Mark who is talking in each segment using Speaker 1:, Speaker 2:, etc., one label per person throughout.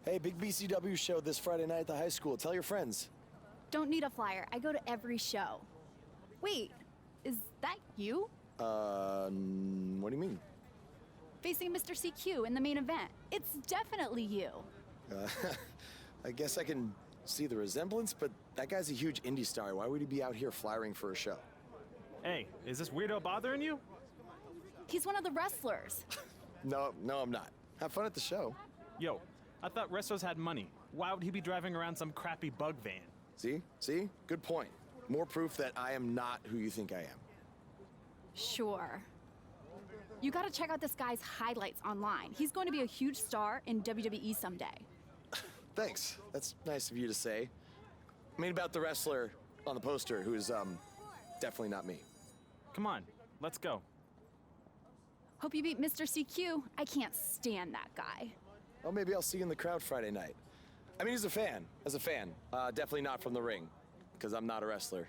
Speaker 1: Hey, big BCW show this Friday night at the high school. Tell your friends.
Speaker 2: Don't need a flyer. I go to every show. Wait, is that you?
Speaker 1: What do you mean?
Speaker 2: Facing Mr. CQ in the main event. It's definitely you.
Speaker 1: I guess I can see the resemblance, but that guy's a huge indie star. Why would he be out here flyering for a show?
Speaker 3: Hey, is this weirdo bothering you?
Speaker 2: He's one of the wrestlers.
Speaker 1: No, I'm not. Have fun at the show.
Speaker 3: Yo, I thought wrestlers had money. Why would he be driving around some crappy bug van?
Speaker 1: See? Good point. More proof that I am not who you think I am.
Speaker 2: Sure. You gotta check out this guy's highlights online. He's going to be a huge star in WWE someday.
Speaker 1: Thanks. That's nice of you to say. I mean about the wrestler on the poster who's, definitely not me.
Speaker 3: Come on, let's go.
Speaker 2: Hope you beat Mr. CQ. I can't stand that guy.
Speaker 1: Well, maybe I'll see you in the crowd Friday night. I mean, as a fan. Definitely not from the ring, because I'm not a wrestler.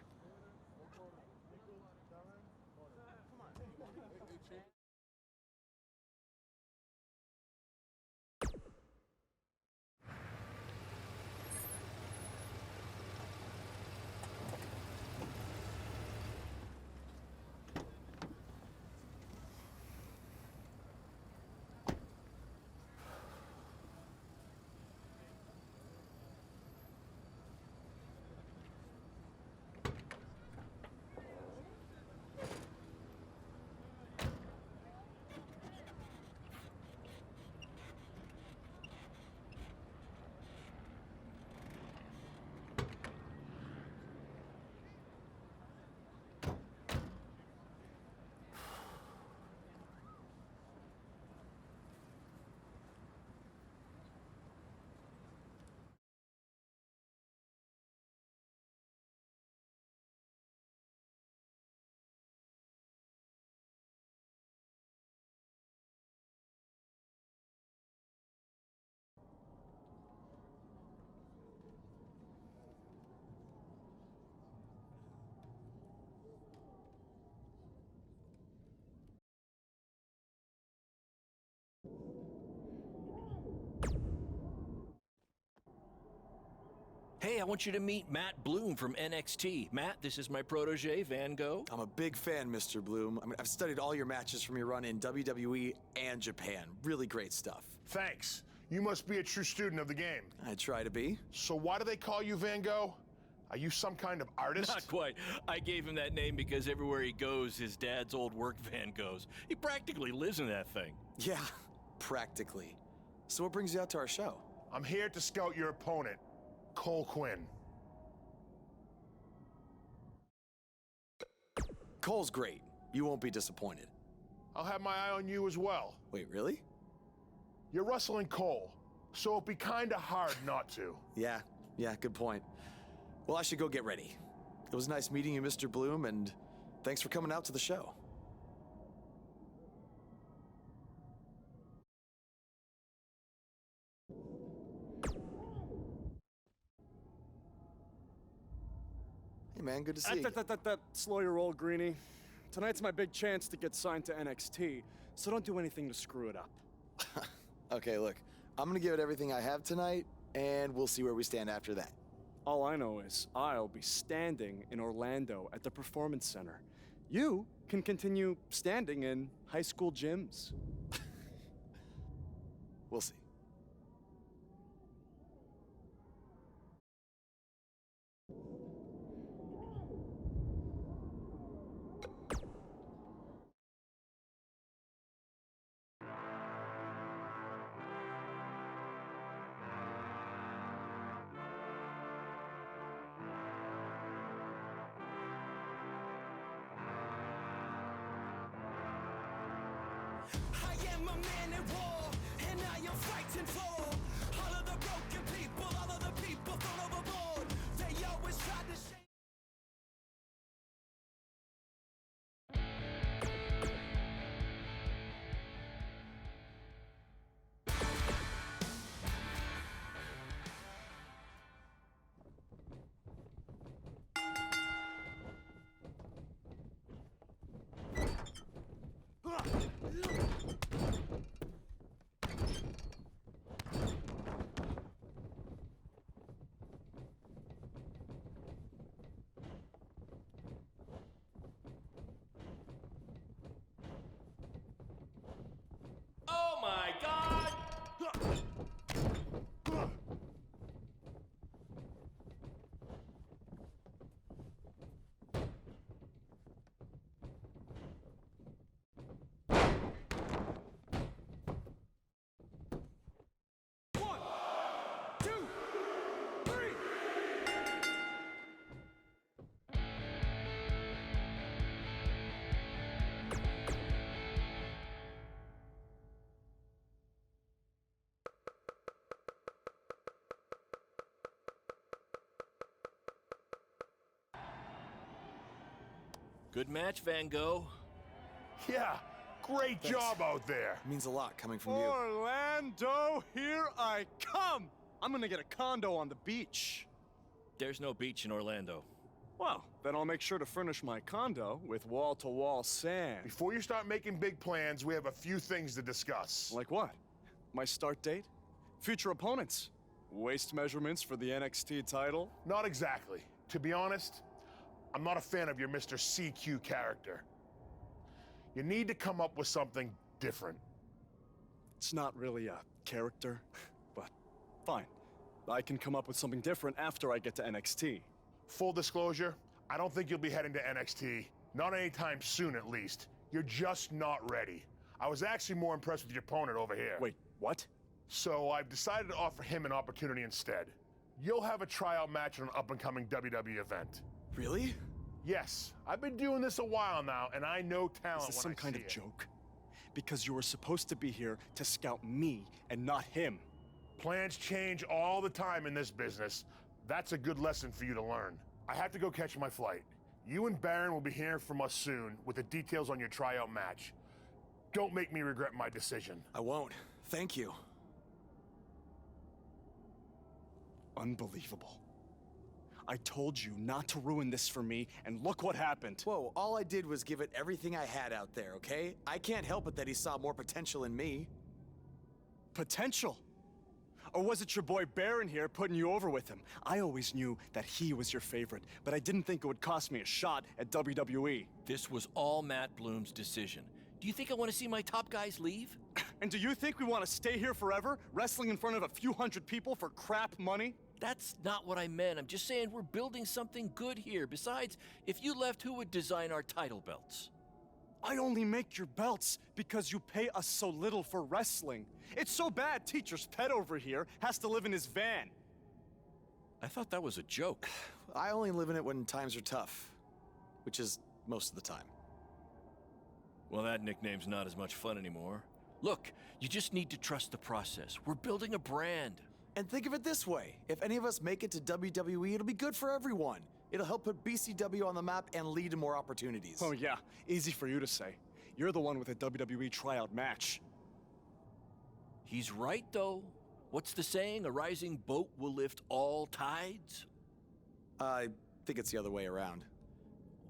Speaker 4: Hey, I want you to meet Matt Bloom from NXT. Matt, this is my protege, Van Gogh.
Speaker 1: I'm a big fan, Mr. Bloom. I mean, I've studied all your matches from your run in WWE and Japan. Really great stuff.
Speaker 5: Thanks. You must be a true student of the game.
Speaker 1: I try to be.
Speaker 5: So why do they call you Van Gogh? Are you some kind of artist?
Speaker 4: Not quite. I gave him that name because everywhere he goes, his dad's old work van goes. He practically lives in that thing.
Speaker 1: Yeah, practically. So what brings you out to our show?
Speaker 5: I'm here to scout your opponent, Cole Quinn.
Speaker 1: Cole's great. You won't be disappointed.
Speaker 5: I'll have my eye on you as well.
Speaker 1: Wait, really?
Speaker 5: You're wrestling Cole, so it'd be kinda hard not to.
Speaker 1: Yeah, good point. Well, I should go get ready. It was nice meeting you, Mr. Bloom, and thanks for coming out to the show. Hey, man, good to see you.
Speaker 6: Slow your roll, Greenie. Tonight's my big chance to get signed to NXT, so don't do anything to screw it up.
Speaker 1: Okay, look, I'm gonna give it everything I have tonight, and we'll see where we stand after that.
Speaker 6: All I know is I'll be standing in Orlando at the Performance Center. You can continue standing in high school gyms.
Speaker 1: We'll see.
Speaker 7: I am a man at war, and I am fighting for all of the broken people, all of the people thrown overboard. They always try to shame.
Speaker 4: Good match, Van Gogh.
Speaker 5: Yeah, great job out there.
Speaker 1: It means a lot coming from you.
Speaker 6: Orlando, here I come! I'm gonna get a condo on the beach.
Speaker 4: There's no beach in Orlando.
Speaker 6: Well, then I'll make sure to furnish my condo with wall-to-wall sand.
Speaker 5: Before you start making big plans, we have a few things to discuss.
Speaker 6: Like what? My start date? Future opponents? Waist measurements for the NXT title?
Speaker 5: Not exactly. To be honest, I'm not a fan of your Mr. CQ character. You need to come up with something different.
Speaker 6: It's not really a character, but fine. I can come up with something different after I get to NXT.
Speaker 5: Full disclosure, I don't think you'll be heading to NXT. Not anytime soon, at least. You're just not ready. I was actually more impressed with your opponent over here.
Speaker 6: Wait, what?
Speaker 5: So I've decided to offer him an opportunity instead. You'll have a tryout match at an up-and-coming WWE event.
Speaker 1: Really?
Speaker 5: Yes, I've been doing this a while now, and I know talent
Speaker 6: Is this
Speaker 5: when
Speaker 6: some
Speaker 5: I
Speaker 6: kind
Speaker 5: see
Speaker 6: of
Speaker 5: it.
Speaker 6: joke? Because you were supposed to be here to scout me and not him.
Speaker 5: Plans change all the time in this business. That's a good lesson for you to learn. I have to go catch my flight. You and Baron will be hearing from us soon with the details on your tryout match. Don't make me regret my decision.
Speaker 1: I won't. Thank you.
Speaker 6: Unbelievable. I told you not to ruin this for me, and look what happened.
Speaker 1: Whoa, all I did was give it everything I had out there, okay? I can't help it that he saw more potential in me.
Speaker 6: Potential? Or was it your boy Baron here putting you over with him? I always knew that he was your favorite, but I didn't think it would cost me a shot at WWE.
Speaker 4: This was all Matt Bloom's decision. Do you think I want to see my top guys leave?
Speaker 6: And do you think we want to stay here forever, wrestling in front of a few hundred people for crap money?
Speaker 4: That's not what I meant. I'm just saying we're building something good here. Besides, if you left, who would design our title belts?
Speaker 6: I only make your belts because you pay us so little for wrestling. It's so bad Teacher's pet over here has to live in his van.
Speaker 4: I thought that was a joke.
Speaker 1: I only live in it when times are tough, which is most of the time.
Speaker 4: Well, that nickname's not as much fun anymore. Look, you just need to trust the process. We're building a brand.
Speaker 1: And think of it this way. If any of us make it to WWE, it'll be good for everyone. It'll help put BCW on the map and lead to more opportunities.
Speaker 6: Oh yeah, easy for you to say. You're the one with a WWE tryout match.
Speaker 4: He's right, though. What's the saying? A rising boat will lift all tides?
Speaker 1: I think it's the other way around.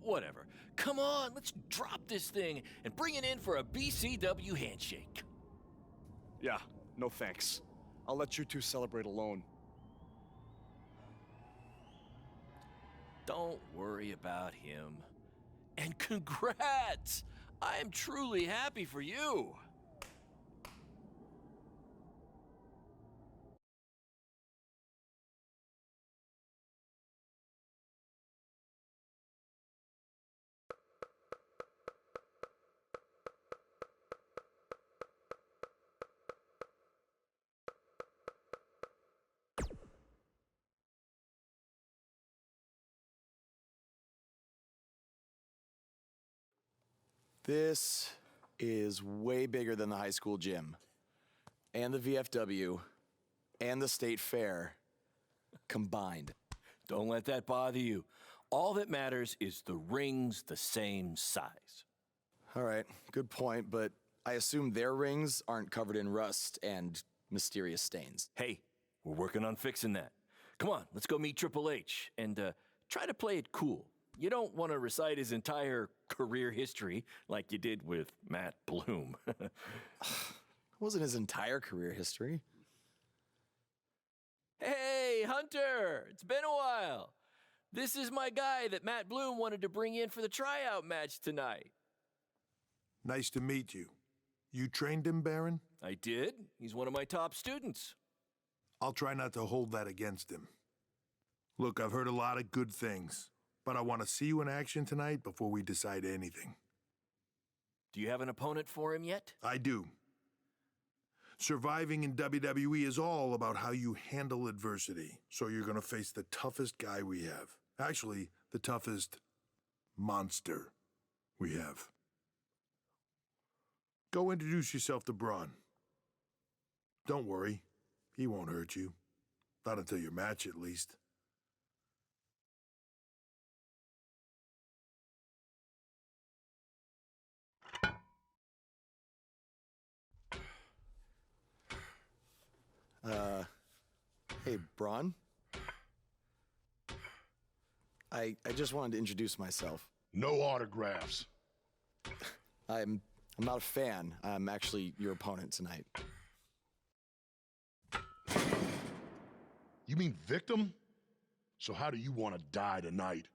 Speaker 4: Whatever. Come on, let's drop this thing and bring it in for a BCW handshake.
Speaker 6: Yeah, no thanks. I'll let you two celebrate alone.
Speaker 4: Don't worry about him. And congrats! I am truly happy for you.
Speaker 1: This is way bigger than the high school gym, and the VFW, and the state fair combined.
Speaker 4: Don't let that bother you. All that matters is the ring's the same size.
Speaker 1: All right, good point, but I assume their rings aren't covered in rust and mysterious stains.
Speaker 4: Hey, we're working on fixing that. Come on, let's go meet Triple H and try to play it cool. You don't want to recite his entire career history like you did with Matt Bloom.
Speaker 1: It wasn't his entire career history.
Speaker 4: Hey, Hunter! It's been a while. This is my guy that Matt Bloom wanted to bring in for the tryout match tonight.
Speaker 5: Nice to meet you. You trained him, Baron?
Speaker 4: I did. He's one of my top students.
Speaker 5: I'll try not to hold that against him. Look, I've heard a lot of good things, but I want to see you in action tonight before we decide anything.
Speaker 4: Do you have an opponent for him yet?
Speaker 5: I do. Surviving in WWE is all about how you handle adversity. So you're going to face the toughest guy we have. Actually, the toughest monster we have. Go introduce yourself to Braun. Don't worry, he won't hurt you. Not until your match, at least.
Speaker 1: Hey, Braun? I just wanted to introduce myself.
Speaker 8: No autographs.
Speaker 1: I'm not a fan. I'm actually your opponent tonight.
Speaker 8: You mean victim? So how do you want to die tonight?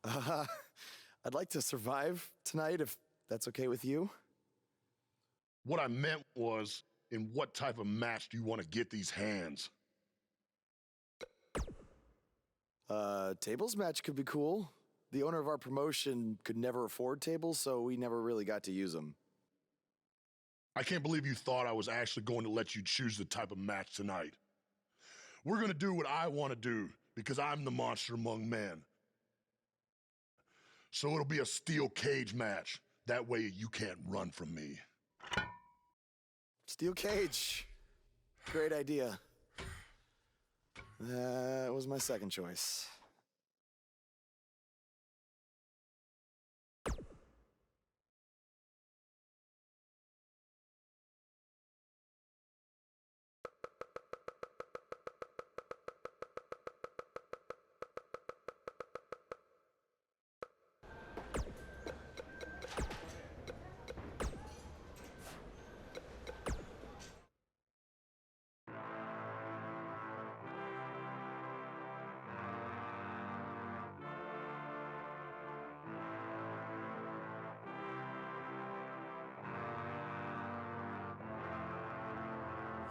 Speaker 1: I'd like to survive tonight if that's okay with you.
Speaker 8: What I meant was, in what type of match do you want to get these hands?
Speaker 1: Tables match could be cool. The owner of our promotion could never afford tables, so we never really got to use them.
Speaker 8: I can't believe you thought I was actually going to let you choose the type of match tonight. We're going to do what I want to do, because I'm the monster among men. So it'll be a steel cage match. That way you can't run from me.
Speaker 1: Steel cage. Great idea. That was my second choice.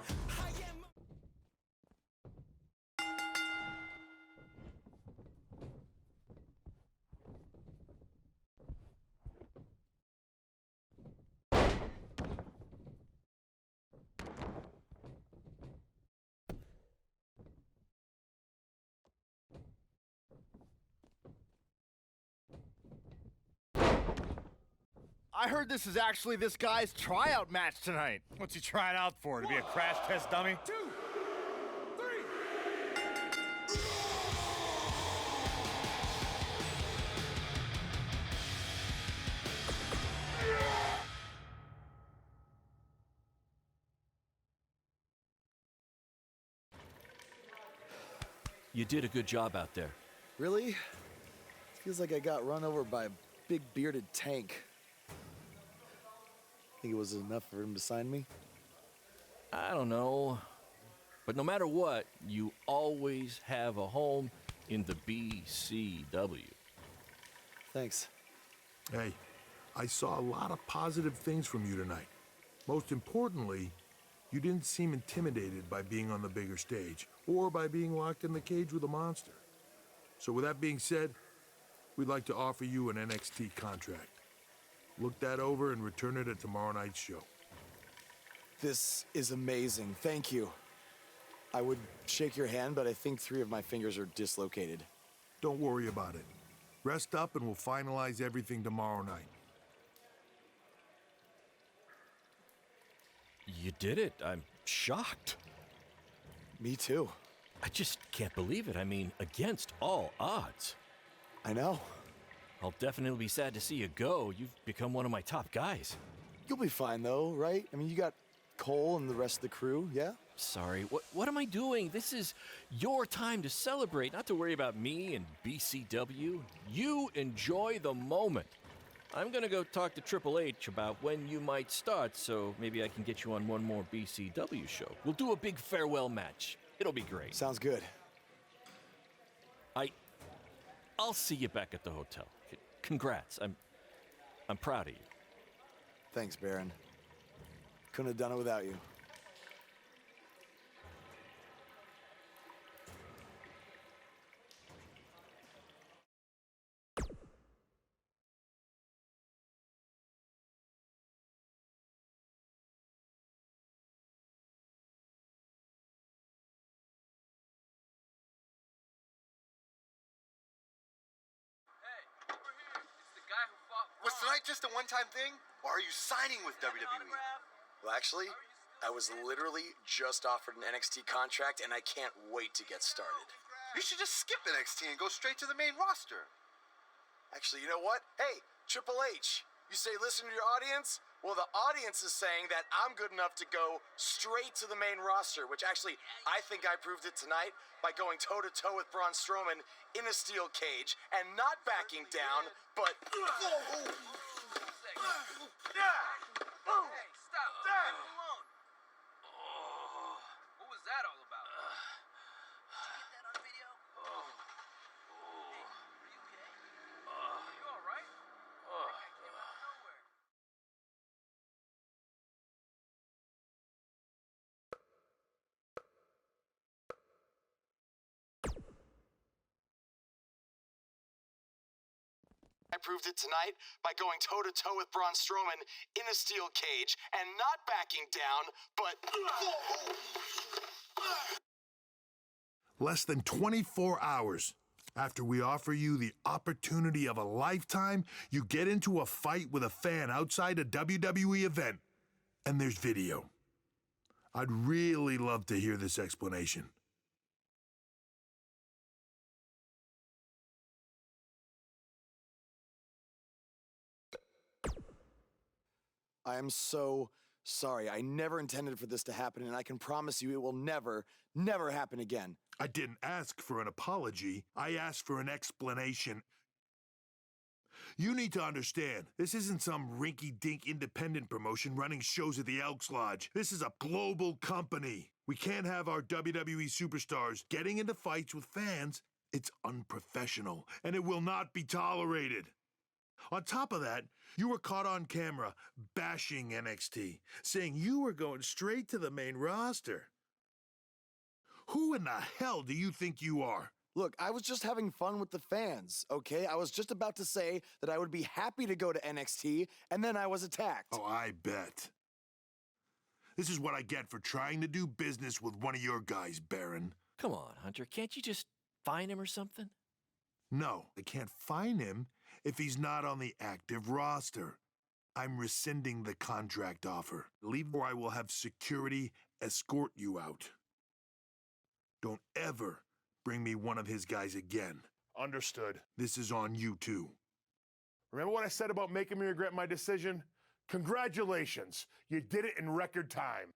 Speaker 7: I am.
Speaker 9: I heard this is actually this guy's tryout match tonight.
Speaker 10: What's he trying out for? To be a crash test dummy?
Speaker 7: 2, 3.
Speaker 4: You did a good job out there.
Speaker 1: Really? Feels like I got run over by a big bearded tank. Think it was enough for him to sign me?
Speaker 4: I don't know. But no matter what, you always have a home in the BCW.
Speaker 1: Thanks.
Speaker 11: Hey, I saw a lot of positive things from you tonight. Most importantly, you didn't seem intimidated by being on the bigger stage or by being locked in the cage with a monster. So with that being said, we'd like to offer you an NXT contract. Look that over and return it at tomorrow night's show.
Speaker 1: This is amazing. Thank you. I would shake your hand, but I think 3 of my fingers are dislocated.
Speaker 11: Don't worry about it. Rest up and we'll finalize everything tomorrow night.
Speaker 4: You did it. I'm shocked.
Speaker 1: Me too.
Speaker 4: I just can't believe it. I mean, against all odds.
Speaker 1: I know.
Speaker 4: I'll definitely be sad to see you go. You've become one of my top guys.
Speaker 1: You'll be fine though, right? I mean, you got Cole and the rest of the crew, yeah?
Speaker 4: Sorry, what am I doing? This is your time to celebrate, not to worry about me and BCW. You enjoy the moment. I'm gonna go talk to Triple H about when you might start, so maybe I can get you on one more BCW show. We'll do a big farewell match. It'll be great.
Speaker 1: Sounds good.
Speaker 4: I'll see you back at the hotel. Congrats. I'm proud of you.
Speaker 1: Thanks, Baron. Couldn't have done it without you.
Speaker 12: Was tonight just a one-time thing, or are you signing with WWE?
Speaker 1: Well, actually, I was literally just offered an NXT contract, and I can't wait to get started.
Speaker 12: You should just skip NXT and go straight to the main roster.
Speaker 1: Actually, you know what? Hey, Triple H, you say listen to your audience? Well, the audience is saying that I'm good enough to go straight to the main roster, which actually, I think I proved it tonight by going toe-to-toe with Braun Strowman in a steel cage and not backing down, but...
Speaker 13: Hey, stop. Leave him alone. What was that all about? Did you get that on video? Hey, are you okay? Are you all right? That guy came out of nowhere.
Speaker 1: I proved it tonight by going toe-to-toe with Braun Strowman in a steel cage and not backing down, but...
Speaker 11: Less than 24 hours after we offer you the opportunity of a lifetime, you get into a fight with a fan outside a WWE event, and there's video. I'd really love to hear this explanation.
Speaker 1: I am so sorry. I never intended for this to happen, and I can promise you it will never, never happen again.
Speaker 11: I didn't ask for an apology. I asked for an explanation. You need to understand, this isn't some rinky-dink independent promotion running shows at the Elks Lodge. This is a global company. We can't have our WWE superstars getting into fights with fans. It's unprofessional, and it will not be tolerated. On top of that, you were caught on camera bashing NXT, saying you were going straight to the main roster. Who in the hell do you think you are?
Speaker 1: Look, I was just having fun with the fans, okay? I was just about to say that I would be happy to go to NXT, and then I was attacked.
Speaker 11: Oh, I bet. This is what I get for trying to do business with one of your guys, Baron.
Speaker 4: Come on, Hunter. Can't you just fine him or something?
Speaker 11: No, I can't fine him if he's not on the active roster. I'm rescinding the contract offer. Leave or I will have security escort you out. Don't ever bring me one of his guys again.
Speaker 5: Understood.
Speaker 11: This is on you, too.
Speaker 5: Remember what I said about making me regret my decision? Congratulations. You did it in record time.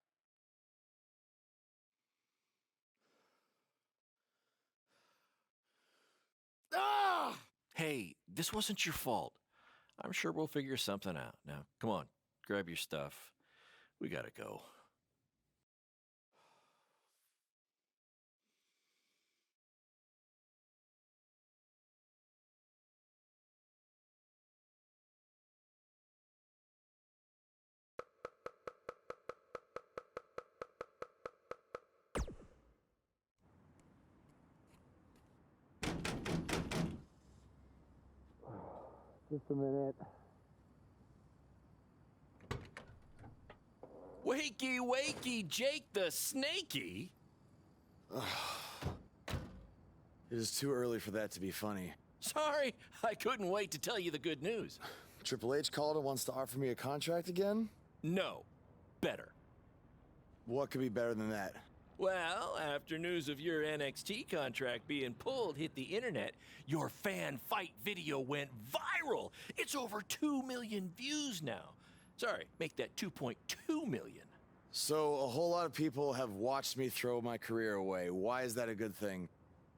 Speaker 1: Ah!
Speaker 4: Hey, this wasn't your fault. I'm sure we'll figure something out. Now, come on, grab your stuff. We gotta go.
Speaker 1: Just a minute.
Speaker 4: Wakey, wakey, Jake the Snakey.
Speaker 1: It is too early for that to be funny.
Speaker 4: Sorry, I couldn't wait to tell you the good news.
Speaker 1: Triple H called and wants to offer me a contract again?
Speaker 4: No, better.
Speaker 1: What could be better than that?
Speaker 4: Well, after news of your NXT contract being pulled hit the internet, your fan fight video went viral. It's over 2 million views now. Sorry, make that 2.2 million.
Speaker 1: So a whole lot of people have watched me throw my career away. Why is that a good thing?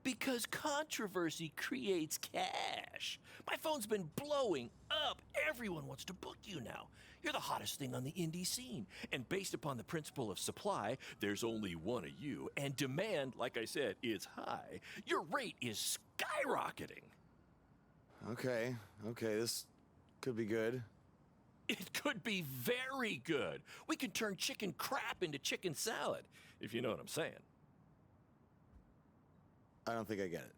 Speaker 4: Because controversy creates cash. My phone's been blowing up. Everyone wants to book you now. You're the hottest thing on the indie scene. And based upon the principle of supply, there's only one of you. And demand, like I said, is high. Your rate is skyrocketing.
Speaker 1: Okay, this could be good.
Speaker 4: It could be very good. We can turn chicken crap into chicken salad, if you know what I'm saying.
Speaker 1: I don't think I get it.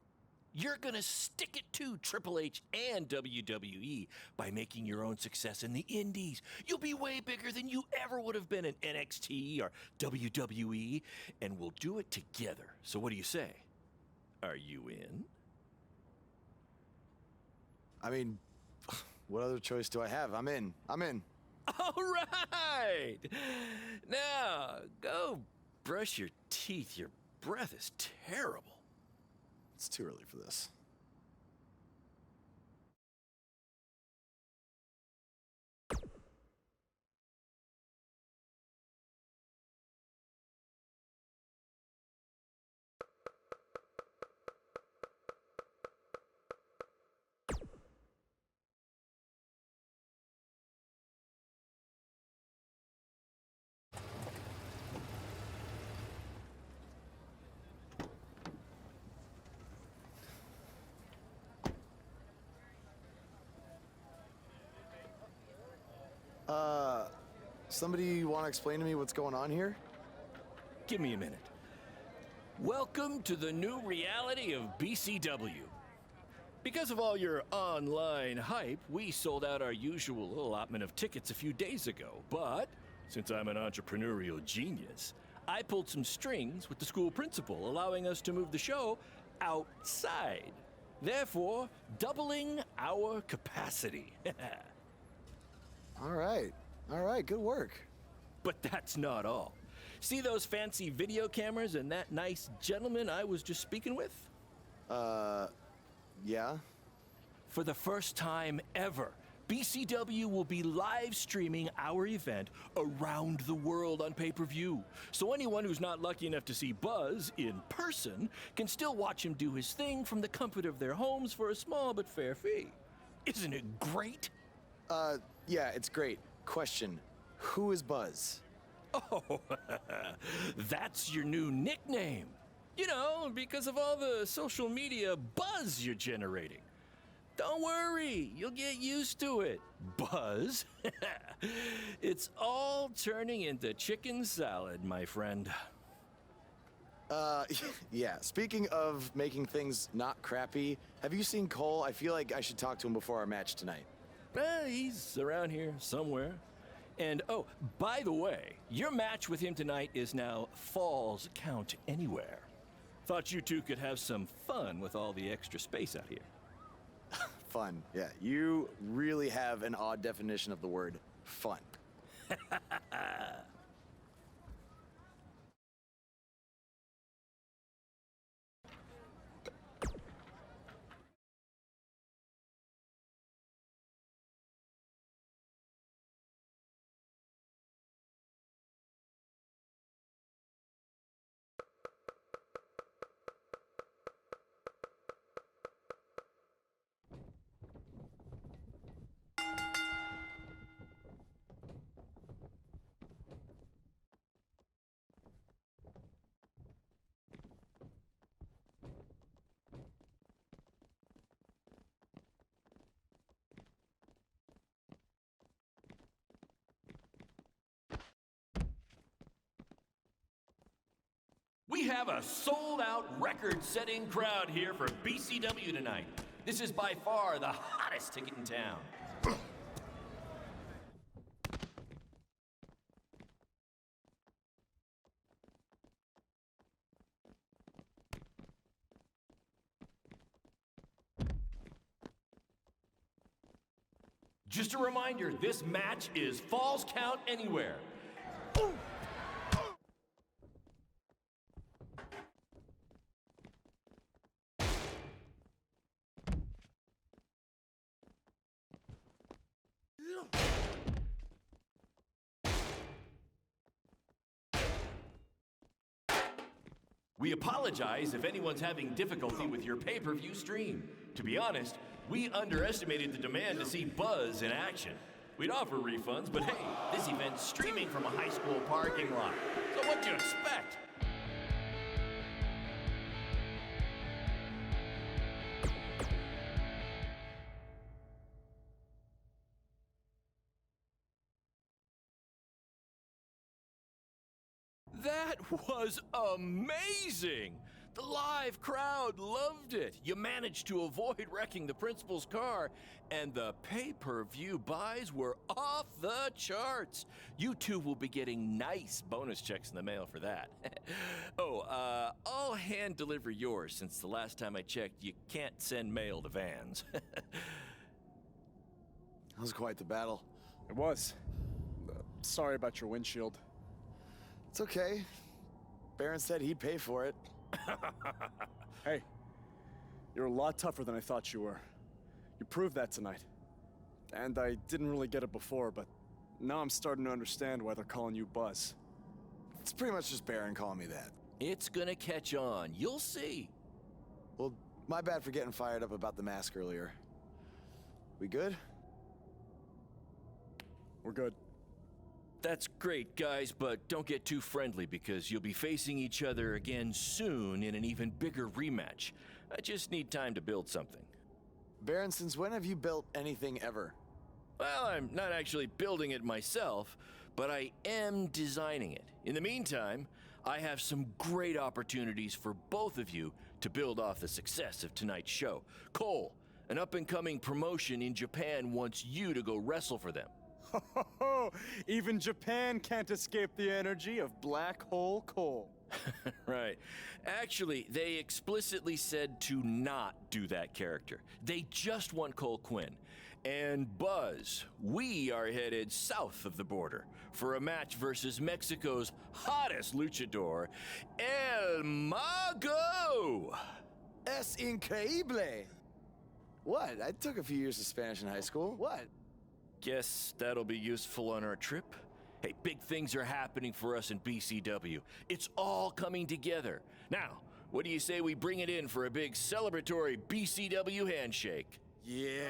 Speaker 4: You're gonna stick it to Triple H and WWE by making your own success in the indies. You'll be way bigger than you ever would have been in NXT or WWE, and we'll do it together. So what do you say? Are you in?
Speaker 1: I mean, what other choice do I have? I'm in.
Speaker 4: All right! Now, go brush your teeth. Your breath is terrible.
Speaker 1: It's too early for this.
Speaker 14: Somebody want to explain to me what's going on here?
Speaker 4: Give me a minute. Welcome to the new reality of BCW. Because of all your online hype, we sold out our usual allotment of tickets a few days ago. But since I'm an entrepreneurial genius, I pulled some strings with the school principal, allowing us to move the show outside, therefore doubling our capacity.
Speaker 14: All right, good work.
Speaker 4: But that's not all. See those fancy video cameras and that nice gentleman I was just speaking with?
Speaker 14: Yeah?
Speaker 4: For the first time ever, BCW will be live streaming our event around the world on pay-per-view. So anyone who's not lucky enough to see Buzz in person can still watch him do his thing from the comfort of their homes for a small but fair fee. Isn't it great?
Speaker 14: Yeah, it's great. Question, who is Buzz?
Speaker 4: Oh, that's your new nickname. You know, because of all the social media buzz you're generating. Don't worry, you'll get used to it. Buzz? It's all turning into chicken salad, my friend.
Speaker 14: Yeah, speaking of making things not crappy, have you seen Cole? I feel like I should talk to him before our match tonight.
Speaker 4: He's around here somewhere. And oh, by the way, your match with him tonight is now Falls Count Anywhere. Thought you two could have some fun with all the extra space out here.
Speaker 14: Fun, yeah. You really have an odd definition of the word fun.
Speaker 4: We have a sold-out, record-setting crowd here for BCW tonight. This is by far the hottest ticket in town. Just a reminder, this match is Falls Count Anywhere. We apologize if anyone's having difficulty with your pay-per-view stream. To be honest, we underestimated the demand to see Buzz in action. We'd offer refunds, but hey, this event's streaming from a high school parking lot. So what'd you expect? That was amazing! The live crowd loved it. You managed to avoid wrecking the principal's car, and the pay-per-view buys were off the charts. You two will be getting nice bonus checks in the mail for that. I'll hand deliver yours since the last time I checked, you can't send mail to vans.
Speaker 14: That was quite the battle.
Speaker 6: It was. Sorry about your windshield.
Speaker 14: It's okay. Baron said he'd pay for it.
Speaker 6: Hey, you're a lot tougher than I thought you were. You proved that tonight. And I didn't really get it before, but now I'm starting to understand why they're calling you Buzz.
Speaker 14: It's pretty much just Baron calling me that.
Speaker 4: It's gonna catch on. You'll see.
Speaker 14: Well, my bad for getting fired up about the mask earlier. We good?
Speaker 6: We're good.
Speaker 4: That's great, guys, but don't get too friendly because you'll be facing each other again soon in an even bigger rematch. I just need time to build something.
Speaker 14: Baron, since when have you built anything ever?
Speaker 4: Well, I'm not actually building it myself, but I am designing it. In the meantime, I have some great opportunities for both of you to build off the success of tonight's show. Cole, an up-and-coming promotion in Japan wants you to go wrestle for them.
Speaker 6: Even Japan can't escape the energy of Black Hole Cole.
Speaker 4: Right. Actually, they explicitly said to not do that character. They just want Cole Quinn. And Buzz, we are headed south of the border for a match versus Mexico's hottest luchador, El Mago!
Speaker 14: Es increíble! What? I took a few years of Spanish in high school. What?
Speaker 4: Guess that'll be useful on our trip. Hey, big things are happening for us in BCW. It's all coming together. Now, what do you say we bring it in for a big celebratory BCW handshake?
Speaker 14: Yeah.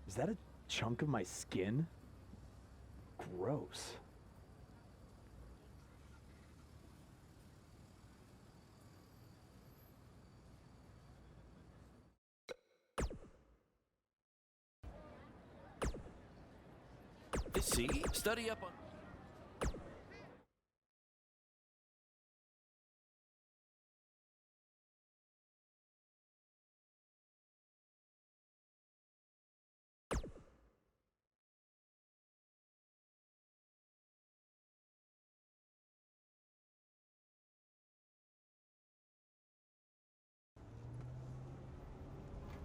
Speaker 15: Is that a chunk of my skin? Gross.
Speaker 4: See? Study up on...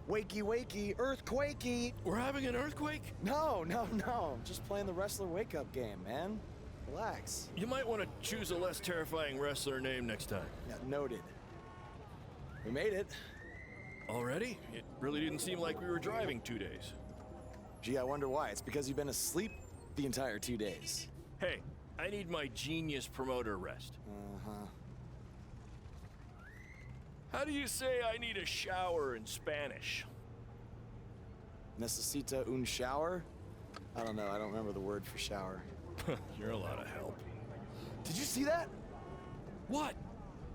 Speaker 14: Wakey, wakey, earthquakey.
Speaker 4: We're having an earthquake?
Speaker 14: No. I'm just playing the wrestler wake-up game, man. Relax.
Speaker 4: You might want to choose a less terrifying wrestler name next time.
Speaker 14: Yeah, noted. We made it.
Speaker 4: Already? It really didn't seem like we were driving 2 days.
Speaker 14: Gee, I wonder why. It's because you've been asleep the entire 2 days.
Speaker 4: Hey, I need my genius promoter rest.
Speaker 14: Uh-huh.
Speaker 4: How do you say I need a shower in Spanish?
Speaker 14: Necesita un shower? I don't know. I don't remember the word for shower.
Speaker 4: You're a lot of help.
Speaker 14: Did you see that?
Speaker 4: What?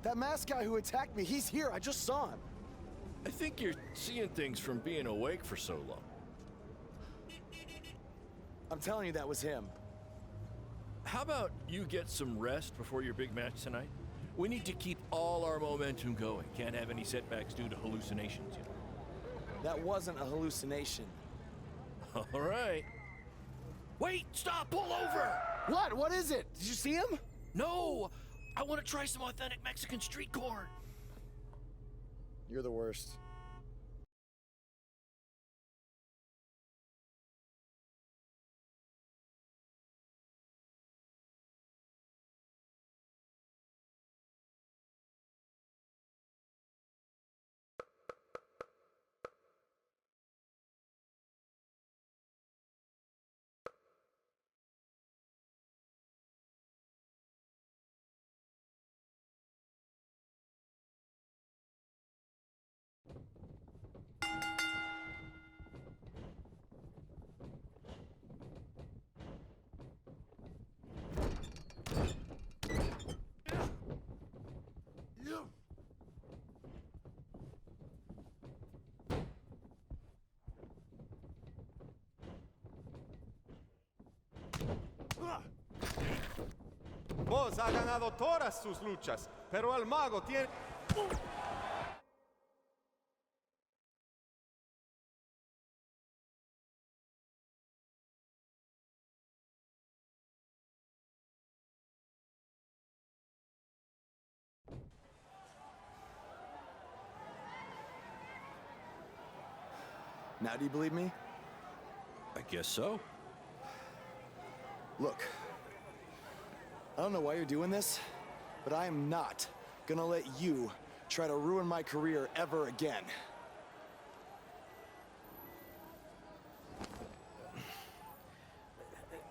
Speaker 14: That masked guy who attacked me. He's here. I just saw him.
Speaker 4: I think you're seeing things from being awake for so long.
Speaker 14: I'm telling you, that was him.
Speaker 4: How about you get some rest before your big match tonight? We need to keep all our momentum going. Can't have any setbacks due to hallucinations, you know.
Speaker 14: That wasn't a hallucination.
Speaker 4: All right. Wait, stop, pull over!
Speaker 14: What? What is it? Did you see him?
Speaker 4: No! I want to try some authentic Mexican street corn.
Speaker 14: You're the worst.
Speaker 16: Boz ha ganado todas sus luchas, pero el mago tiene...
Speaker 14: Now do you believe me?
Speaker 4: I guess so.
Speaker 14: Look, I don't know why you're doing this, but I am not gonna let you try to ruin my career ever again.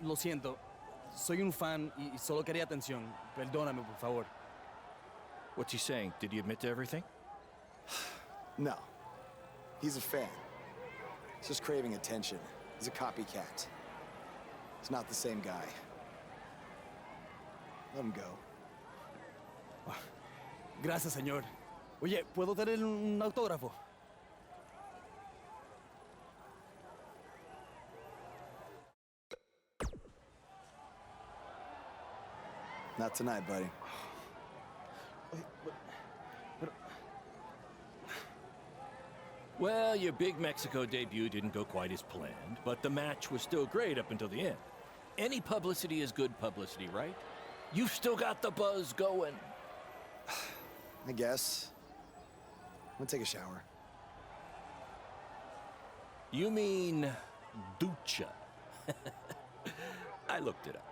Speaker 17: Lo siento, soy un fan y solo quería atención. Perdóname, por favor.
Speaker 4: What's he saying? Did he admit to everything?
Speaker 14: No. He's a fan. He's just craving attention. He's a copycat. He's not the same guy. Let him go.
Speaker 17: Gracias, señor. Oye, ¿puedo tener un autógrafo?
Speaker 14: Not tonight, buddy.
Speaker 4: Well, your big Mexico debut didn't go quite as planned, but the match was still great up until the end. Any publicity is good publicity, right? You've still got the buzz going.
Speaker 14: I guess. I'm gonna take a shower.
Speaker 4: You mean ducha. I looked it up.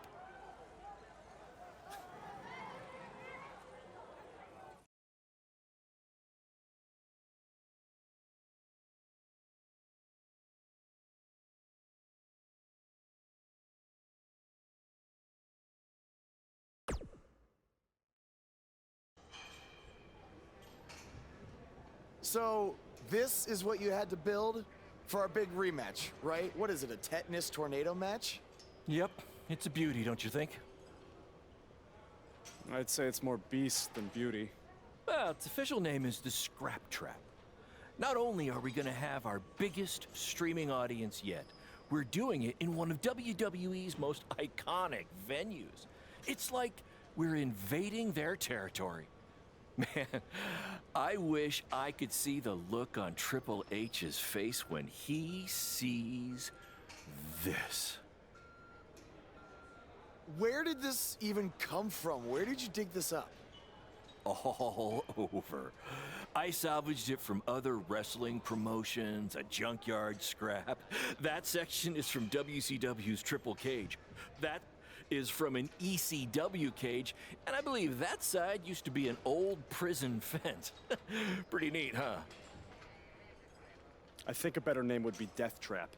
Speaker 14: So, this is what you had to build for our big rematch, right? What is it, a tetanus tornado match?
Speaker 4: Yep, it's a beauty, don't you think?
Speaker 6: I'd say it's more beast than beauty.
Speaker 4: Well, its official name is the Scrap Trap. Not only are we gonna have our biggest streaming audience yet, we're doing it in one of WWE's most iconic venues. It's like we're invading their territory. Man, I wish I could see the look on Triple H's face when he sees this.
Speaker 14: Where did this even come from? Where did you dig this up?
Speaker 4: All over. I salvaged it from other wrestling promotions, a junkyard scrap. That section is from WCW's Triple Cage. That is from an ECW cage, and I believe that side used to be an old prison fence. Pretty neat, huh?
Speaker 6: I think a better name would be Death Trap.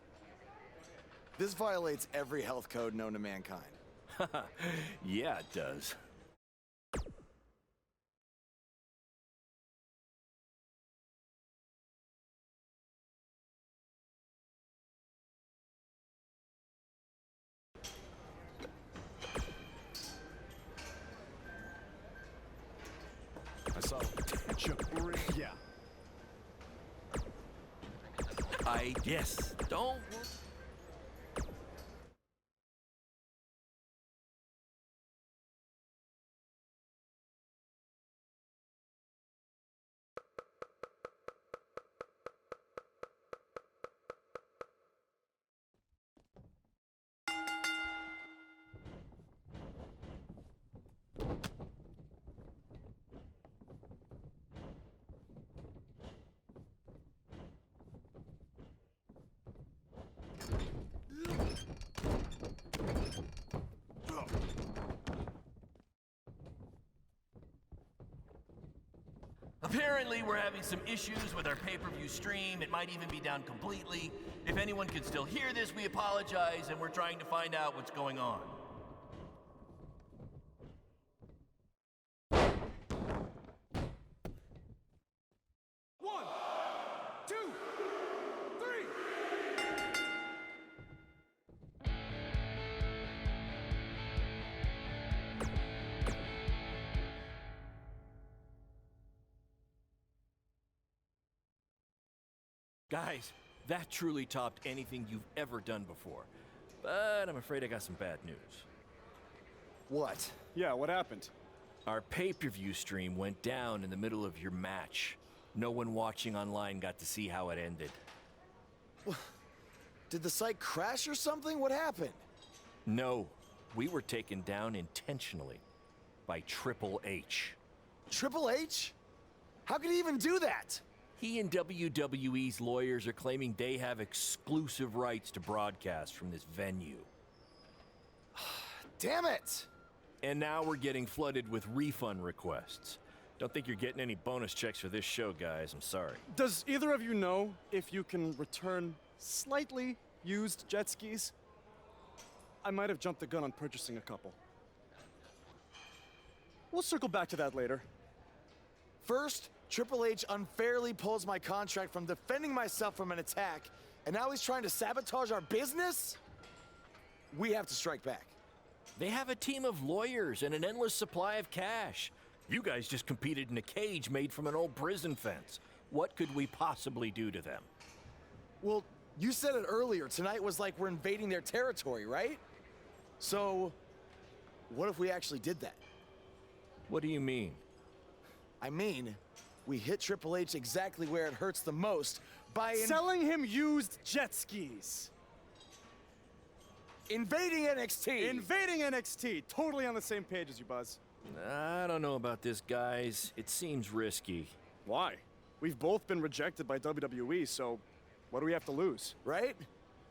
Speaker 14: This violates every health code known to mankind.
Speaker 4: Yeah, it does.
Speaker 6: I saw yeah.
Speaker 4: I guess. Don't. Apparently, we're having some issues with our pay-per-view stream. It might even be down completely. If anyone could still hear this, we apologize, and we're trying to find out what's going on.
Speaker 7: One, two, three.
Speaker 4: Guys, that truly topped anything you've ever done before. But I'm afraid I got some bad news.
Speaker 14: What?
Speaker 6: Yeah, what happened?
Speaker 4: Our pay-per-view stream went down in the middle of your match. No one watching online got to see how it ended.
Speaker 14: Did the site crash or something? What happened?
Speaker 4: No, we were taken down intentionally by Triple H.
Speaker 14: Triple H? How could he even do that?
Speaker 4: He and WWE's lawyers are claiming they have exclusive rights to broadcast from this venue.
Speaker 14: Damn it!
Speaker 4: And now we're getting flooded with refund requests. Don't think you're getting any bonus checks for this show, guys. I'm sorry.
Speaker 6: Does either of you know if you can return slightly used jet skis? I might have jumped the gun on purchasing a couple. We'll circle back to that later.
Speaker 14: First, Triple H unfairly pulls my contract from defending myself from an attack, and now he's trying to sabotage our business? We have to strike back.
Speaker 4: They have a team of lawyers and an endless supply of cash. You guys just competed in a cage made from an old prison fence. What could we possibly do to them?
Speaker 14: Well, you said it earlier. Tonight was like we're invading their territory, right? So, what if we actually did that?
Speaker 4: What do you mean?
Speaker 14: I mean, we hit Triple H exactly where it hurts the most by
Speaker 6: selling him used jet skis.
Speaker 14: Invading NXT!
Speaker 6: Invading NXT! Totally on the same page as you, Buzz.
Speaker 4: I don't know about this, guys. It seems risky.
Speaker 6: Why? We've both been rejected by WWE, so what do we have to lose?
Speaker 14: Right?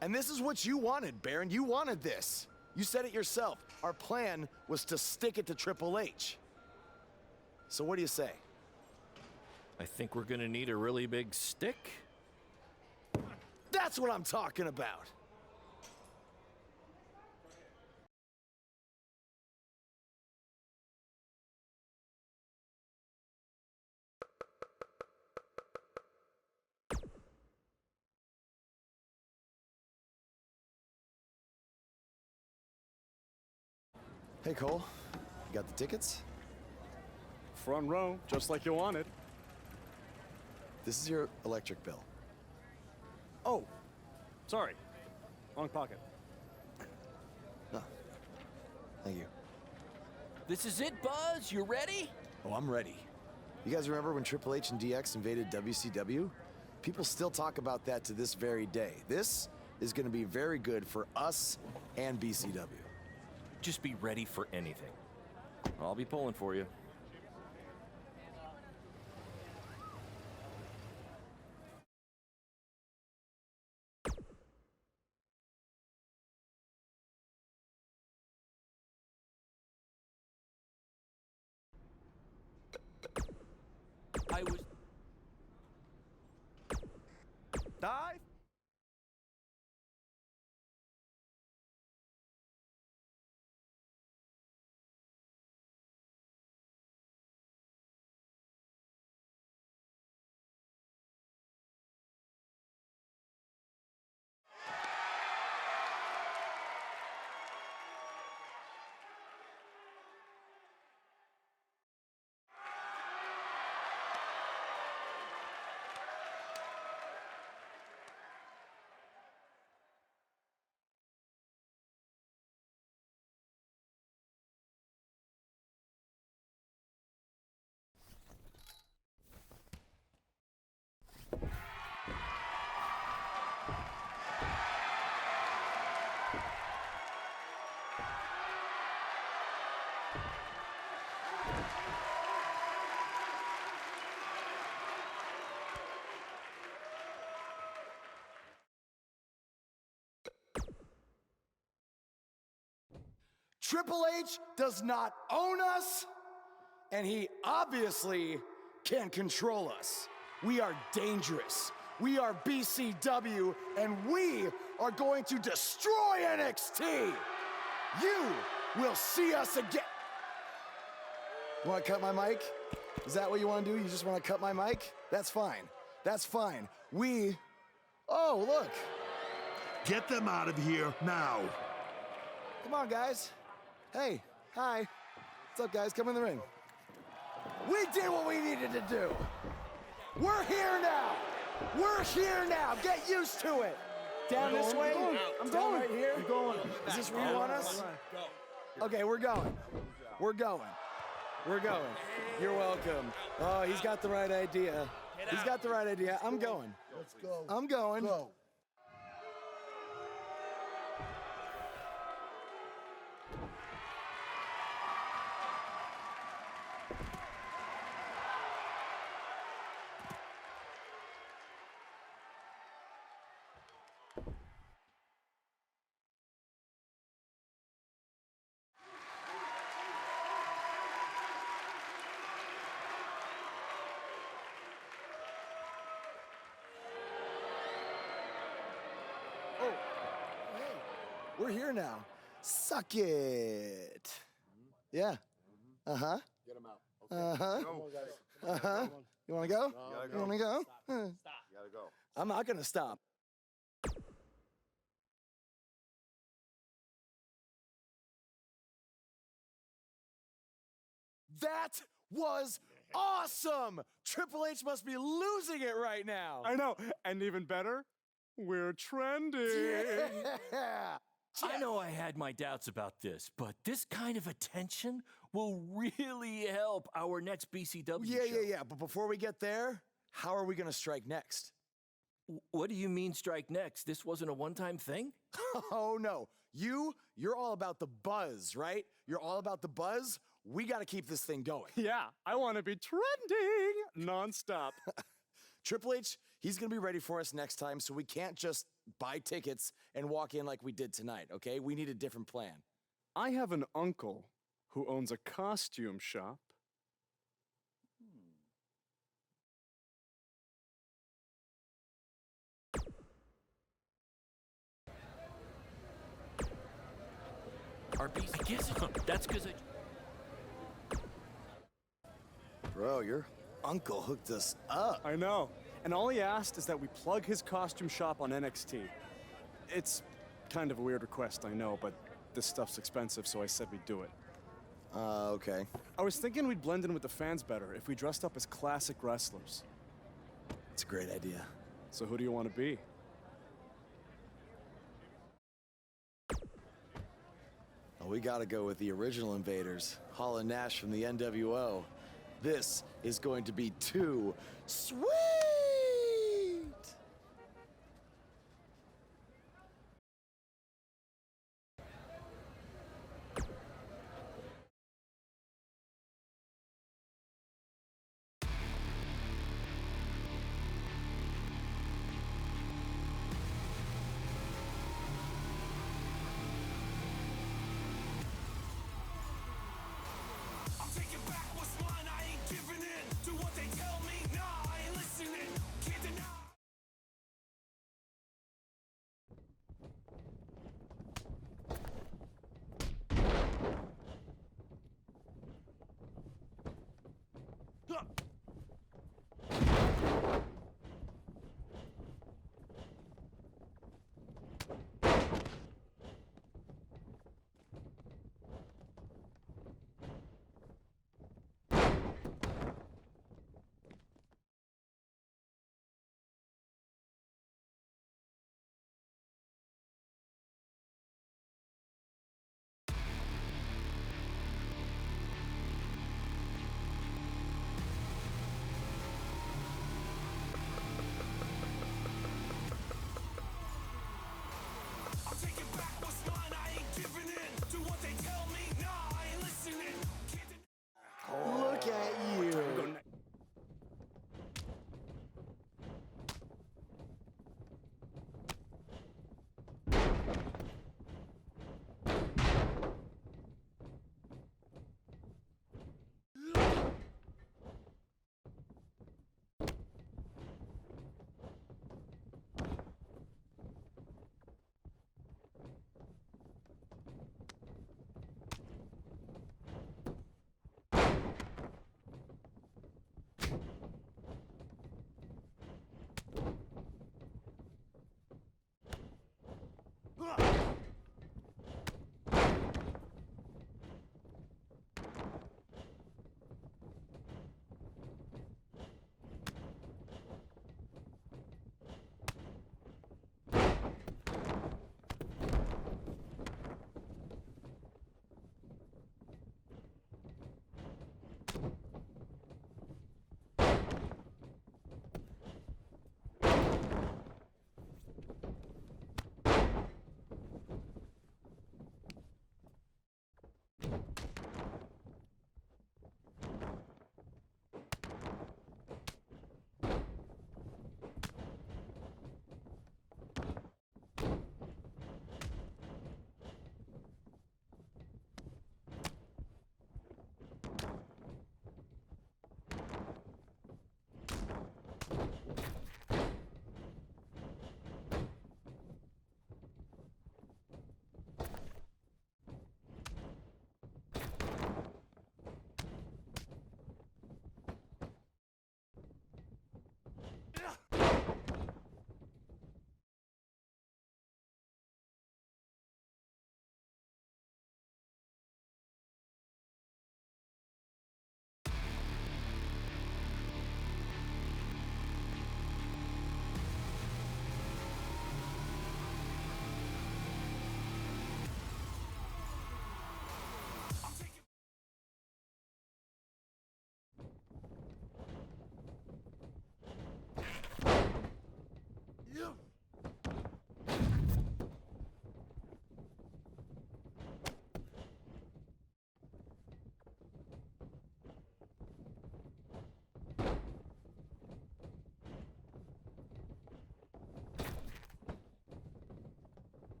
Speaker 14: And this is what you wanted, Baron. You wanted this. You said it yourself. Our plan was to stick it to Triple H. So what do you say?
Speaker 4: I think we're gonna need a really big stick.
Speaker 14: That's what I'm talking about. Hey, Cole. You got the tickets?
Speaker 6: Front row, just like you wanted.
Speaker 14: This is your electric bill.
Speaker 6: Oh, sorry. Wrong pocket.
Speaker 14: Oh. Thank you.
Speaker 4: This is it, Buzz. You ready?
Speaker 14: Oh, I'm ready. You guys remember when Triple H and DX invaded WCW? People still talk about that to this very day. This is going to be very good for us and BCW.
Speaker 4: Just be ready for anything. I'll be pulling for you. I was...
Speaker 16: Dive?
Speaker 14: Triple H does not own us, and he obviously can control us. We are dangerous. We are BCW, and we are going to destroy NXT. You will see us again. You want to cut my mic? Is that what you want to do? You just want to cut my mic? That's fine. That's fine. Oh, look.
Speaker 11: Get them out of here now.
Speaker 14: Come on, guys. Hey, hi. What's up, guys? Come in the ring. We did what we needed to do. We're here now. We're here now. Get used to it. Down this way. I'm going right here.
Speaker 6: You're going.
Speaker 14: Is this where you want us? Okay, we're going. We're going. We're going. You're welcome. Oh, he's got the right idea. He's got the right idea. I'm going.
Speaker 11: Let's go.
Speaker 14: I'm going.
Speaker 11: Go.
Speaker 14: We're here now. Suck it. Yeah. Uh-huh.
Speaker 11: Get them out.
Speaker 14: Uh-huh. Uh-huh. You want to go?
Speaker 12: gotta
Speaker 14: You want to go?
Speaker 12: You gotta go.
Speaker 14: I'm not going to stop. That was awesome! Triple H must be losing it right now.
Speaker 6: I know. And even better, we're trending.
Speaker 14: Yeah.
Speaker 4: I know I had my doubts about this, but this kind of attention will really help our next BCW show.
Speaker 14: Yeah. But before we get there, how are we going to strike next?
Speaker 4: What do you mean strike next? This wasn't a one-time thing?
Speaker 14: Oh, no. You're all about the buzz, right? You're all about the buzz. We got to keep this thing going.
Speaker 6: Yeah, I want to be trending nonstop.
Speaker 14: Triple H, he's going to be ready for us next time, so we can't just buy tickets and walk in like we did tonight, okay? We need a different plan.
Speaker 6: I have an uncle who owns a costume shop.
Speaker 4: I guess that's because I...
Speaker 14: Bro, your uncle hooked us up.
Speaker 6: I know. And all he asked is that we plug his costume shop on NXT. It's kind of a weird request, I know, but this stuff's expensive, so I said we'd do it.
Speaker 14: Okay.
Speaker 6: I was thinking we'd blend in with the fans better if we dressed up as classic wrestlers.
Speaker 14: It's a great idea.
Speaker 6: So who do you want to be?
Speaker 14: Well, we got to go with the original invaders, Hall and Nash from the NWO. This is going to be too sweet!
Speaker 7: I'm taking back what's mine, I ain't giving in to what they tell me. Nah, I ain't listening.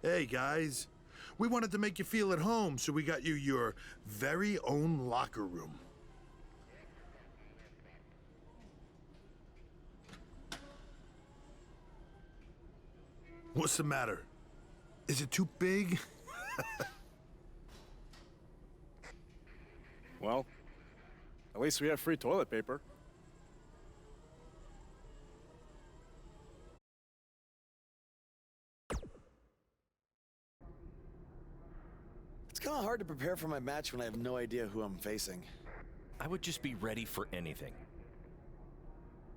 Speaker 11: Hey, guys. We wanted to make you feel at home, so we got you your very own locker room. What's the matter? Is it too big?
Speaker 6: Well, at least we have free toilet paper.
Speaker 14: It's kind of hard to prepare for my match when I have no idea who I'm facing.
Speaker 4: I would just be ready for anything.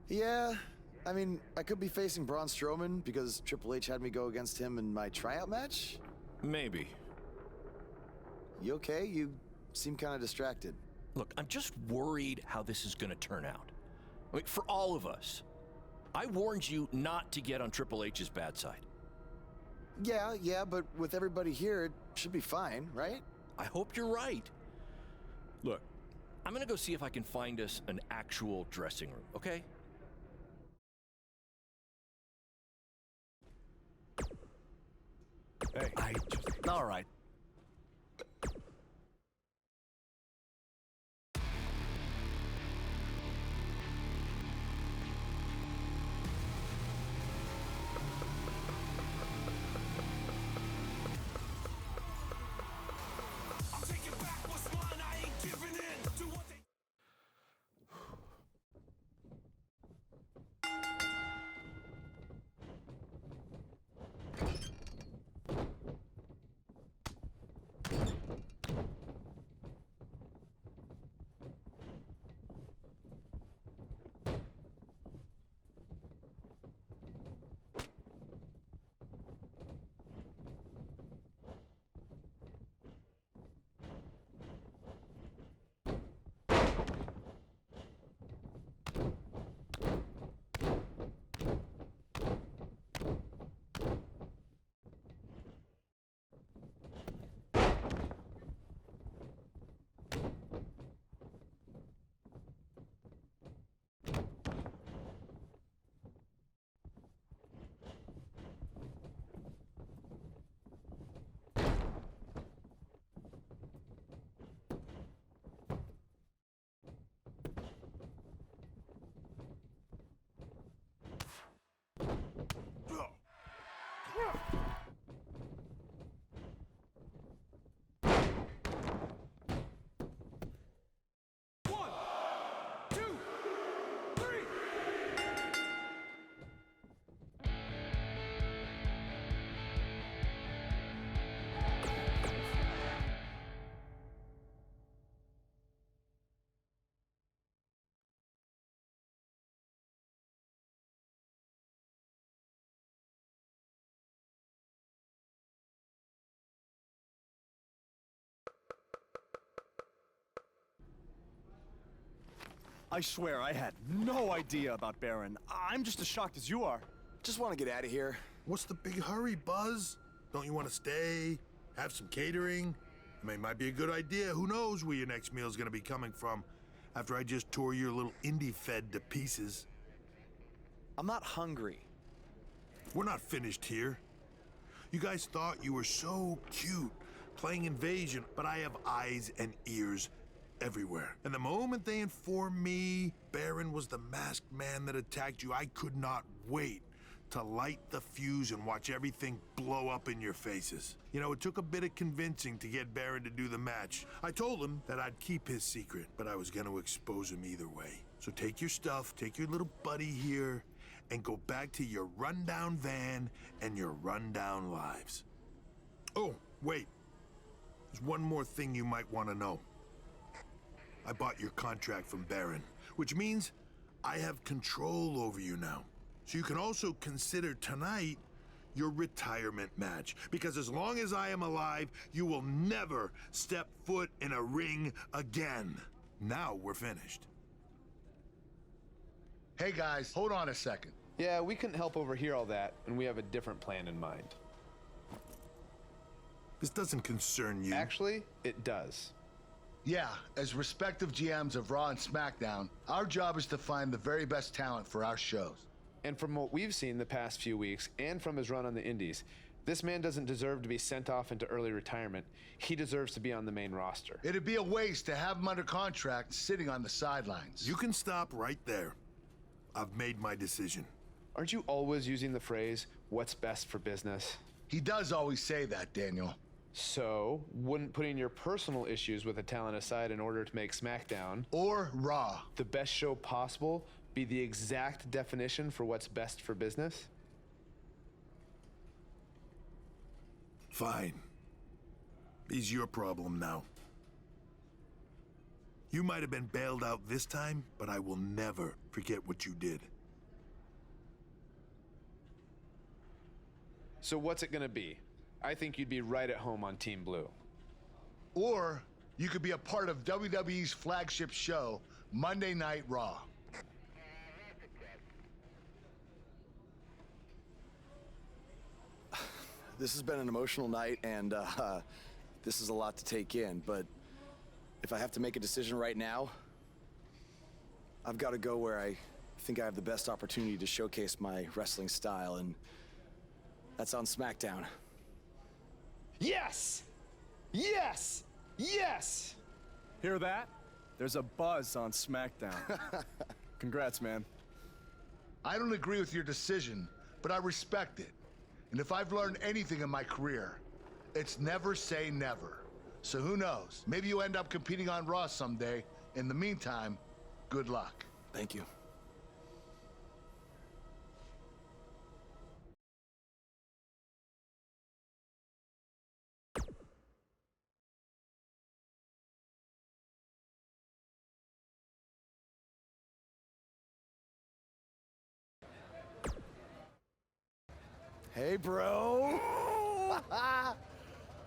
Speaker 14: Yeah, I mean, I could be facing Braun Strowman because Triple H had me go against him in my tryout match.
Speaker 4: Maybe.
Speaker 14: You okay? You seem kind of distracted.
Speaker 4: Look, I'm just worried how this is going to turn out. I mean, for all of us. I warned you not to get on Triple H's bad side.
Speaker 14: Yeah, but with everybody here, it should be fine, right?
Speaker 4: I hope you're right. Look, I'm going to go see if I can find us an actual dressing room, okay?
Speaker 6: Hey,
Speaker 9: All right.
Speaker 7: I'm taking back what's mine, I ain't giving in. Do what they
Speaker 6: I swear I had no idea about Baron. I'm just as shocked as you are.
Speaker 14: Just want to get out of here.
Speaker 11: What's the big hurry, Buzz? Don't you want to stay? Have some catering? I mean, it might be a good idea. Who knows where your next meal's gonna be coming from after I just tore your little indie fed to pieces.
Speaker 14: I'm not hungry.
Speaker 11: We're not finished here. You guys thought you were so cute playing invasion, but I have eyes and ears everywhere. And the moment they informed me Baron was the masked man that attacked you, I could not wait to light the fuse and watch everything blow up in your faces. You know, it took a bit of convincing to get Baron to do the match. I told him that I'd keep his secret, but I was gonna expose him either way. So take your stuff, take your little buddy here, and go back to your rundown van and your rundown lives. Oh, wait. There's one more thing you might want to know. I bought your contract from Baron, which means I have control over you now. So you can also consider tonight your retirement match, because as long as I am alive, you will never step foot in a ring again. Now we're finished.
Speaker 18: Hey guys, hold on a second.
Speaker 19: Yeah, we couldn't help overhear all that, and we have a different plan in mind.
Speaker 11: This doesn't concern you.
Speaker 19: Actually, it does.
Speaker 18: Yeah, as respective GMs of Raw and SmackDown, our job is to find the very best talent for our shows.
Speaker 19: And from what we've seen the past few weeks, and from his run on the Indies, This man doesn't deserve to be sent off into early retirement. He deserves to be on the main roster.
Speaker 18: It'd be a waste to have him under contract sitting on the sidelines.
Speaker 11: You can stop right there. I've made my decision.
Speaker 19: Aren't you always using the phrase, what's best for business?
Speaker 18: He does always say that, Daniel.
Speaker 19: So, wouldn't putting your personal issues with a talent aside in order to make SmackDown
Speaker 18: or Raw
Speaker 19: the best show possible be the exact definition for what's best for business?
Speaker 11: Fine. It's your problem now. You might have been bailed out this time, but I will never forget what you did.
Speaker 19: So what's it gonna be? I think you'd be right at home on Team Blue.
Speaker 18: Or you could be a part of WWE's flagship show, Monday Night Raw.
Speaker 14: This has been an emotional night, and this is a lot to take in, but if I have to make a decision right now, I've got to go where I think I have the best opportunity to showcase my wrestling style, and that's on SmackDown.
Speaker 19: Yes! Yes! Yes!
Speaker 6: Hear that? There's a buzz on SmackDown. Congrats, man.
Speaker 18: I don't agree with your decision, but I respect it. And if I've learned anything in my career, it's never say never. So who knows? Maybe you end up competing on Raw someday. In the meantime, good luck.
Speaker 14: Thank you. Hey, bro.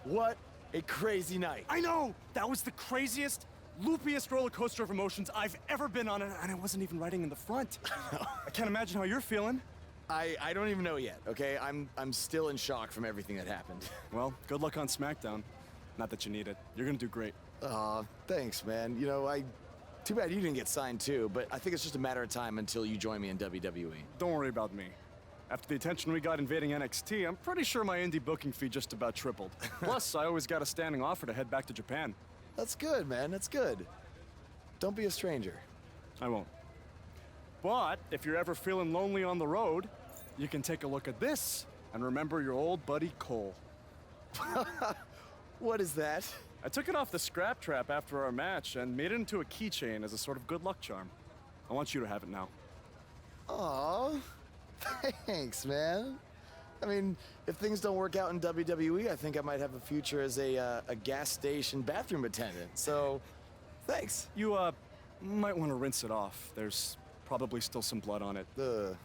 Speaker 14: What a crazy night.
Speaker 6: I know! That was the craziest, loopiest roller coaster of emotions I've ever been on, and I wasn't even riding in the front. I can't imagine how you're feeling.
Speaker 14: I don't even know yet, okay? I'm still in shock from everything that happened.
Speaker 6: Well, good luck on SmackDown. Not that you need it. You're gonna do great.
Speaker 14: Aw, thanks, man. You know, too bad you didn't get signed too, but I think it's just a matter of time until you join me in WWE.
Speaker 6: Don't worry about me. After the attention we got invading NXT, I'm pretty sure my indie booking fee just about tripled. Plus, I always got a standing offer to head back to Japan.
Speaker 14: That's good, man. That's good. Don't be a stranger.
Speaker 6: I won't. But if you're ever feeling lonely on the road, you can take a look at this and remember your old buddy Cole.
Speaker 14: What is that?
Speaker 6: I took it off the scrap trap after our match and made it into a keychain as a sort of good luck charm. I want you to have it now.
Speaker 14: Aw, thanks, man. I mean, if things don't work out in WWE, I think I might have a future as a gas station bathroom attendant. So, thanks.
Speaker 6: You, might want to rinse it off. There's probably still some blood on it.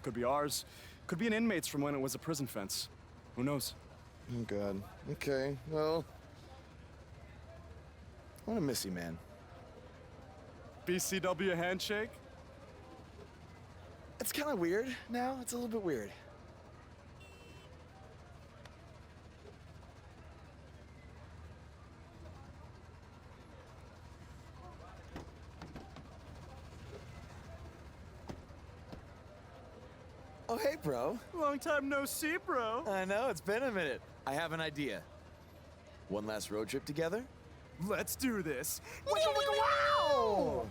Speaker 6: Could be ours. Could be an inmate's from when it was a prison fence. Who knows?
Speaker 14: Oh, God. Okay, well, I'm gonna miss you, man.
Speaker 6: BCW handshake?
Speaker 14: It's kind of weird now. It's a little bit weird. Oh, hey, bro.
Speaker 6: Long time no see, bro.
Speaker 14: I know, it's been a minute. I have an idea. One last road trip together?
Speaker 6: Let's do this.
Speaker 14: Wow!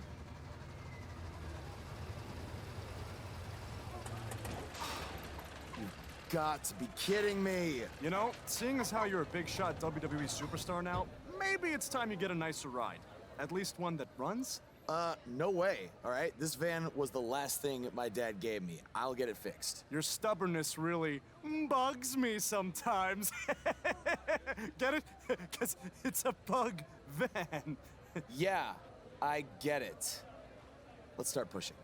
Speaker 14: You've got to be kidding me.
Speaker 6: You know, seeing as how you're a big shot WWE superstar now, maybe it's time you get a nicer ride. At least one that runs?
Speaker 14: No way, all right? This van was the last thing my dad gave me. I'll get it fixed.
Speaker 6: Your stubbornness really bugs me sometimes. Get it? Because it's a bug van.
Speaker 14: Yeah, I get it. Let's start pushing.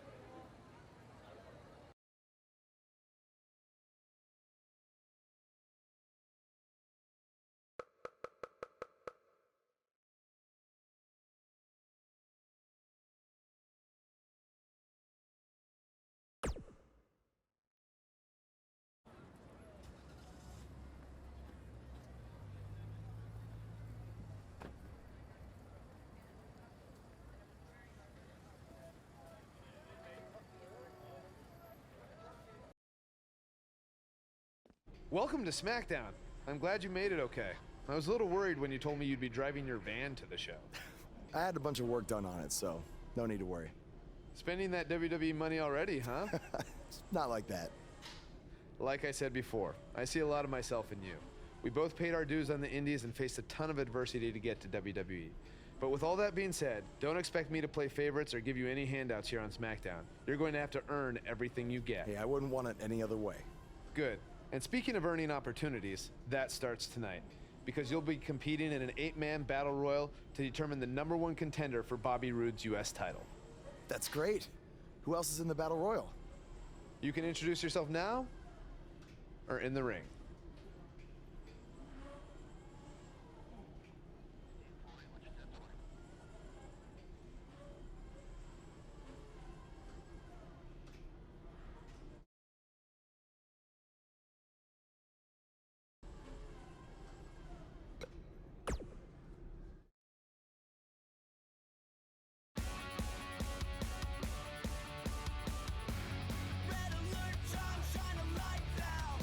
Speaker 19: Welcome to SmackDown. I'm glad you made it okay. I was a little worried when you told me you'd be driving your van to the show.
Speaker 14: I had a bunch of work done on it, so no need to worry.
Speaker 19: Spending that WWE money already, huh?
Speaker 14: Not like that.
Speaker 19: Like I said before, I see a lot of myself in you. We both paid our dues on the indies and faced a ton of adversity to get to WWE. But with all that being said, don't expect me to play favorites or give you any handouts here on SmackDown. You're going to have to earn everything you get.
Speaker 14: Hey, I wouldn't want it any other way.
Speaker 19: Good. And speaking of earning opportunities, that starts tonight. Because you'll be competing in an 8-man battle royal to determine the #1 contender for Bobby Roode's U.S. title.
Speaker 14: That's great. Who else is in the battle royal?
Speaker 19: You can introduce yourself now or in the ring.
Speaker 7: Red alert, John, shine a light now.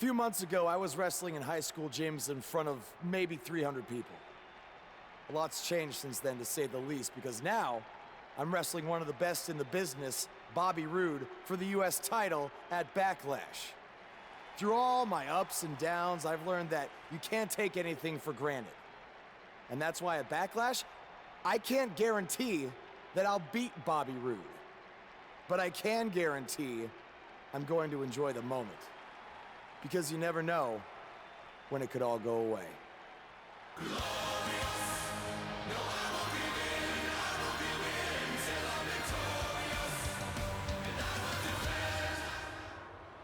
Speaker 14: few months ago, I was wrestling in high school gyms in front of maybe 300 people. A lot's changed since then, to say the least, because now I'm wrestling one of the best in the business, Bobby Roode, for the US title at Backlash. Through all my ups and downs, I've learned that you can't take anything for granted. And that's why at Backlash, I can't guarantee that I'll beat Bobby Roode. But I can guarantee I'm going to enjoy the moment. Because you never know when it could all go away.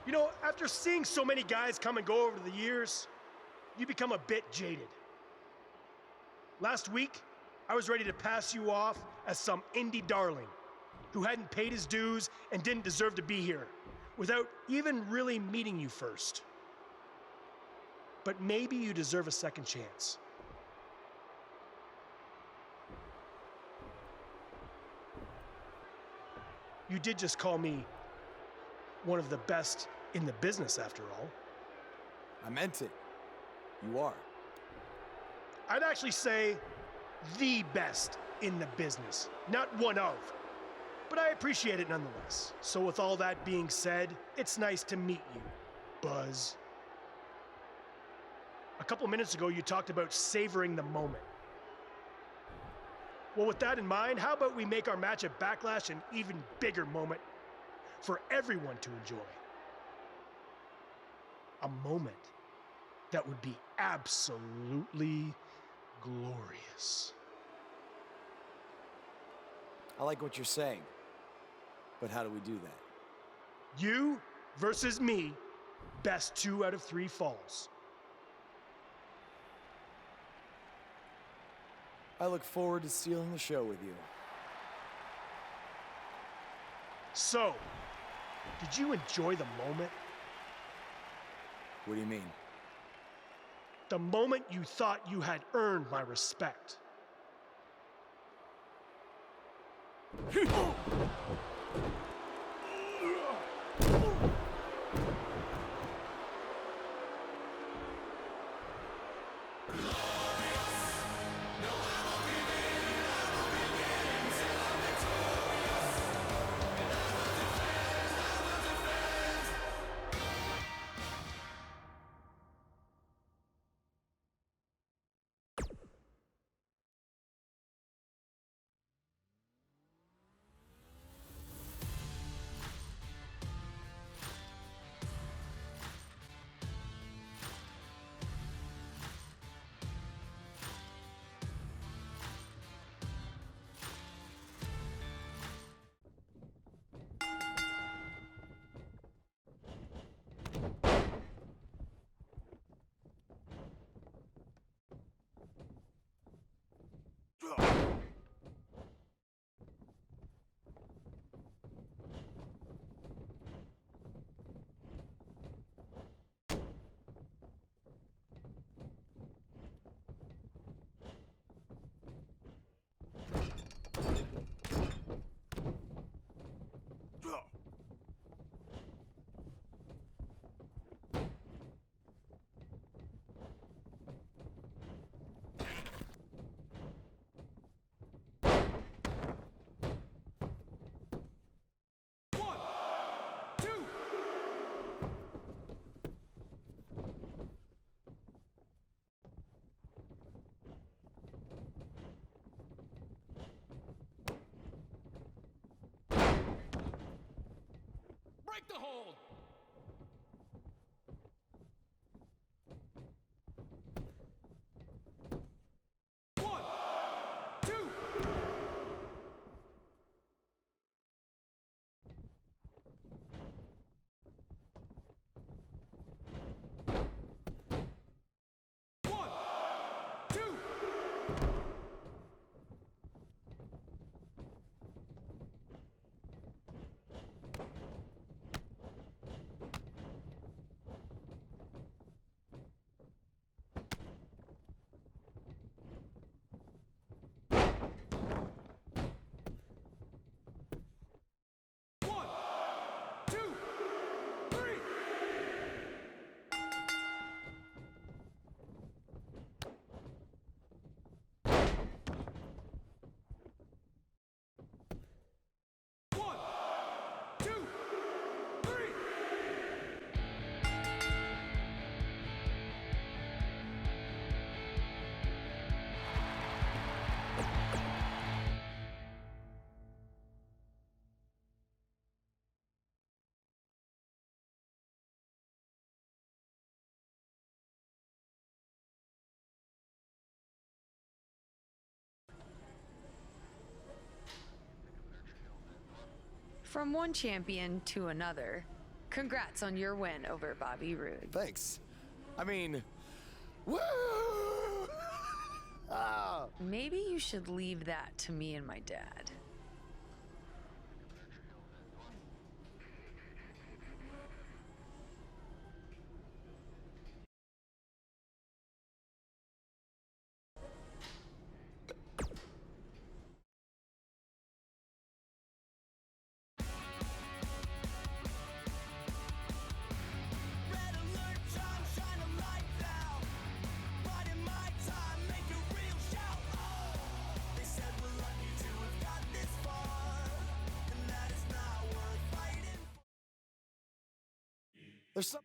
Speaker 20: You know, after seeing so many guys come and go over the years, you become a bit jaded. Last week, I was ready to pass you off as some indie darling who hadn't paid his dues and didn't deserve to be here without even really meeting you first. But maybe you deserve a second chance. You did just call me one of the best in the business, after all.
Speaker 14: I meant it. You are.
Speaker 20: I'd actually say the best in the business, not one of. But I appreciate it nonetheless. So with all that being said, it's nice to meet you, Buzz. A couple minutes ago, you talked about savoring the moment. Well, with that in mind, how about we make our match at Backlash an even bigger moment for everyone to enjoy? A moment that would be absolutely glorious.
Speaker 14: I like what you're saying, but how do we do that?
Speaker 20: You versus me, best 2 out of 3 falls.
Speaker 14: I look forward to stealing the show with you.
Speaker 20: So, did you enjoy the moment?
Speaker 14: What do you mean?
Speaker 20: The moment you thought you had earned my respect.
Speaker 21: From one champion to another, congrats on your win over Bobby Roode.
Speaker 14: Thanks. I mean, woo! Ah.
Speaker 21: Maybe you should leave that to me and my dad.
Speaker 14: There's some.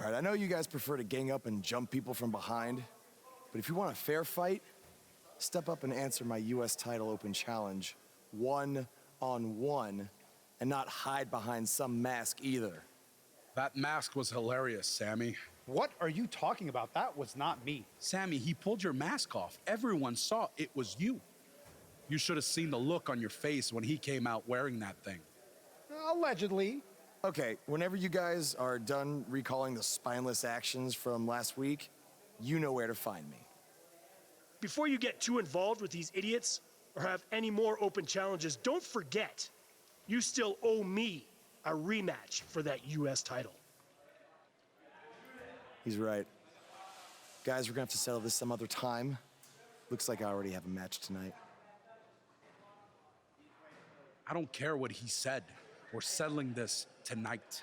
Speaker 14: All right, I know you guys prefer to gang up and jump people from behind, but if you want a fair fight, step up and answer my U.S. title open challenge, 1-on-1, and not hide behind some mask either.
Speaker 3: That mask was hilarious, Sammy.
Speaker 22: What are you talking about? That was not me.
Speaker 3: Sammy, he pulled your mask off. Everyone saw it was you. You should have seen the look on your face when he came out wearing that thing.
Speaker 22: Allegedly.
Speaker 14: Okay, whenever you guys are done recalling the spineless actions from last week, you know where to find me.
Speaker 20: Before you get too involved with these idiots or have any more open challenges, don't forget, you still owe me a rematch for that U.S. title.
Speaker 14: He's right. Guys, we're gonna have to settle this some other time. Looks like I already have a match tonight.
Speaker 3: I don't care what he said. We're settling this tonight.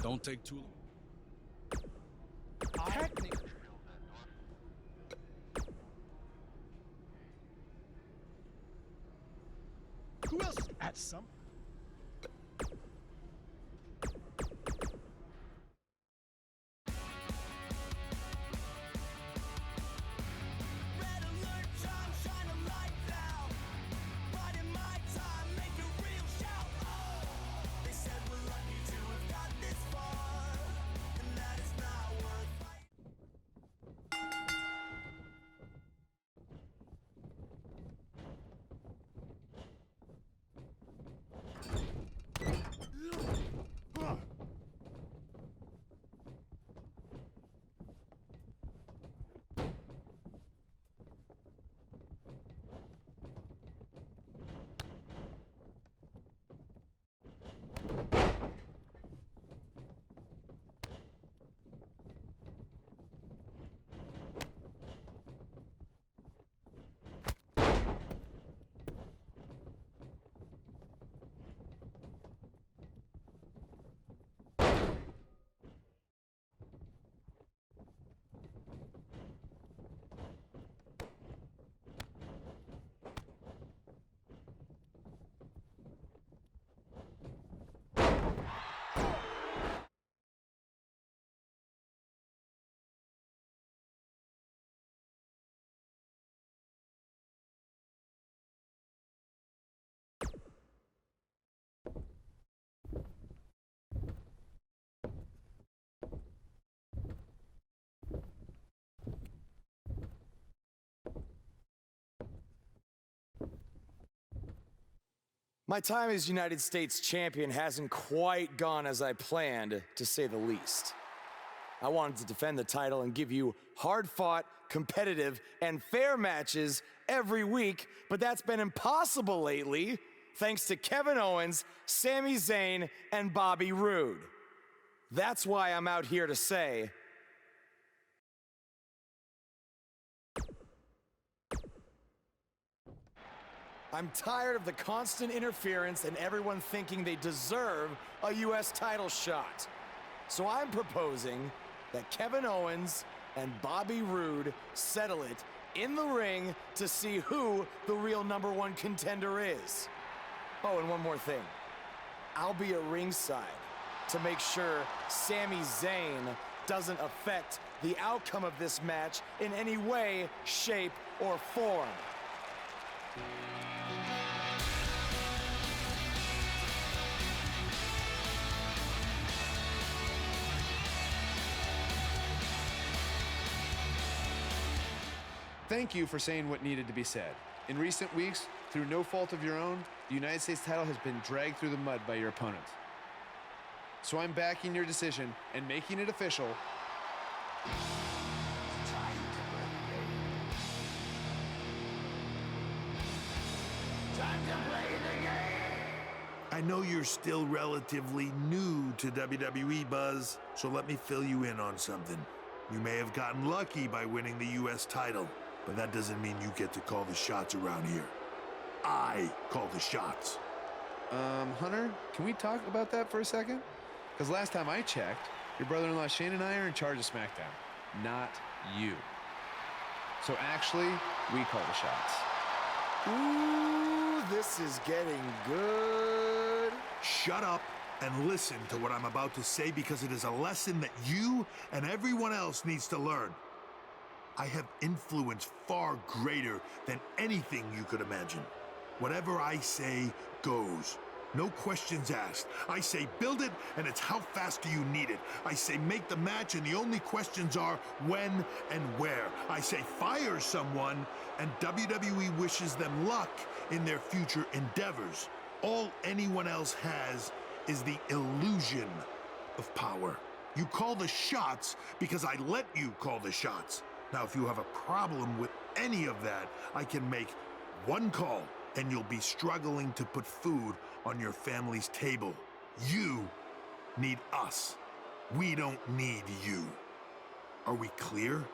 Speaker 3: Don't take too long.
Speaker 20: Who else at some?
Speaker 14: My time as United States champion hasn't quite gone as I planned, to say the least. I wanted to defend the title and give you hard-fought, competitive, and fair matches every week, but that's been impossible lately, thanks to Kevin Owens, Sami Zayn, and Bobby Roode. That's why I'm out here to say, I'm tired of the constant interference and everyone thinking they deserve a US title shot. So I'm proposing that Kevin Owens and Bobby Roode settle it in the ring to see who the real #1 contender is. Oh, and one more thing. I'll be at ringside to make sure Sami Zayn doesn't affect the outcome of this match in any way, shape, or form.
Speaker 19: Thank you for saying what needed to be said. In recent weeks, through no fault of your own, the United States title has been dragged through the mud by your opponent. So I'm backing your decision and making it official.
Speaker 11: I know you're still relatively new to WWE, Buzz, so let me fill you in on something. You may have gotten lucky by winning the US title, but that doesn't mean you get to call the shots around here. I call the shots.
Speaker 19: Hunter, can we talk about that for a second? Because last time I checked, your brother-in-law Shane and I are in charge of SmackDown, not you. So actually, we call the shots.
Speaker 14: Ooh, this is getting good.
Speaker 11: Shut up and listen to what I'm about to say, because it is a lesson that you and everyone else needs to learn. I have influence far greater than anything you could imagine. Whatever I say goes. No questions asked. I say build it, and it's how fast do you need it. I say make the match, and the only questions are when and where. I say fire someone, and WWE wishes them luck in their future endeavors. All anyone else has is the illusion of power. You call the shots because I let you call the shots. Now, if you have a problem with any of that, I can make one call, and you'll be struggling to put food on your family's table. You need us. We don't need you. Are we clear?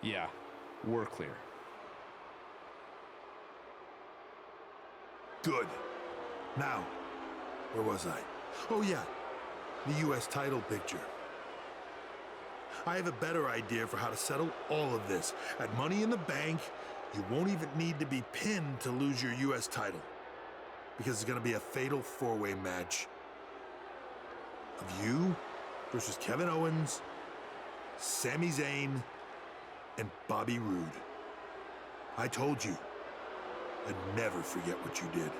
Speaker 19: Yeah, we're clear.
Speaker 11: Good. Now, where was I? Oh yeah, the U.S. title picture. I have a better idea for how to settle all of this. At Money in the Bank, you won't even need to be pinned to lose your U.S. title. Because it's going to be a fatal four-way match of you versus Kevin Owens, Sami Zayn, and Bobby Roode. I told you, I'd never forget what you did.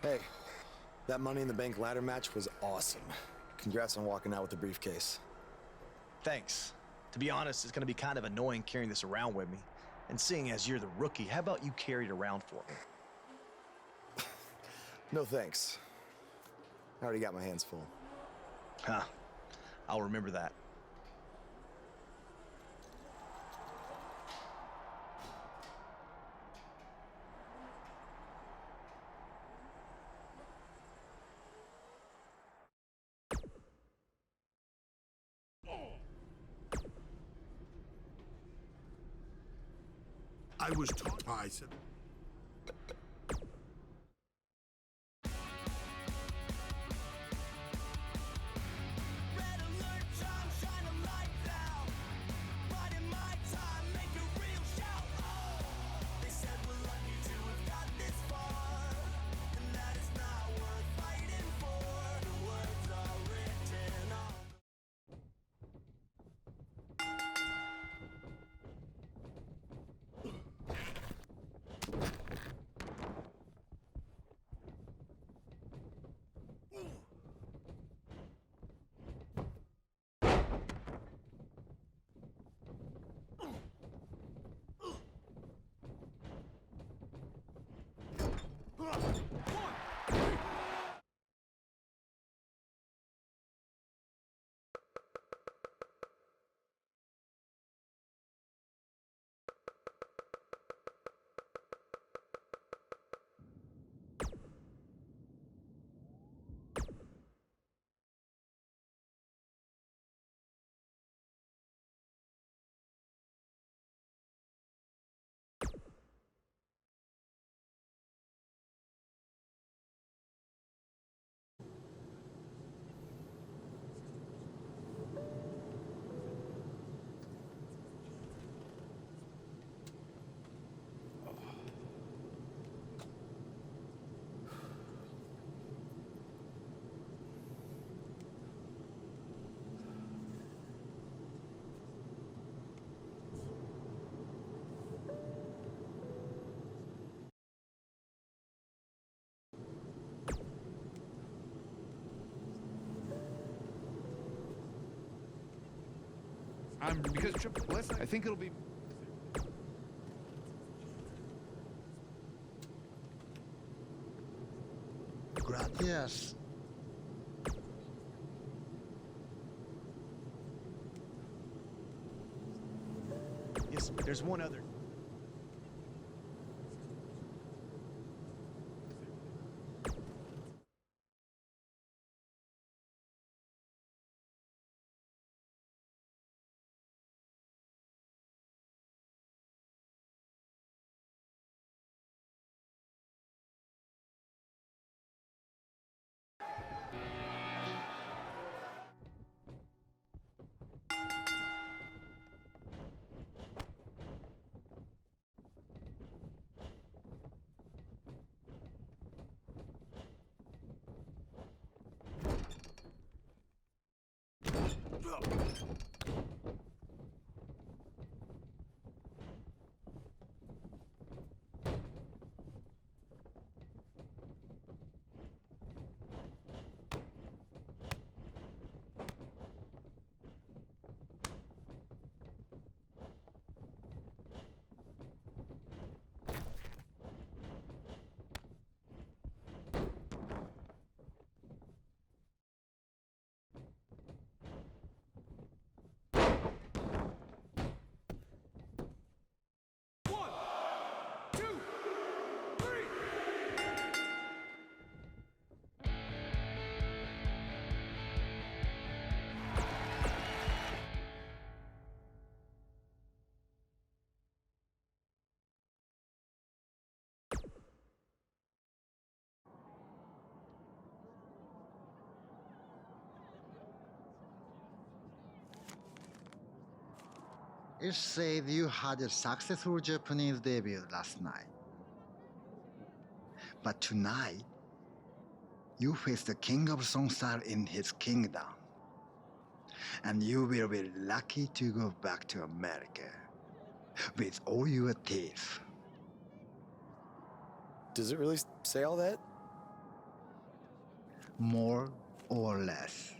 Speaker 14: Hey, that Money in the Bank ladder match was awesome. Congrats on walking out with the briefcase.
Speaker 2: Thanks. To be honest, it's gonna be kind of annoying carrying this around with me. And seeing as you're the rookie, how about you carry it around for me?
Speaker 14: No thanks. I already got my hands full.
Speaker 2: Huh. I'll remember that.
Speaker 11: I was taught. I said.
Speaker 19: Because Triple S, I think it'll be.
Speaker 18: Gracias.
Speaker 2: Yes, there's one other.
Speaker 8: It said you had a successful Japanese debut last night. But tonight, you face the king of songstyle in his kingdom. And you will be lucky to go back to America with all your teeth.
Speaker 14: Does it really say all that?
Speaker 8: More or less.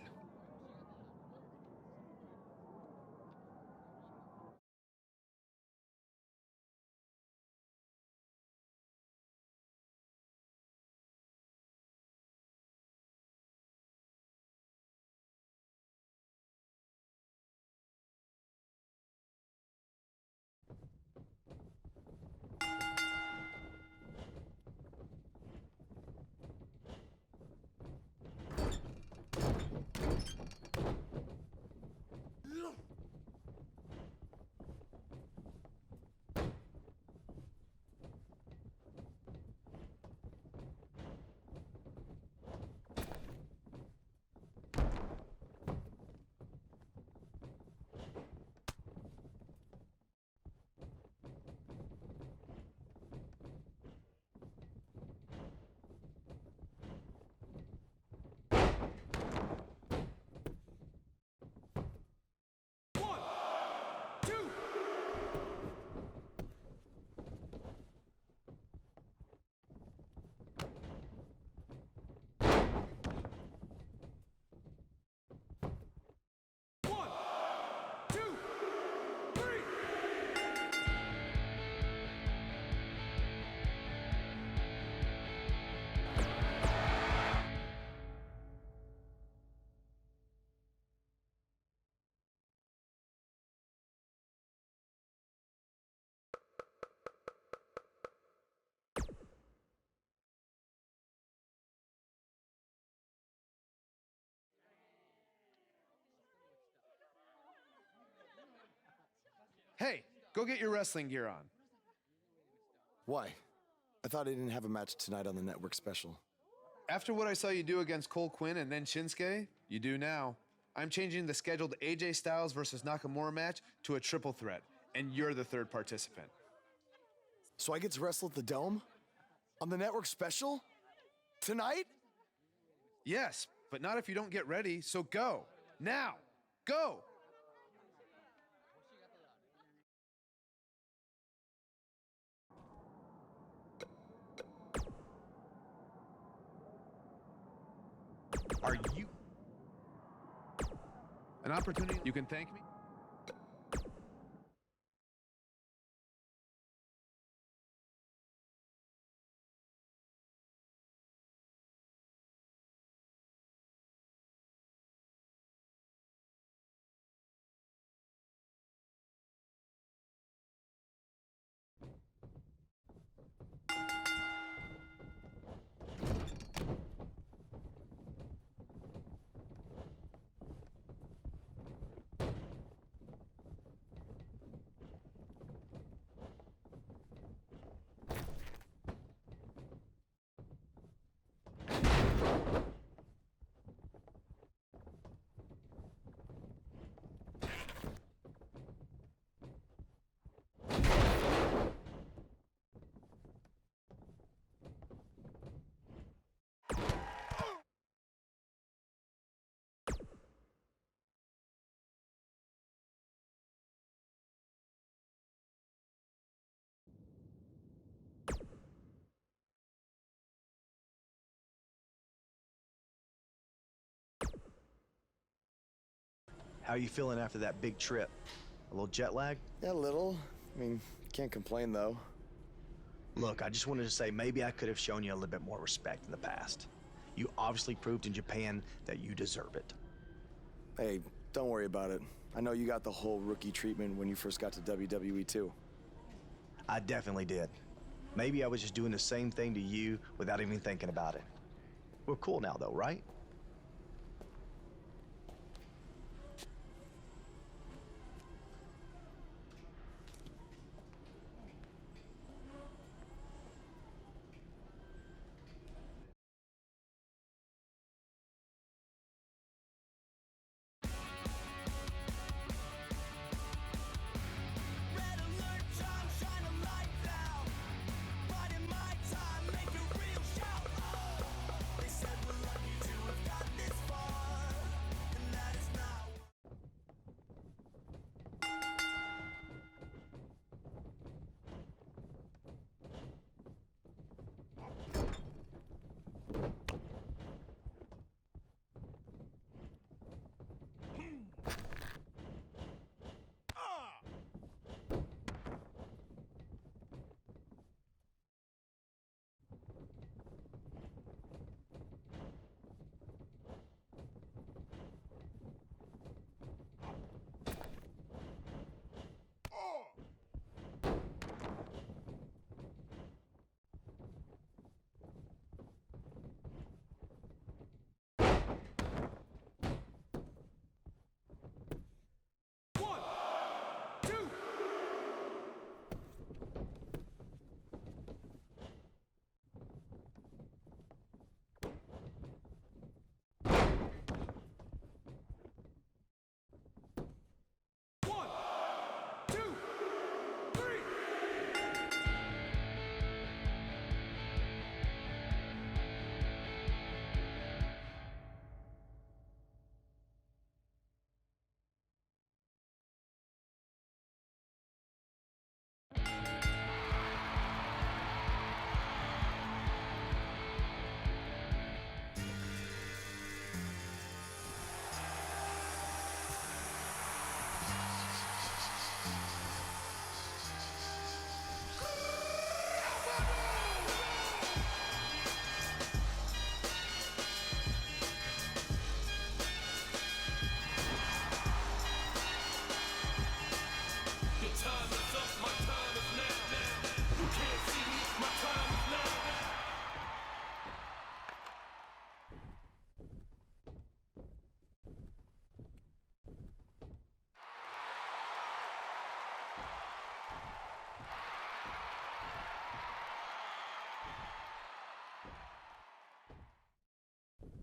Speaker 19: Hey, go get your wrestling gear on.
Speaker 6: Why? I thought I didn't have a match tonight on the network special.
Speaker 19: After what I saw you do against Cole Quinn and then Shinsuke, you do now. I'm changing the scheduled AJ Styles versus Nakamura match to a triple threat, and you're the third participant.
Speaker 6: So I get to wrestle at the Dome? On the network special? Tonight?
Speaker 19: Yes, but not if you don't get ready, so go. Now, go!
Speaker 2: Are you?
Speaker 19: An opportunity, you can thank me?
Speaker 2: How are you feeling after that big trip? A little jet lag?
Speaker 6: Yeah, a little. I mean, can't complain though.
Speaker 2: Look, I just wanted to say maybe I could have shown you a little bit more respect in the past. You obviously proved in Japan that you deserve it.
Speaker 6: Hey, don't worry about it. I know you got the whole rookie treatment when you first got to WWE too.
Speaker 2: I definitely did. Maybe I was just doing the same thing to you without even thinking about it. We're cool now though, right?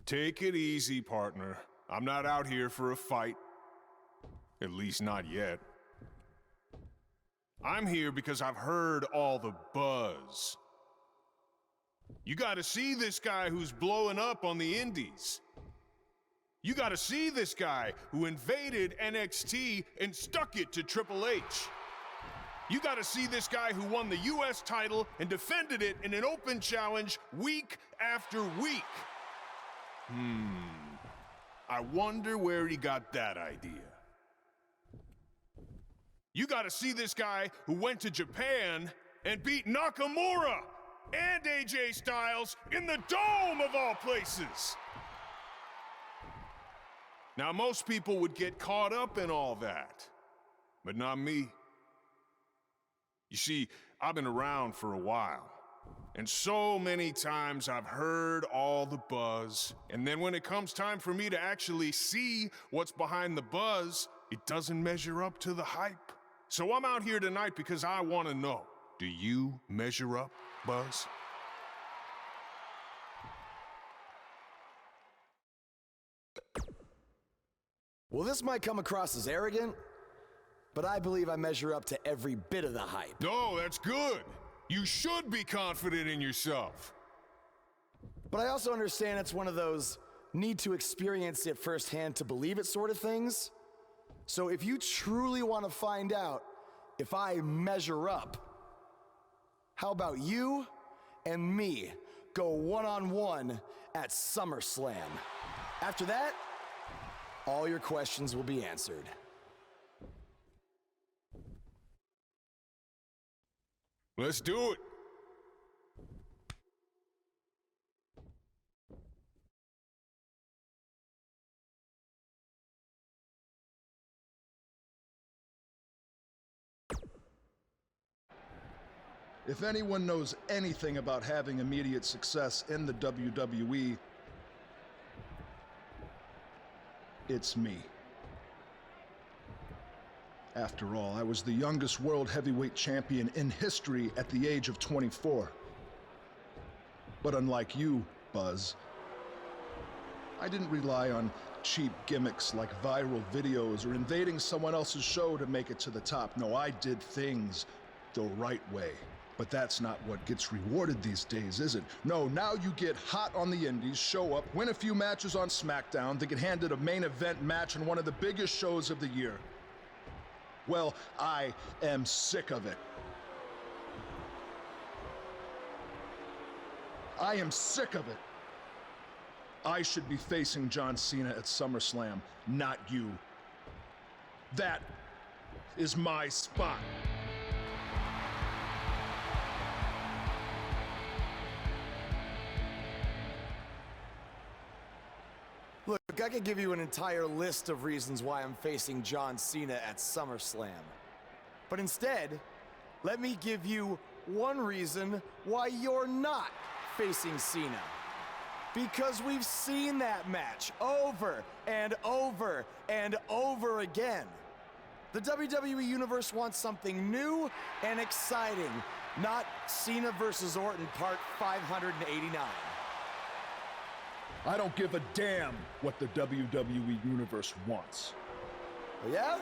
Speaker 10: Take it easy, partner. I'm not out here for a fight. At least not yet. I'm here because I've heard all the buzz. You gotta see this guy who's blowing up on the indies. You gotta see this guy who invaded NXT and stuck it to Triple H. You gotta see this guy who won the US title and defended it in an open challenge week after week. I wonder where he got that idea. You gotta see this guy who went to Japan and beat Nakamura and AJ Styles in the Dome of all places. Now, most people would get caught up in all that, but not me. You see, I've been around for a while, and so many times I've heard all the buzz, and then when it comes time for me to actually see what's behind the buzz, it doesn't measure up to the hype. So I'm out here tonight because I want to know, do you measure up, Buzz?
Speaker 14: Well, this might come across as arrogant, but I believe I measure up to every bit of the hype.
Speaker 10: No, that's good. You should be confident in yourself.
Speaker 14: But I also understand it's one of those need to experience it firsthand to believe it sort of things. So if you truly want to find out if I measure up, how about you and me go one-on-one at SummerSlam? After that, all your questions will be answered.
Speaker 10: Let's do it.
Speaker 13: If anyone knows anything about having immediate success in the WWE, it's me. After all, I was the youngest world heavyweight champion in history at the age of 24. But unlike you, Buzz, I didn't rely on cheap gimmicks like viral videos or invading someone else's show to make it to the top. No, I did things the right way. But that's not what gets rewarded these days, is it? No, now you get hot on the indies, show up, win a few matches on SmackDown, then get handed a main event match on one of the biggest shows of the year. Well, I am sick of it. I am sick of it. I should be facing John Cena at SummerSlam, not you. That is my spot.
Speaker 14: Look, I could give you an entire list of reasons why I'm facing John Cena at SummerSlam. But instead, let me give you one reason why you're not facing Cena. Because we've seen that match over and over and over again. The WWE Universe wants something new and exciting, not Cena versus Orton Part 589.
Speaker 13: I don't give a damn what the WWE Universe wants.
Speaker 14: Yeah?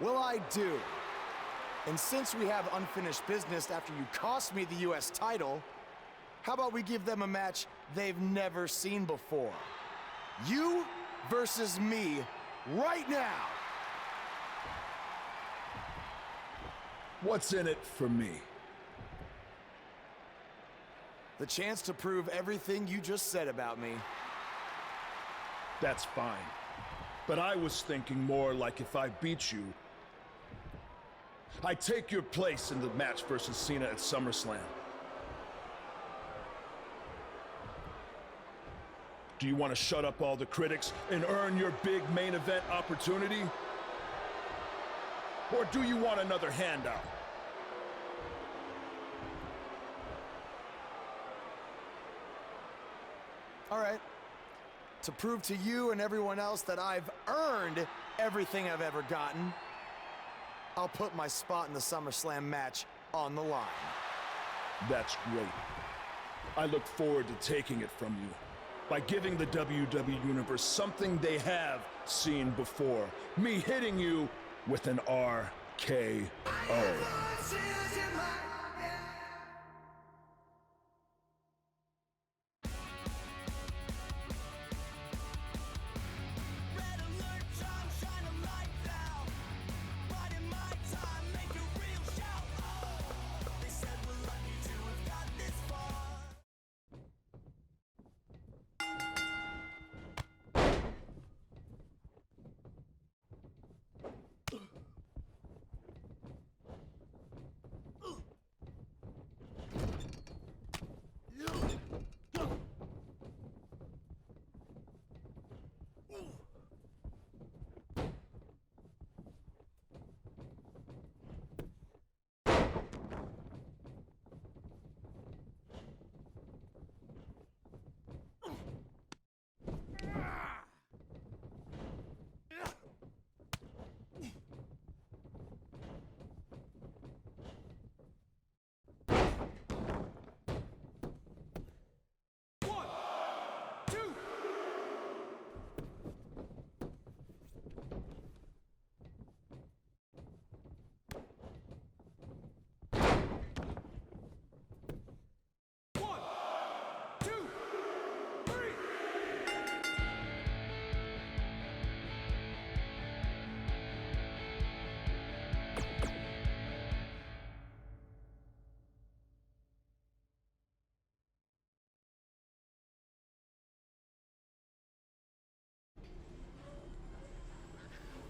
Speaker 14: Well, I do. And since we have unfinished business after you cost me the US title, how about we give them a match they've never seen before? You versus me right now.
Speaker 13: What's in it for me?
Speaker 14: The chance to prove everything you just said about me.
Speaker 13: That's fine. But I was thinking more like if I beat you, I take your place in the match versus Cena at SummerSlam. Do you want to shut up all the critics and earn your big main event opportunity? Or do you want another handout?
Speaker 14: All right. To prove to you and everyone else that I've earned everything I've ever gotten, I'll put my spot in the SummerSlam match on the line.
Speaker 13: That's great. I look forward to taking it from you.
Speaker 11: by giving the WWE Universe something they have seen before. Me hitting you with an RKO.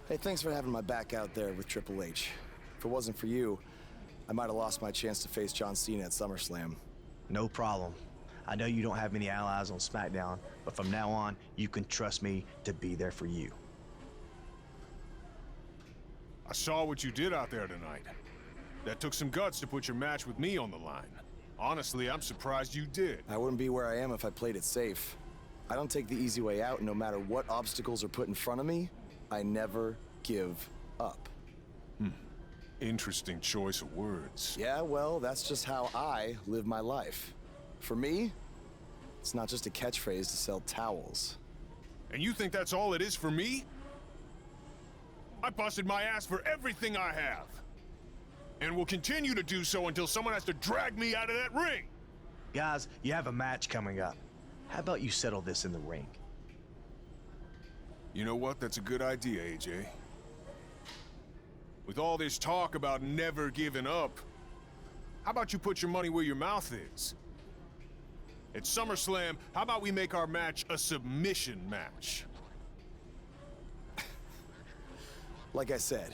Speaker 14: Hey, thanks for having my back out there with Triple H. If it wasn't for you, I might have lost my chance to face John Cena at SummerSlam.
Speaker 2: No problem. I know you don't have many allies on SmackDown, but from now on, you can trust me to be there for you.
Speaker 10: I saw what you did out there tonight. That took some guts to put your match with me on the line. Honestly, I'm surprised you did.
Speaker 14: I wouldn't be where I am if I played it safe. I don't take the easy way out, and no matter what obstacles are put in front of me, I never give up.
Speaker 10: Interesting choice of words.
Speaker 14: Yeah, well, that's just how I live my life. For me, it's not just a catchphrase to sell towels.
Speaker 10: And you think that's all it is for me? I busted my ass for everything I have. And will continue to do so until someone has to drag me out of that ring.
Speaker 2: Guys, you have a match coming up. How about you settle this in the ring?
Speaker 10: You know what? That's a good idea, AJ. With all this talk about never giving up, how about you put your money where your mouth is? At SummerSlam, how about we make our match a submission match?
Speaker 14: Like I said,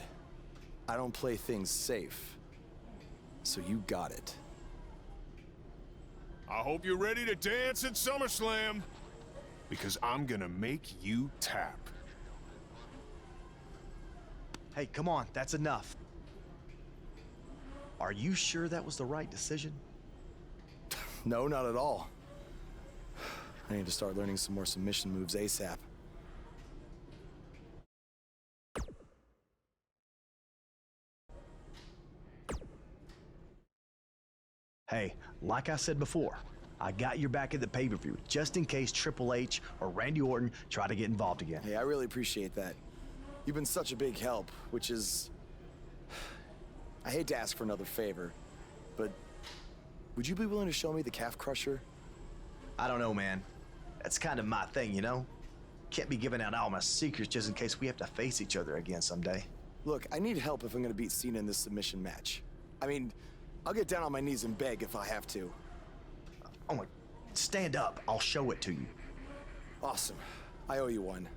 Speaker 14: I don't play things safe. So you got it.
Speaker 10: I hope you're ready to dance at SummerSlam, because I'm gonna make you tap.
Speaker 2: Hey, come on, that's enough. Are you sure that was the right decision?
Speaker 14: No, not at all. I need to start learning some more submission moves ASAP.
Speaker 2: Hey, like I said before, I got your back at the pay-per-view, just in case Triple H or Randy Orton try to get involved again.
Speaker 14: Hey, I really appreciate that. You've been such a big help, which is... I hate to ask for another favor, but would you be willing to show me the calf crusher?
Speaker 2: I don't know, man. That's kind of my thing, you know? Can't be giving out all my secrets just in case we have to face each other again someday.
Speaker 14: Look, I need help if I'm gonna beat Cena in this submission match. I mean, I'll get down on my knees and beg if I have to.
Speaker 2: Oh my, stand up. I'll show it to you.
Speaker 14: Awesome. I owe you one.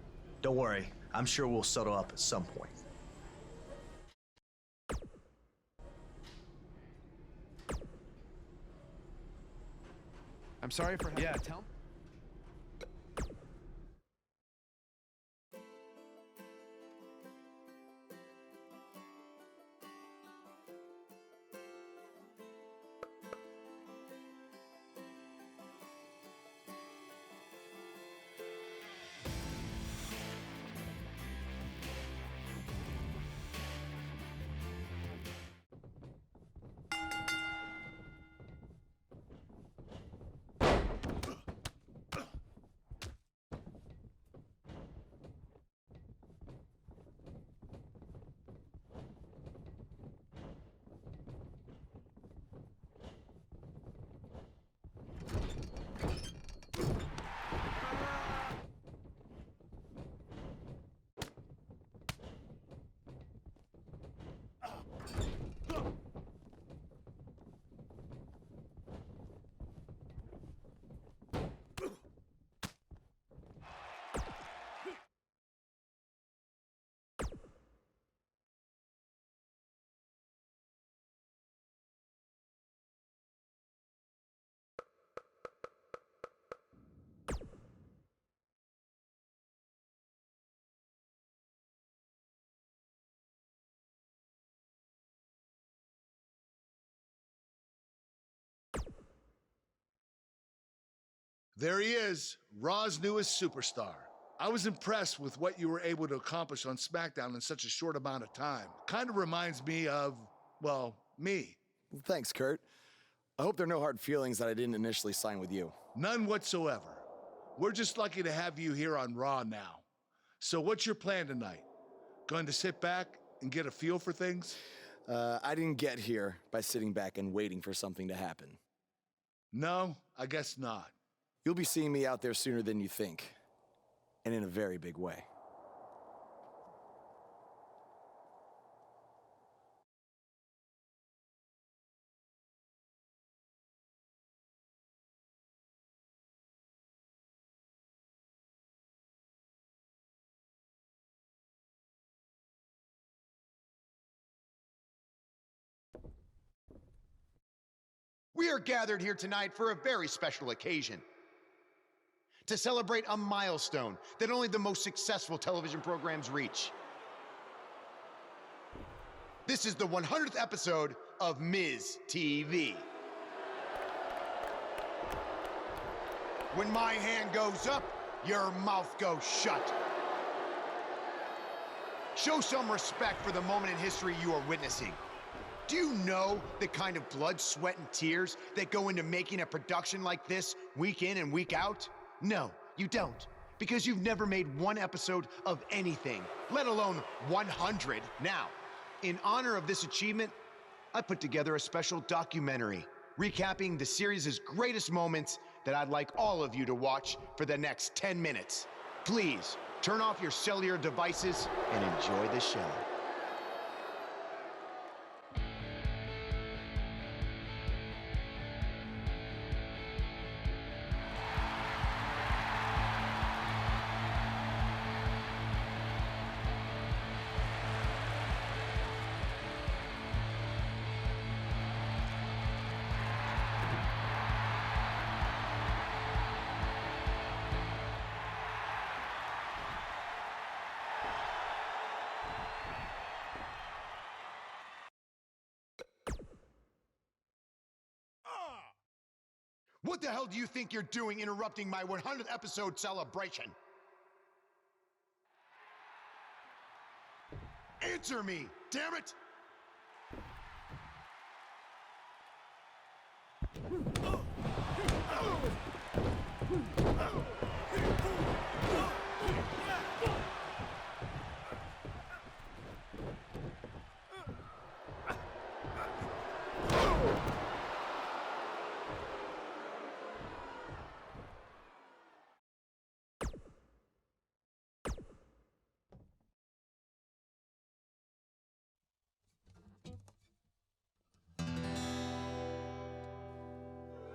Speaker 2: Don't worry. I'm sure we'll settle up at some point.
Speaker 19: I'm sorry for... Yeah, tell...
Speaker 18: There he is, Raw's newest superstar. I was impressed with what you were able to accomplish on SmackDown in such a short amount of time. Kind of reminds me of, well, me.
Speaker 14: Thanks, Kurt. I hope there are no hard feelings that I didn't initially sign with you.
Speaker 18: None whatsoever. We're just lucky to have you here on Raw now. So what's your plan tonight? Going to sit back and get a feel for things?
Speaker 14: I didn't get here by sitting back and waiting for something to happen.
Speaker 18: No, I guess not.
Speaker 14: You'll be seeing me out there sooner than you think, and in a very big way.
Speaker 1: We are gathered here tonight for a very special occasion. To celebrate a milestone that only the most successful television programs reach. This is the 100th episode of Miz TV. When my hand goes up, your mouth goes shut. Show some respect for the moment in history you are witnessing. Do you know the kind of blood, sweat, and tears that go into making a production like this week in and week out? No, you don't, because you've never made one episode of anything, let alone 100. Now, in honor of this achievement, I put together a special documentary recapping the series' greatest moments that I'd like all of you to watch for the next 10 minutes. Please, turn off your cellular devices and enjoy the show. What the hell do you think you're doing interrupting my 100th episode celebration? Answer me, damn it!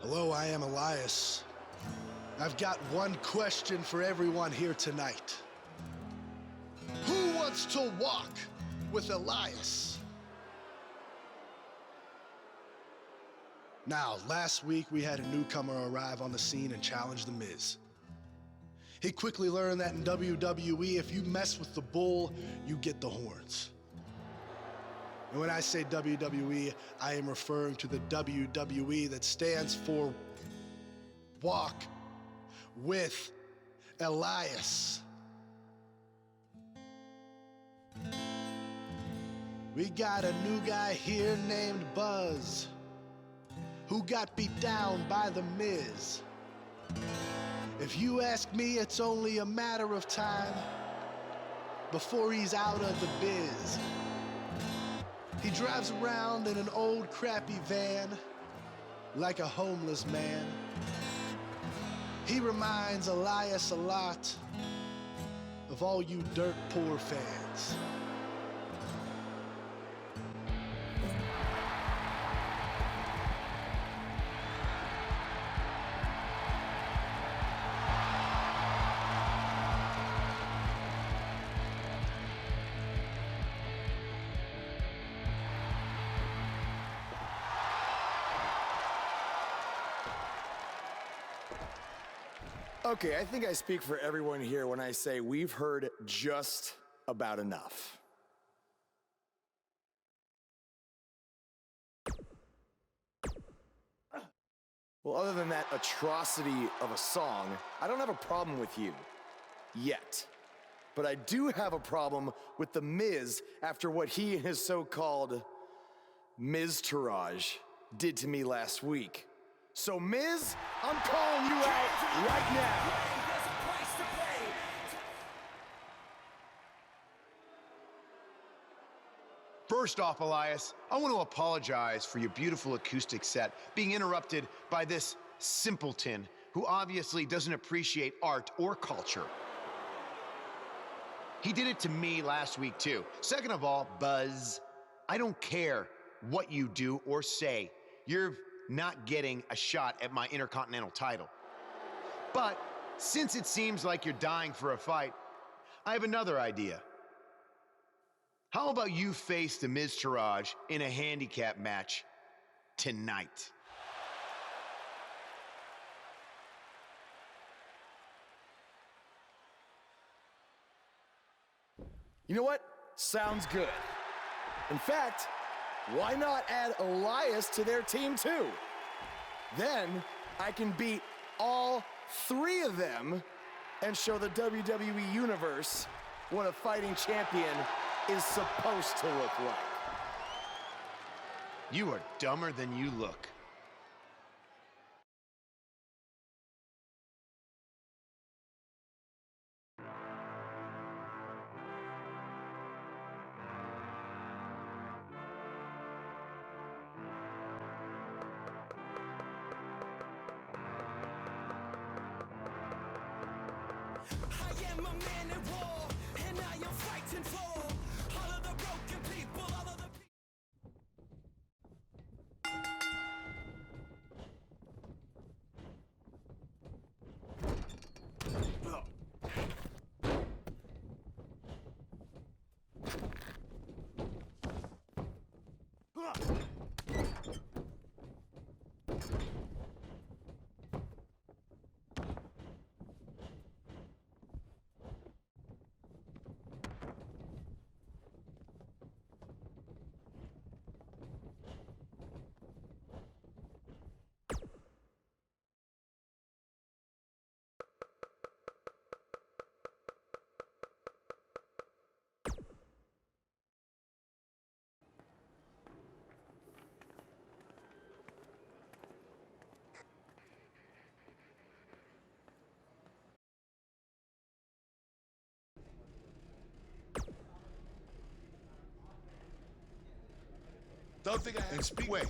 Speaker 5: Hello, I am Elias. I've got one question for everyone here tonight. Who wants to walk with Elias? Now, last week we had a newcomer arrive on the scene and challenge The Miz. He quickly learned that in WWE, if you mess with the bull, you get the horns. And when I say WWE, I am referring to the WWE that stands for Walk with Elias. We got a new guy here named Buzz, who got beat down by The Miz. If you ask me, it's only a matter of time before he's out of the biz. He drives around in an old crappy van like a homeless man. He reminds Elias a lot of all you dirt poor fans.
Speaker 14: Okay, I think I speak for everyone here when I say we've heard just about enough. Well, other than that atrocity of a song, I don't have a problem with you. Yet. But I do have a problem with The Miz after what he and his so-called Miz-tourage did to me last week. So, Miz, I'm calling you out right now.
Speaker 1: First off, Elias, I want to apologize for your beautiful acoustic set being interrupted by this simpleton who obviously doesn't appreciate art or culture. He did it to me last week, too. Second of all, Buzz, I don't care what you do or say. You're not getting a shot at my Intercontinental title. But since it seems like you're dying for a fight, I have another idea. How about you face the Miz-tourage in a handicap match tonight?
Speaker 14: You know what? Sounds good. In fact, why not add Elias to their team too? Then I can beat all three of them and show the WWE Universe what a fighting champion is supposed to look like.
Speaker 1: You are dumber than you look.
Speaker 7: I am a man at war, and I am fighting for all of the broken people, all of the
Speaker 18: Don't think I have speed. Wait.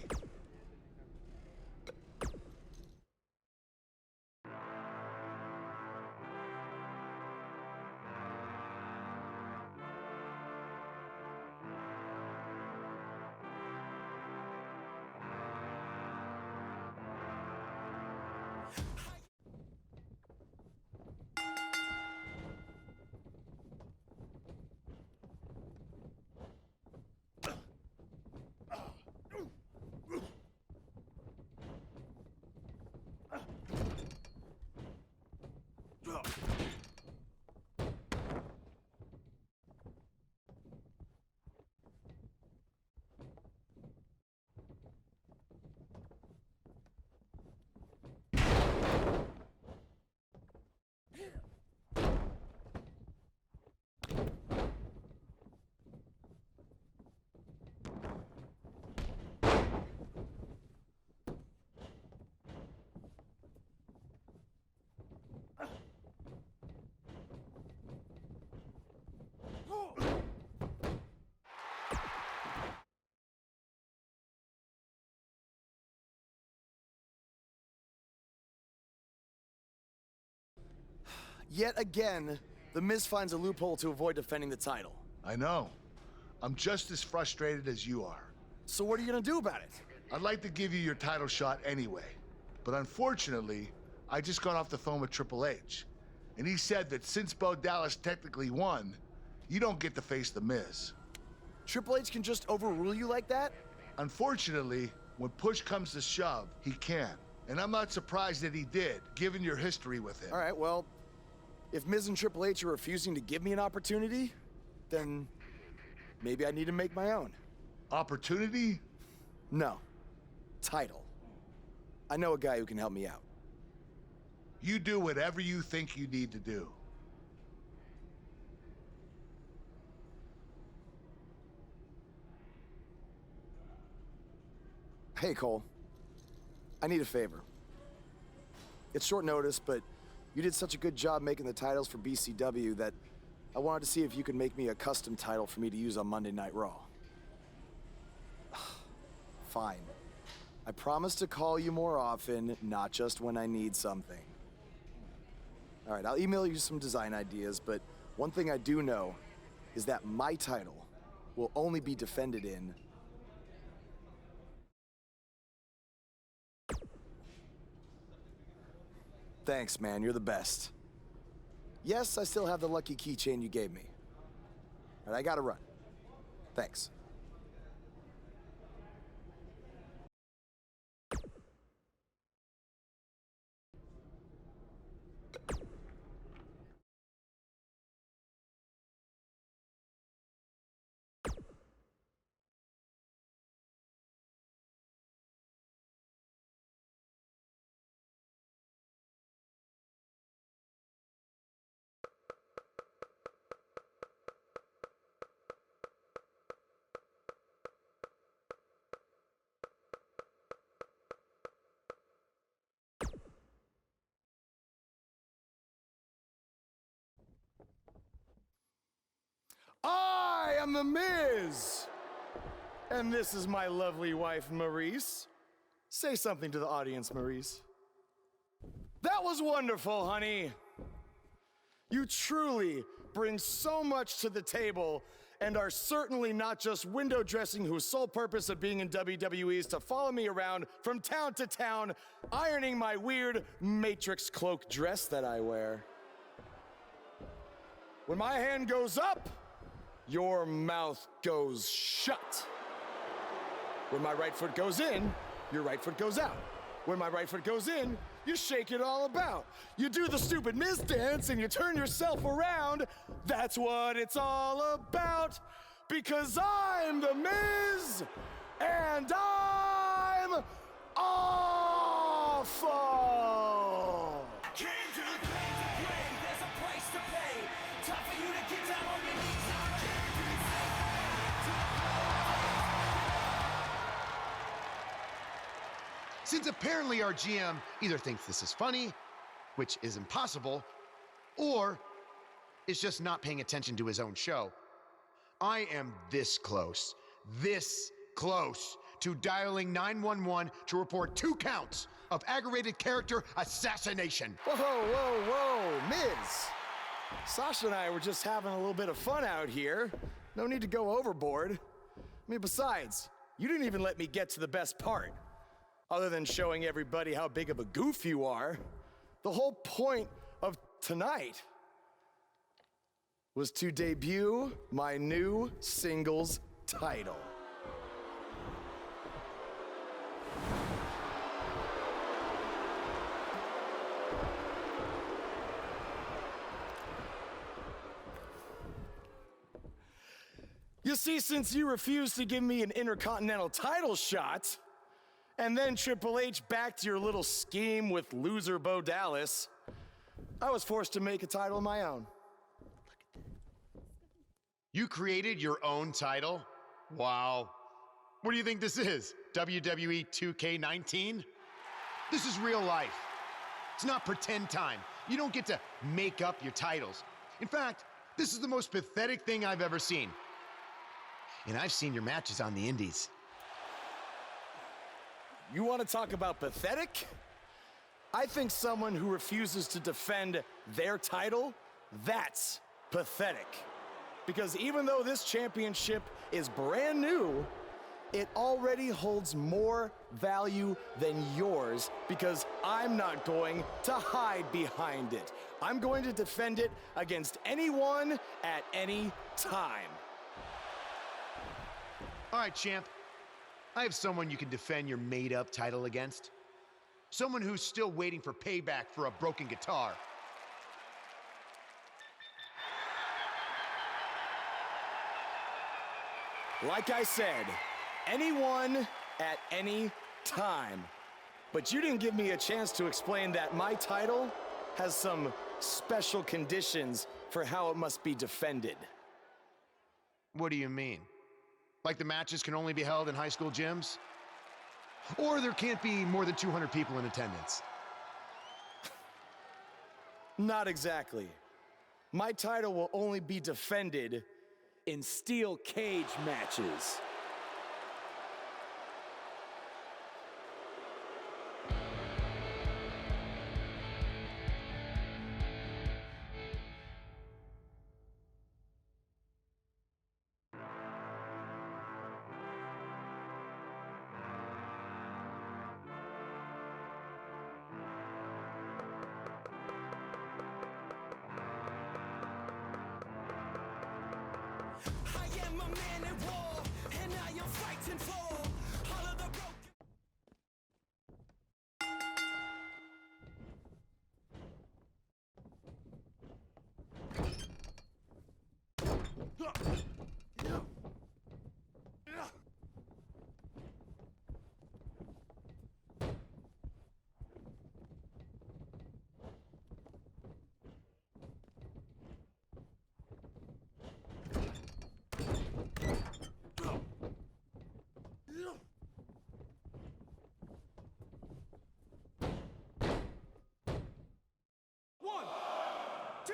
Speaker 14: Yet again, The Miz finds a loophole to avoid defending the title.
Speaker 18: I know. I'm just as frustrated as you are.
Speaker 14: So what are you gonna do about it?
Speaker 18: I'd like to give you your title shot anyway. But unfortunately, I just got off the phone with Triple H. And he said that since Bo Dallas technically won, you don't get to face The Miz.
Speaker 14: Triple H can just overrule you like that?
Speaker 18: Unfortunately, when push comes to shove, he can. And I'm not surprised that he did, given your history with him.
Speaker 14: All right, well, if Miz and Triple H are refusing to give me an opportunity, then maybe I need to make my own.
Speaker 18: Opportunity?
Speaker 14: No. Title. I know a guy who can help me out.
Speaker 18: You do whatever you think you need to do.
Speaker 14: Hey, Cole. I need a favor. It's short notice, but you did such a good job making the titles for BCW that I wanted to see if you could make me a custom title for me to use on Monday Night Raw. Fine. I promise to call you more often, not just when I need something. All right, I'll email you some design ideas, but one thing I do know is that my title will only be defended in Thanks, man. You're the best. Yes, I still have the lucky keychain you gave me. All right, I gotta run. Thanks. I am The Miz! And this is my lovely wife, Maurice. Say something to the audience, Maurice. That was wonderful, honey. You truly bring so much to the table and are certainly not just window dressing whose sole purpose of being in WWE is to follow me around from town to town, ironing my weird Matrix cloak dress that I wear. When my hand goes up, your mouth goes shut. When my right foot goes in, your right foot goes out. When my right foot goes in, you shake it all about. You do the stupid Miz dance and you turn yourself around. That's what it's all about. Because I'm The Miz, and I'm awful.
Speaker 1: Since apparently our GM either thinks this is funny, which is impossible, or is just not paying attention to his own show, I am this close to dialing 911 to report 2 counts of aggravated character assassination.
Speaker 14: Whoa, Miz. Sasha and I were just having a little bit of fun out here. No need to go overboard. I mean, besides, you didn't even let me get to the best part. Other than showing everybody how big of a goof you are, the whole point of tonight was to debut my new singles title. You see, since you refused to give me an Intercontinental title shot, and then Triple H backed your little scheme with loser Bo Dallas, I was forced to make a title of my own.
Speaker 1: You created your own title? Wow. What do you think this is? WWE 2K19? This is real life. It's not pretend time. You don't get to make up your titles. In fact, this is the most pathetic thing I've ever seen. And I've seen your matches on the indies.
Speaker 14: You want to talk about pathetic? I think someone who refuses to defend their title, that's pathetic. Because even though this championship is brand new, it already holds more value than yours because I'm not going to hide behind it. I'm going to defend it against anyone at any time.
Speaker 1: All right, champ. I have someone you can defend your made-up title against. Someone who's still waiting for payback for a broken guitar.
Speaker 14: Like I said, anyone at any time. But you didn't give me a chance to explain that my title has some special conditions for how it must be defended.
Speaker 1: What do you mean? Like the matches can only be held in high school gyms? Or there can't be more than 200 people in attendance?
Speaker 14: Not exactly. My title will only be defended in steel cage matches.
Speaker 7: I am a man at war, and I am fighting for all of the broken.
Speaker 16: One, two.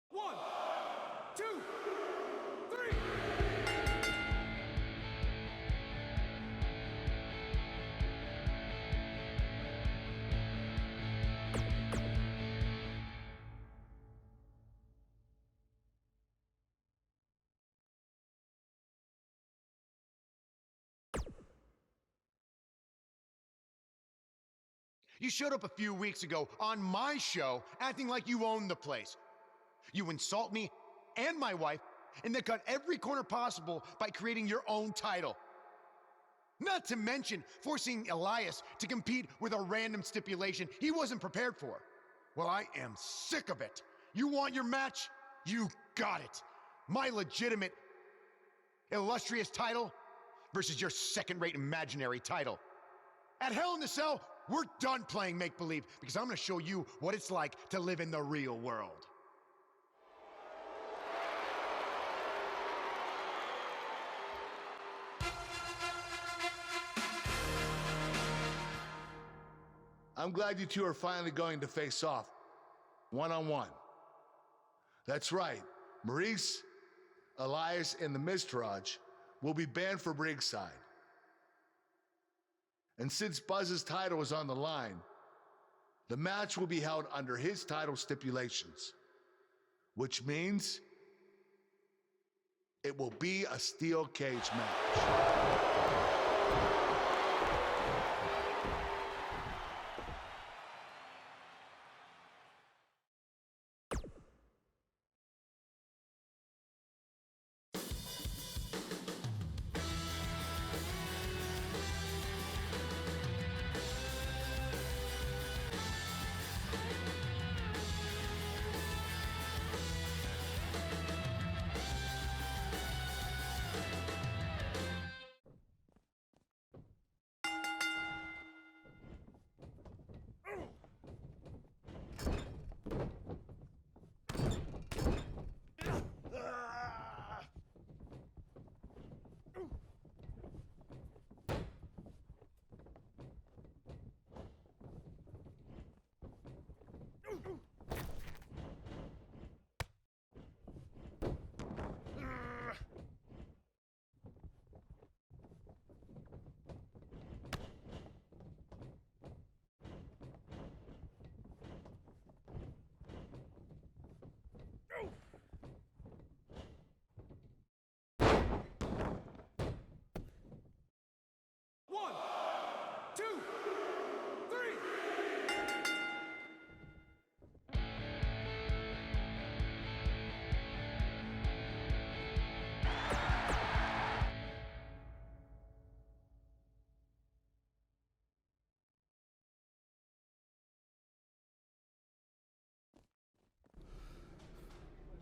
Speaker 16: One, two, three.
Speaker 1: You showed up a few weeks ago on my show acting like you own the place. You insult me and my wife, and then cut every corner possible by creating your own title. Not to mention forcing Elias to compete with a random stipulation he wasn't prepared for. Well, I am sick of it. You want your match? You got it. My legitimate, illustrious title versus your second-rate imaginary title. At Hell in the Cell, we're done playing make-believe because I'm gonna show you what it's like to live in the real world.
Speaker 18: I'm glad you two are finally going to face off, one-on-one. That's right, Maurice, Elias, and the Miztourage will be banned from ringside. And since Buzz's title is on the line, the match will be held under his title stipulations, which means it will be a steel cage match.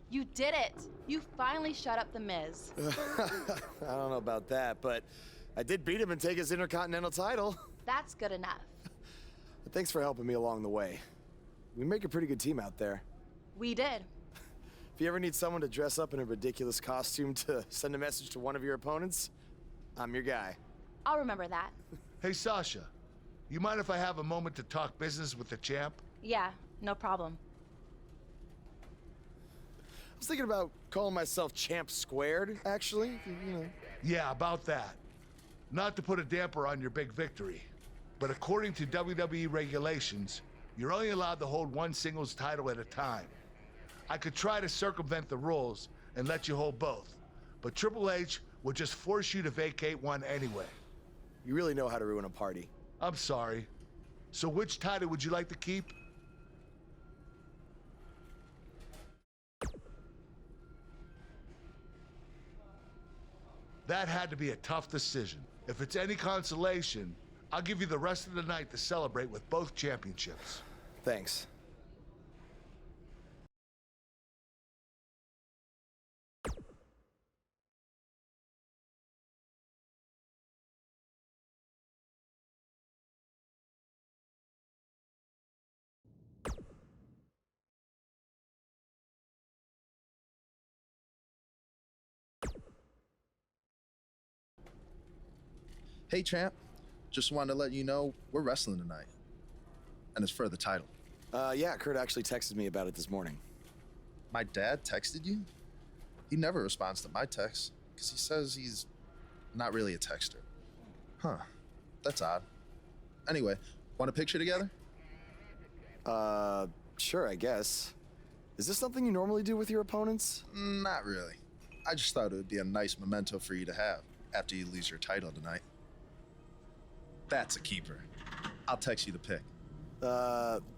Speaker 15: You did it! You finally shut up The Miz.
Speaker 14: I don't know about that, but I did beat him and take his Intercontinental title.
Speaker 15: That's good enough.
Speaker 14: But thanks for helping me along the way. We make a pretty good team out there.
Speaker 15: We did.
Speaker 14: If you ever need someone to dress up in a ridiculous costume to send a message to one of your opponents, I'm your guy.
Speaker 15: I'll remember that.
Speaker 18: Hey, Sasha, you mind if I have a moment to talk business with the champ?
Speaker 15: Yeah, no problem.
Speaker 14: I was thinking about calling myself Champ Squared, actually, you know.
Speaker 18: Yeah, about that. Not to put a damper on your big victory, but according to WWE regulations, you're only allowed to hold one singles title at a time. I could try to circumvent the rules and let you hold both, but Triple H would just force you to vacate one anyway.
Speaker 14: You really know how to ruin a party.
Speaker 18: I'm sorry. So which title would you like to keep? That had to be a tough decision. If it's any consolation, I'll give you the rest of the night to celebrate with both championships.
Speaker 14: Thanks.
Speaker 17: Hey, champ. Just wanted to let you know we're wrestling tonight. And it's for the title.
Speaker 14: Yeah, Kurt actually texted me about it this morning.
Speaker 17: My dad texted you? He never responds to my texts because he says he's not really a texter. Huh. That's odd. Anyway, want a picture together?
Speaker 14: Sure, I guess. Is this something you normally do with your opponents?
Speaker 17: Not really. I just thought it would be a nice memento for you to have after you lose your title tonight. That's a keeper. I'll text you the pic.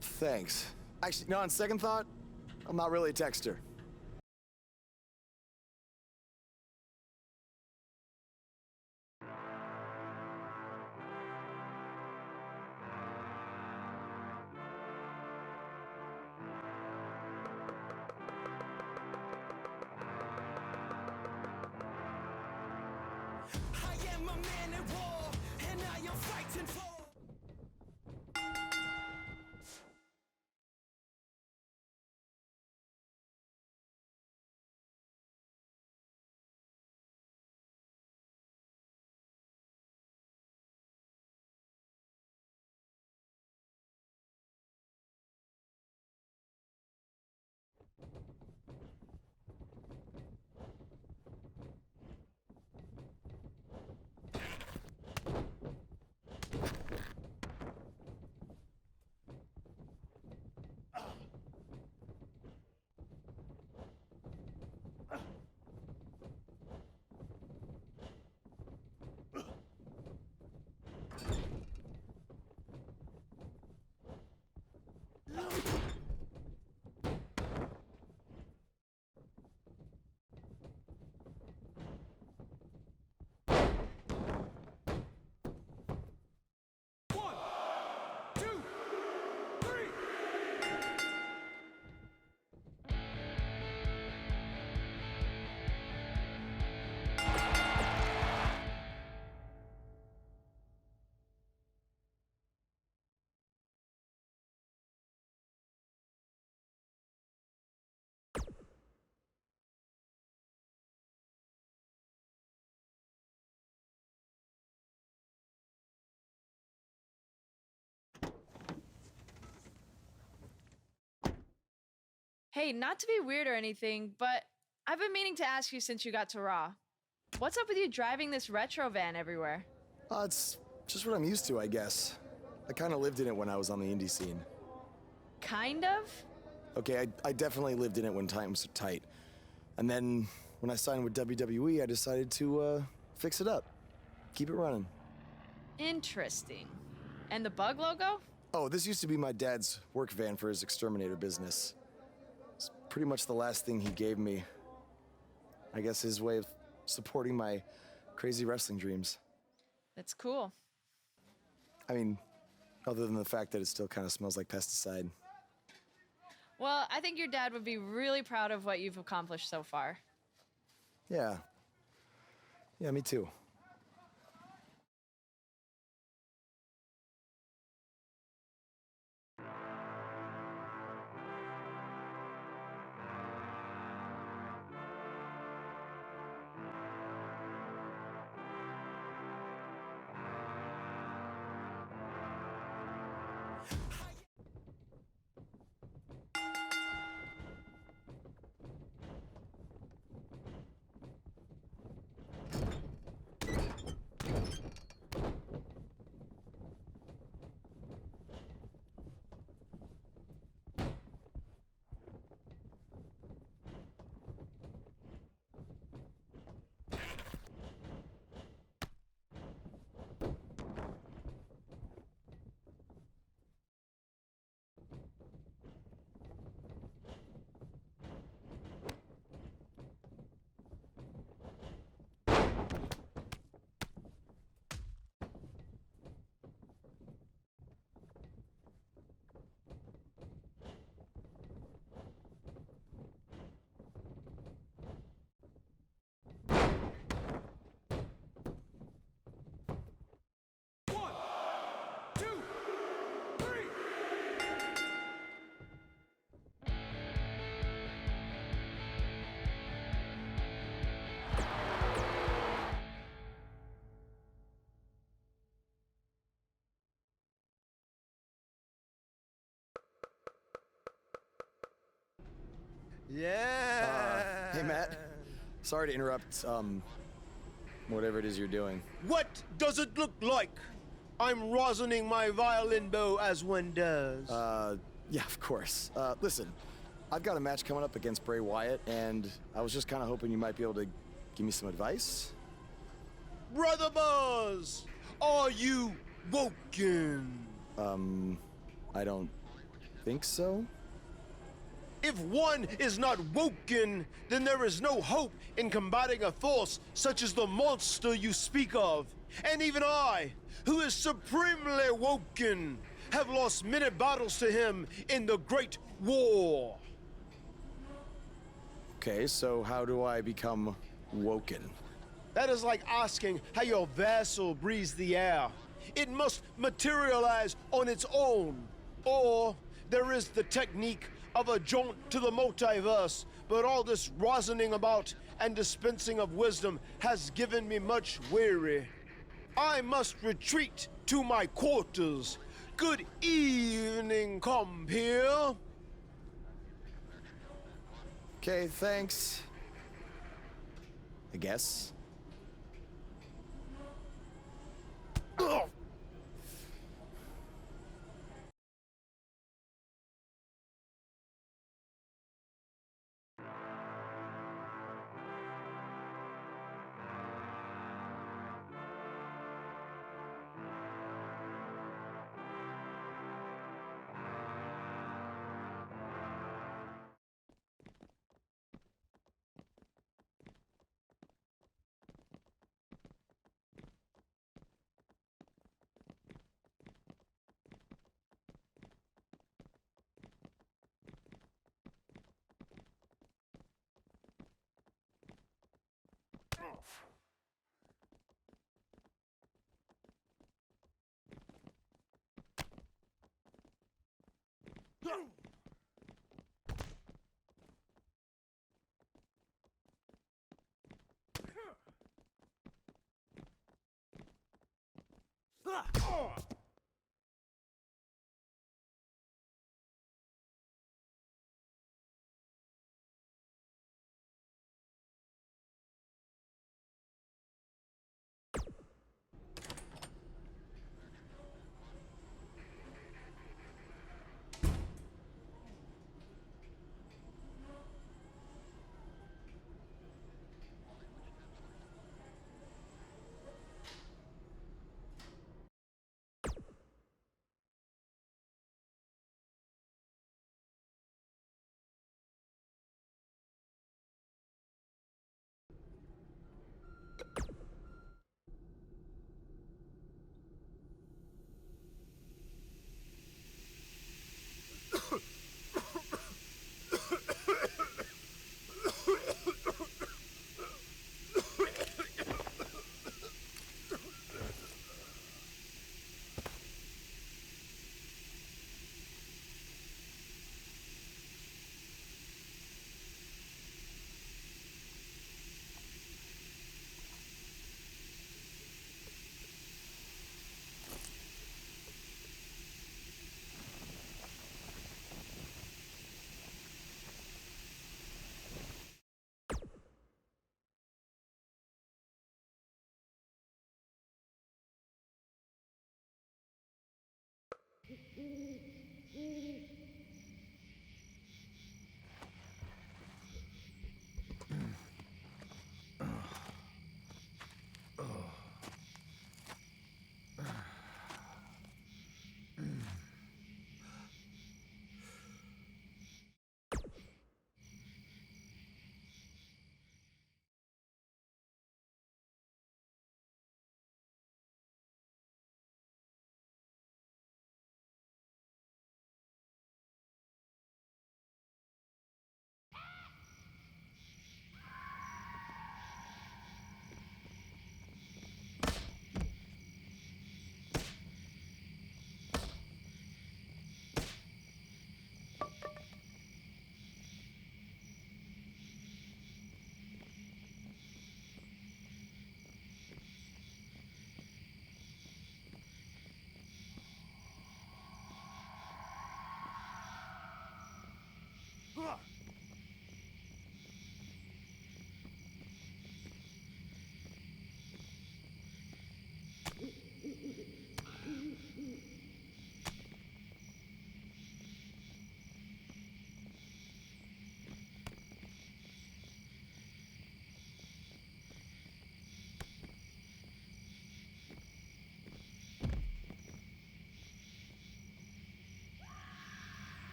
Speaker 14: Thanks. Actually, no, on second thought, I'm not really a texter.
Speaker 7: I am a man at war, and I am fighting for.
Speaker 23: Hey, not to be weird or anything, but I've been meaning to ask you since you got to Raw. What's up with you driving this retro van everywhere?
Speaker 14: It's just what I'm used to, I guess. I kind of lived in it when I was on the indie scene.
Speaker 23: Kind of?
Speaker 14: Okay, I definitely lived in it when times were tight. And then when I signed with WWE, I decided to fix it up. Keep it running.
Speaker 23: Interesting. And the bug logo?
Speaker 14: Oh, this used to be my dad's work van for his exterminator business. It's pretty much the last thing he gave me. I guess his way of supporting my crazy wrestling dreams.
Speaker 23: That's cool.
Speaker 14: I mean, other than the fact that it still kind of smells like pesticide.
Speaker 23: Well, I think your dad would be really proud of what you've accomplished so far.
Speaker 14: Yeah. Yeah, me too.
Speaker 4: Yeah.
Speaker 14: Hey, Matt. Sorry to interrupt, whatever it is you're doing.
Speaker 4: What does it look like? I'm rosining my violin bow as one does.
Speaker 14: Yeah, of course. Listen, I've got a match coming up against Bray Wyatt, and I was just kind of hoping you might be able to give me some advice.
Speaker 4: Brother Buzz, are you woken?
Speaker 14: I don't think so.
Speaker 4: If one is not woken, then there is no hope in combating a force such as the monster you speak of. And even I, who is supremely woken, have lost many battles to him in the Great War.
Speaker 14: Okay, so how do I become woken?
Speaker 4: That is like asking how your vessel breathes the air. It must materialize on its own. Or there is the technique of a jaunt to the multiverse, but all this rosining about and dispensing of wisdom has given me much weary. I must retreat to my quarters. Good evening, compeer.
Speaker 14: Okay, thanks. I guess.
Speaker 4: Ugh.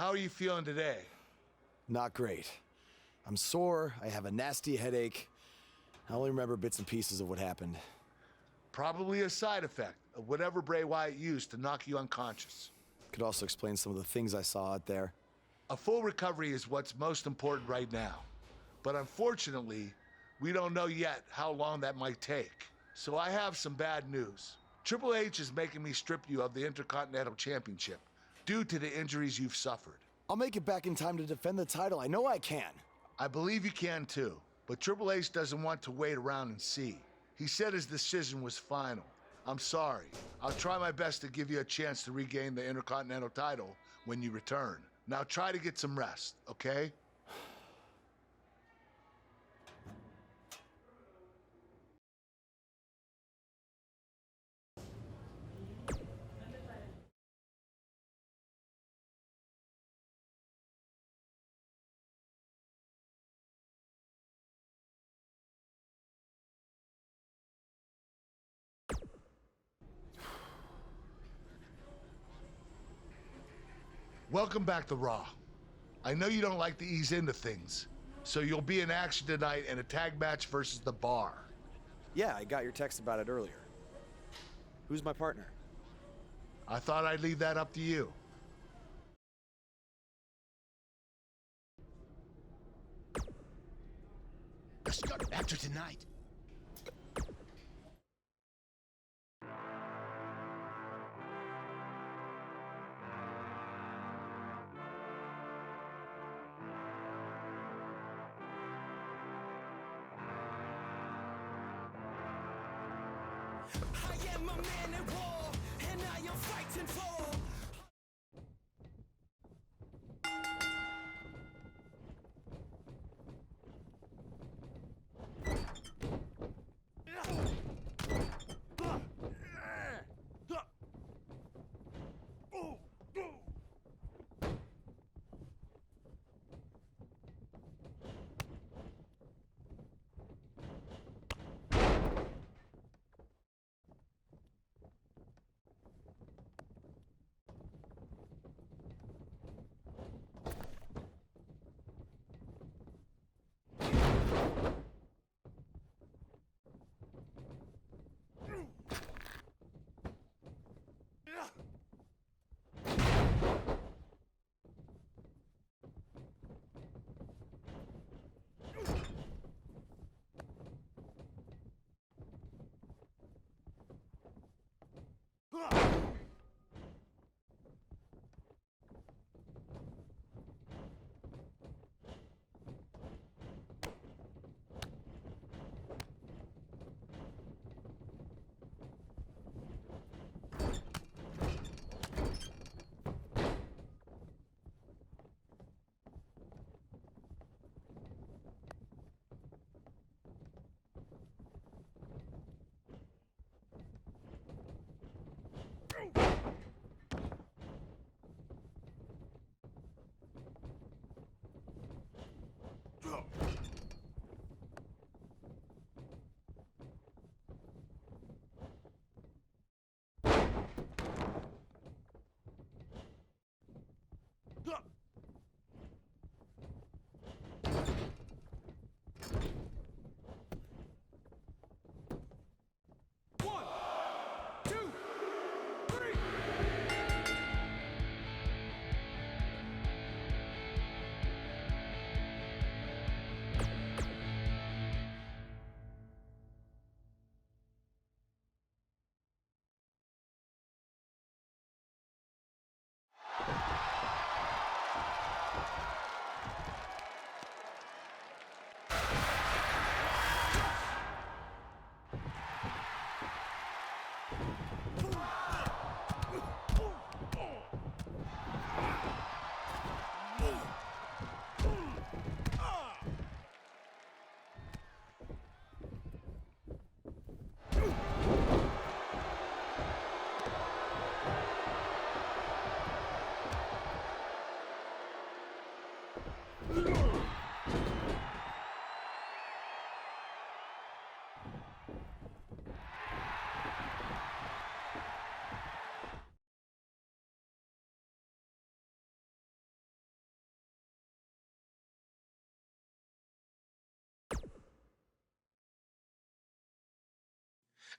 Speaker 18: How are you feeling today?
Speaker 14: Not great. I'm sore, I have a nasty headache. I only remember bits and pieces of what happened.
Speaker 18: Probably a side effect of whatever Bray Wyatt used to knock you unconscious.
Speaker 14: Could also explain some of the things I saw out there.
Speaker 18: A full recovery is what's most important right now. But unfortunately, we don't know yet how long that might take. So I have some bad news. Triple H is making me strip you of the Intercontinental Championship due to the injuries you've suffered.
Speaker 14: I'll make it back in time to defend the title. I know I can.
Speaker 18: I believe you can too, but Triple H doesn't want to wait around and see. He said his decision was final. I'm sorry. I'll try my best to give you a chance to regain the Intercontinental title when you return. Now try to get some rest, okay? Welcome back to Raw. I know you don't like to ease into things, so you'll be in action tonight in a tag match versus The Bar.
Speaker 6: Yeah, I got your text about it earlier. Who's my partner?
Speaker 18: I thought I'd leave that up to you.
Speaker 9: After tonight.
Speaker 7: I am a man at war, and I am fighting for.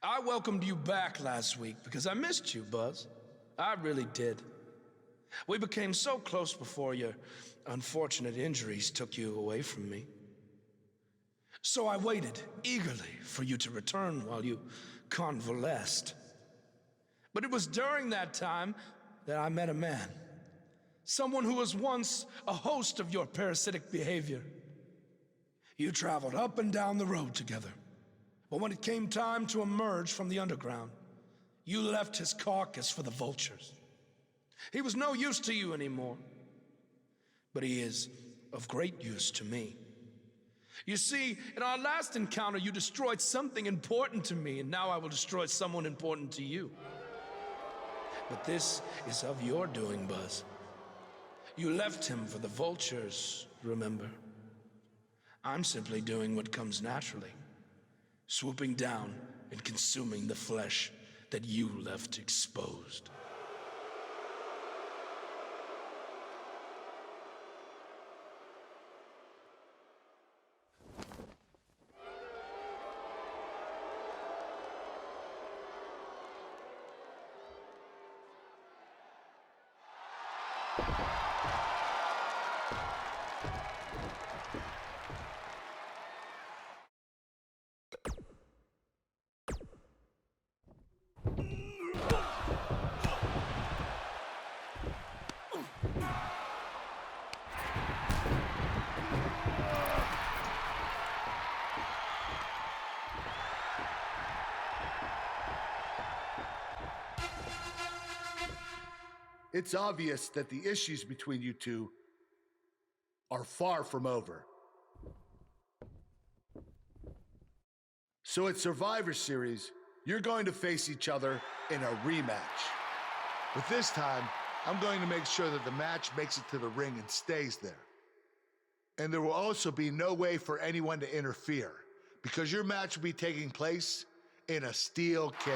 Speaker 5: I welcomed you back last week because I missed you, Buzz. I really did. We became so close before your unfortunate injuries took you away from me. So I waited eagerly for you to return while you convalesced. But it was during that time that I met a man. Someone who was once a host of your parasitic behavior. You traveled up and down the road together. But when it came time to emerge from the underground, you left his carcass for the vultures. He was no use to you anymore. But he is of great use to me. You see, in our last encounter, you destroyed something important to me, and now I will destroy someone important to you. But this is of your doing, Buzz. You left him for the vultures, remember? I'm simply doing what comes naturally, swooping down and consuming the flesh that you left exposed.
Speaker 18: It's obvious that the issues between you two are far from over. So at Survivor Series, you're going to face each other in a rematch. But this time, I'm going to make sure that the match makes it to the ring and stays there. And there will also be no way for anyone to interfere, because your match will be taking place in a steel cage.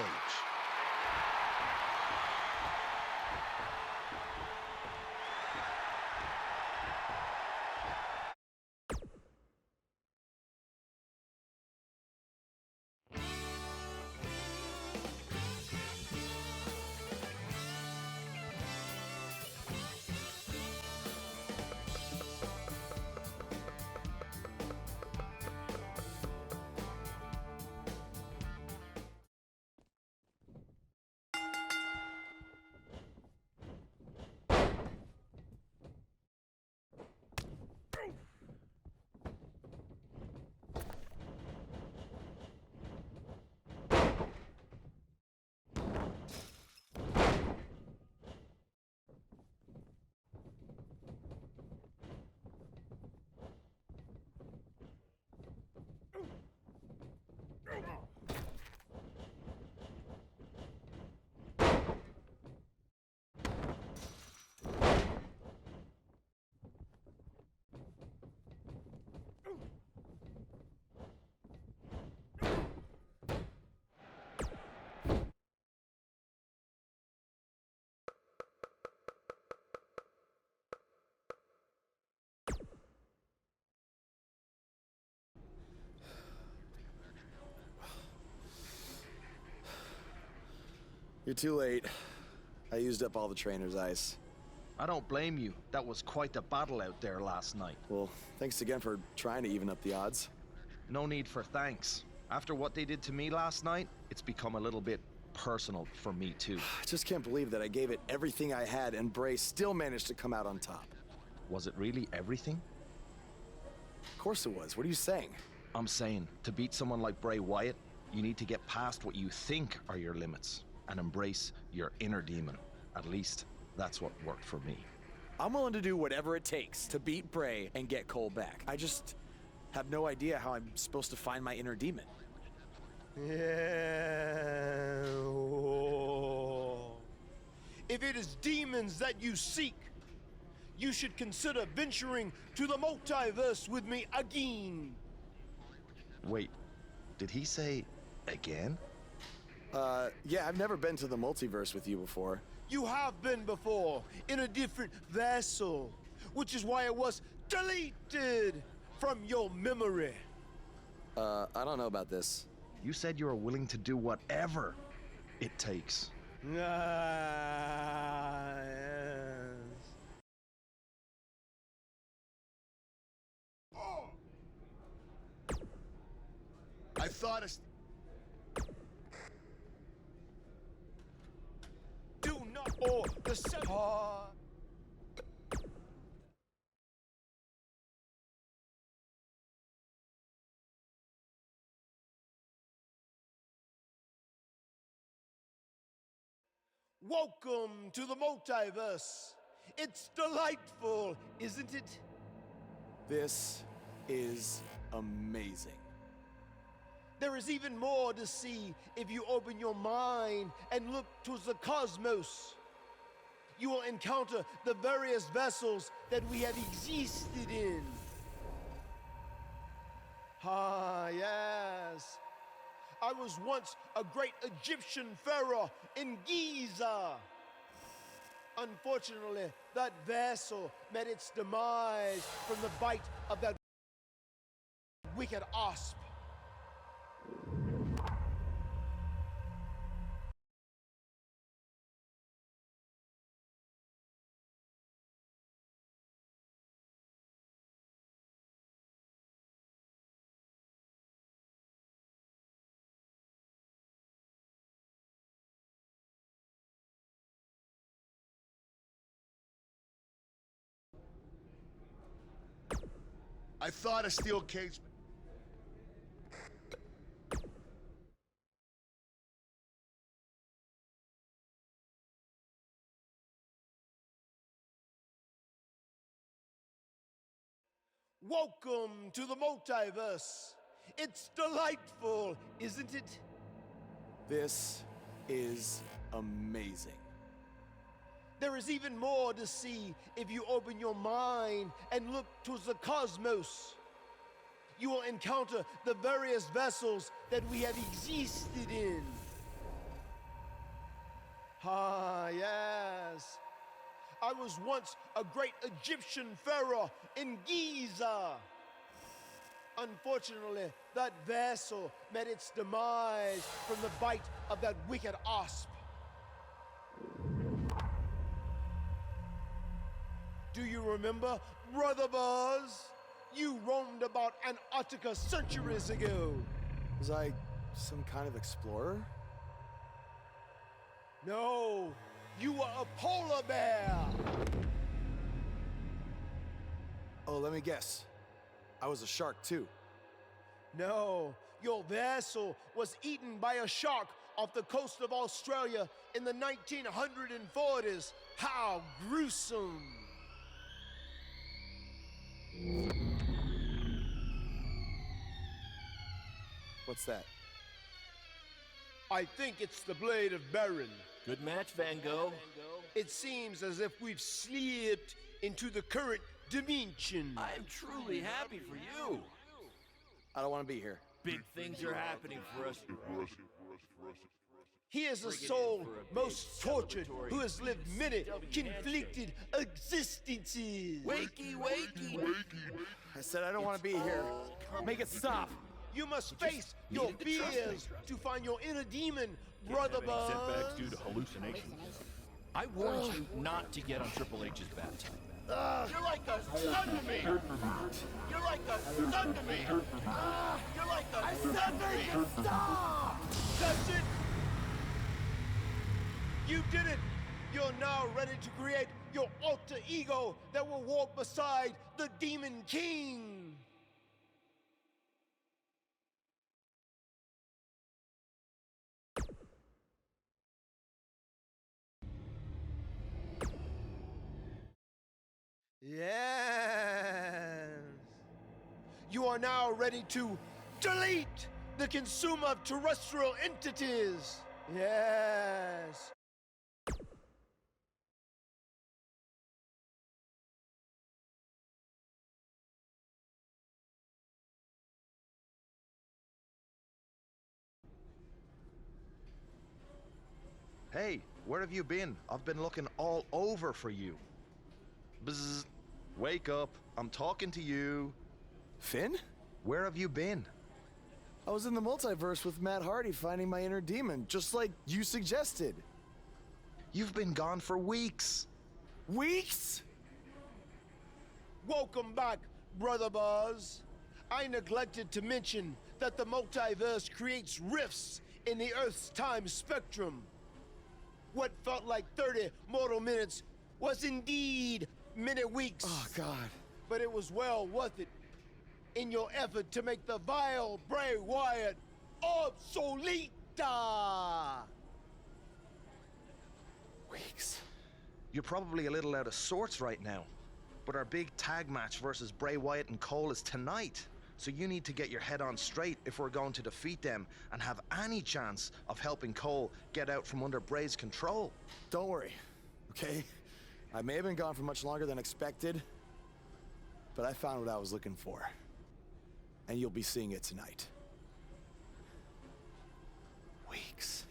Speaker 6: You're too late. I used up all the trainer's ice.
Speaker 2: I don't blame you. That was quite a battle out there last night.
Speaker 6: Well, thanks again for trying to even up the odds.
Speaker 2: No need for thanks. After what they did to me last night, it's become a little bit personal for me too.
Speaker 6: I just can't believe that I gave it everything I had and Bray still managed to come out on top.
Speaker 2: Was it really everything?
Speaker 6: Of course it was. What are you saying?
Speaker 2: I'm saying, to beat someone like Bray Wyatt, you need to get past what you think are your limits and embrace your inner demon. At least, that's what worked for me.
Speaker 6: I'm willing to do whatever it takes to beat Bray and get Cole back. I just have no idea how I'm supposed to find my inner demon.
Speaker 4: Yeah. If it is demons that you seek, you should consider venturing to the multiverse with me again.
Speaker 2: Wait, did he say again?
Speaker 6: Yeah, I've never been to the multiverse with you before.
Speaker 4: You have been before, in a different vessel, which is why it was deleted from your memory.
Speaker 6: I don't know about this.
Speaker 2: You said you were willing to do whatever it takes.
Speaker 4: Yes.
Speaker 18: I thought it's...
Speaker 4: Do not or the seven. Welcome to the multiverse. It's delightful, isn't it?
Speaker 14: This is amazing.
Speaker 4: There is even more to see if you open your mind and look towards the cosmos. You will encounter the various vessels that we have existed in. Ah, yes. I was once a great Egyptian pharaoh in Giza. Unfortunately, that vessel met its demise from the bite of that wicked asp.
Speaker 18: I thought a steel cage...
Speaker 4: Welcome to the multiverse. It's delightful, isn't it?
Speaker 14: This is amazing.
Speaker 4: There is even more to see if you open your mind and look towards the cosmos. You will encounter the various vessels that we have existed in. Ah, yes. I was once a great Egyptian pharaoh in Giza. Unfortunately, that vessel met its demise from the bite of that wicked asp. Do you remember, Brother Buzz? You roamed about Antarctica centuries ago.
Speaker 14: Was I some kind of explorer?
Speaker 4: No, you were a polar bear.
Speaker 14: Oh, let me guess. I was a shark too.
Speaker 4: No, your vessel was eaten by a shark off the coast of Australia in the 1940s. How gruesome!
Speaker 14: What's that?
Speaker 4: I think it's the blade of Baron.
Speaker 9: Good match, Van Gogh.
Speaker 4: It seems as if we've slipped into the current dimension.
Speaker 9: I'm truly happy for you.
Speaker 14: I don't want to be here.
Speaker 9: Big things are happening for us.
Speaker 4: He is a soul most tortured who has lived many conflicted existences.
Speaker 9: Wakey, wakey.
Speaker 14: I said I don't want to be here. Make it stop.
Speaker 4: You must face your fears to find your inner demon, Brother Buzz.
Speaker 9: Setbacks due to hallucinations. I warned you not to get on Triple H's bad time.
Speaker 7: You're like a son to me! You're like a son to me! You're like a son to me!
Speaker 4: Stop! That's it! You did it! You're now ready to create your alter ego that will walk beside the Demon King! Yes. You are now ready to delete the consumer of terrestrial entities. Yes.
Speaker 2: Hey, where have you been? I've been looking all over for you. Bzzz. Wake up. I'm talking to you.
Speaker 14: Finn?
Speaker 2: Where have you been?
Speaker 14: I was in the multiverse with Matt Hardy finding my inner demon, just like you suggested.
Speaker 2: You've been gone for weeks.
Speaker 14: Weeks?
Speaker 4: Welcome back, Brother Buzz. I neglected to mention that the multiverse creates rifts in the Earth's time spectrum. What felt like 30 mortal minutes was indeed many weeks.
Speaker 14: Oh, God.
Speaker 4: But it was well worth it in your effort to make the vile Bray Wyatt obsolete.
Speaker 14: Weeks.
Speaker 2: You're probably a little out of sorts right now, but our big tag match versus Bray Wyatt and Cole is tonight. So you need to get your head on straight if we're going to defeat them and have any chance of helping Cole get out from under Bray's control.
Speaker 14: Don't worry, okay? I may have been gone for much longer than expected, but I found what I was looking for. And you'll be seeing it tonight. Weeks.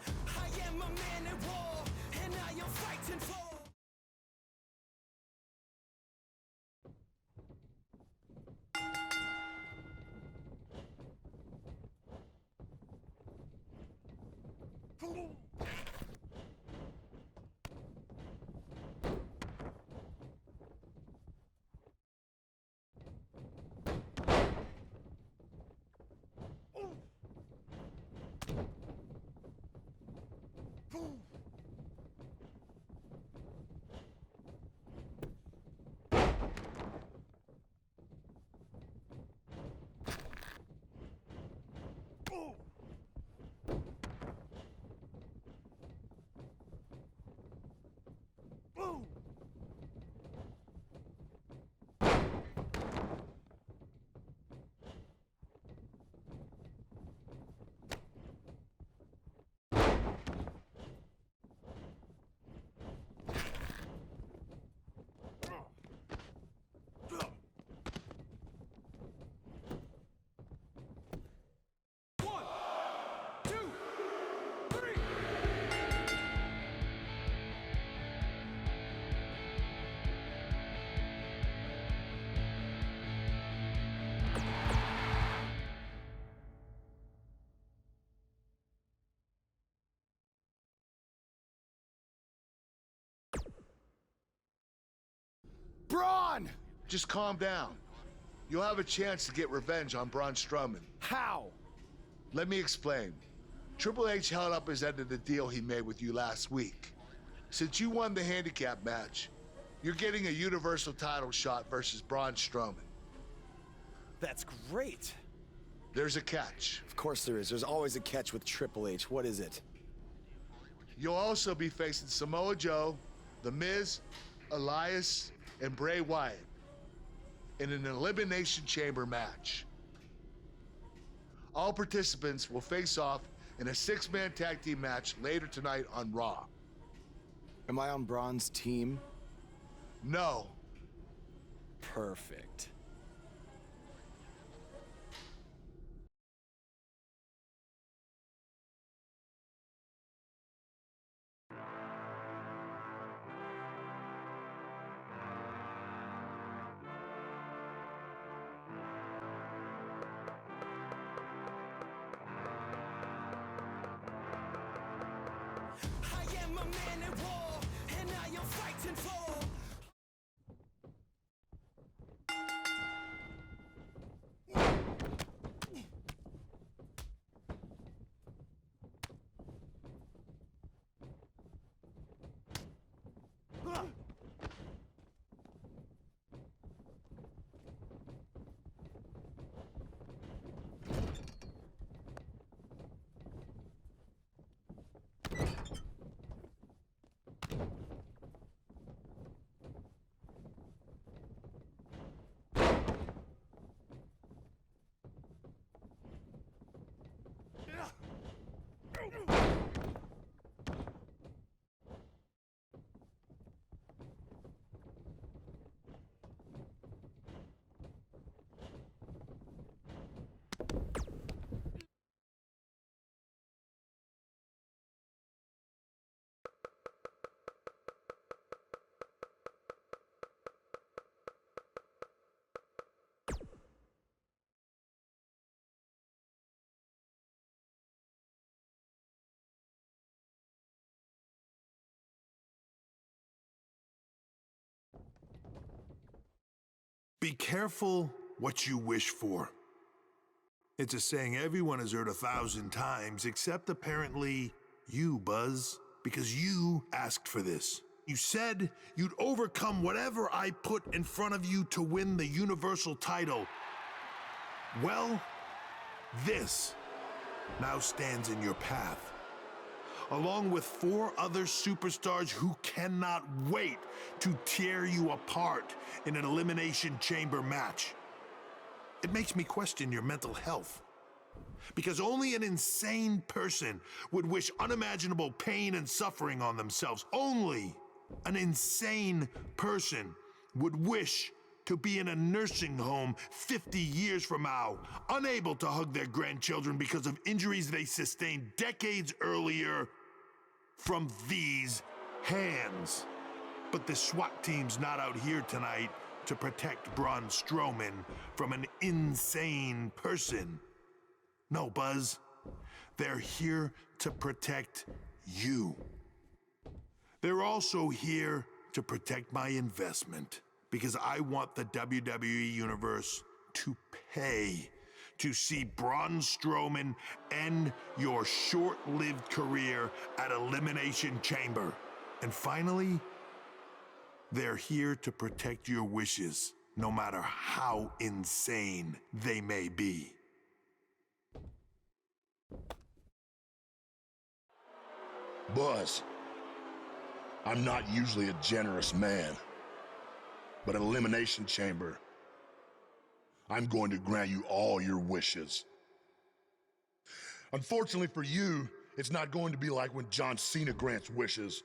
Speaker 7: I am a man at war, and I am fighting for.
Speaker 14: on!
Speaker 18: Just calm down. You'll have a chance to get revenge on Braun Strowman.
Speaker 14: How?
Speaker 18: Let me explain. Triple H held up his end of the deal he made with you last week. Since you won the handicap match, you're getting a Universal title shot versus Braun Strowman.
Speaker 14: That's great.
Speaker 18: There's a catch.
Speaker 14: Of course there is. There's always a catch with Triple H. What is it?
Speaker 18: You'll also be facing Samoa Joe, The Miz, Elias, and Bray Wyatt in an Elimination Chamber match. All participants will face off in a 6-man tag team match later tonight on Raw.
Speaker 14: Am I on Braun's team?
Speaker 18: No.
Speaker 14: Perfect.
Speaker 7: I am a man at war, and I am fighting for.
Speaker 11: Be careful what you wish for. It's a saying everyone has heard 1,000 times, except apparently you, Buzz, because you asked for this. You said you'd overcome whatever I put in front of you to win the Universal title. Well, this now stands in your path, along with 4 other superstars who cannot wait to tear you apart in an Elimination Chamber match. It makes me question your mental health, because only an insane person would wish unimaginable pain and suffering on themselves. Only an insane person would wish to be in a nursing home 50 years from now, unable to hug their grandchildren because of injuries they sustained decades earlier from these hands. But the SWAT team's not out here tonight to protect Braun Strowman from an insane person. No, Buzz. They're here to protect you. They're also here to protect my investment, because I want the WWE Universe to pay to see Braun Strowman end your short-lived career at Elimination Chamber. And finally, they're here to protect your wishes, no matter how insane they may be.
Speaker 12: Buzz, I'm not usually a generous man, but at Elimination Chamber, I'm going to grant you all your wishes. Unfortunately for you, it's not going to be like when John Cena grants wishes.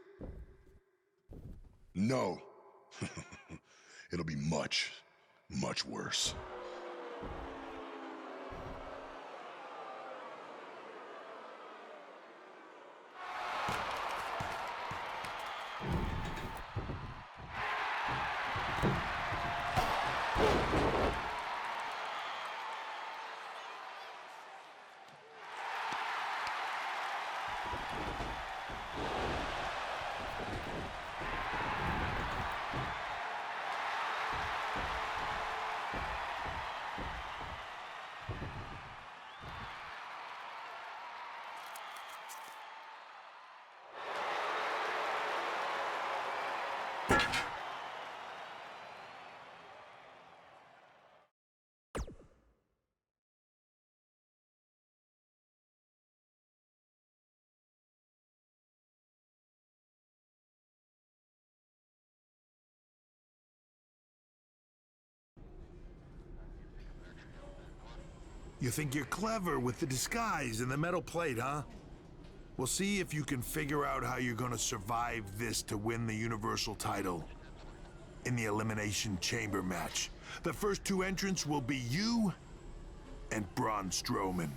Speaker 12: No. It'll be much, much worse.
Speaker 11: You think you're clever with the disguise and the metal plate, huh? We'll see if you can figure out how you're gonna survive this to win the Universal title. In the Elimination Chamber match, the first two entrants will be you and Braun Strowman.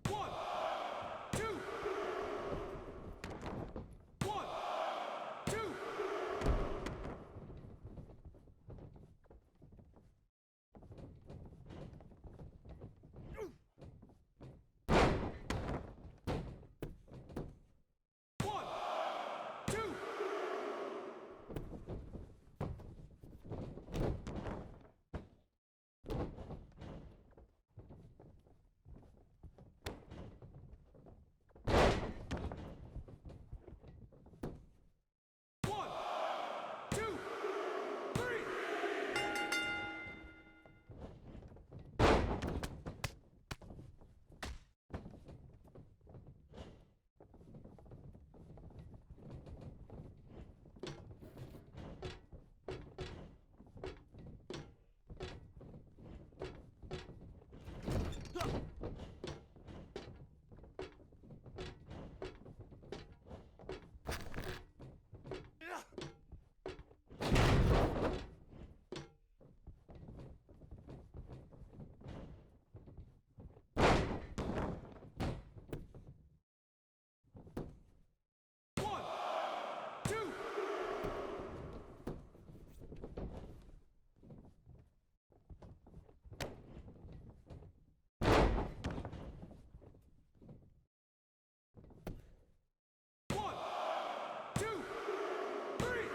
Speaker 7: One, two. One, two. One, two. One, two, three. One, two. One, two, three.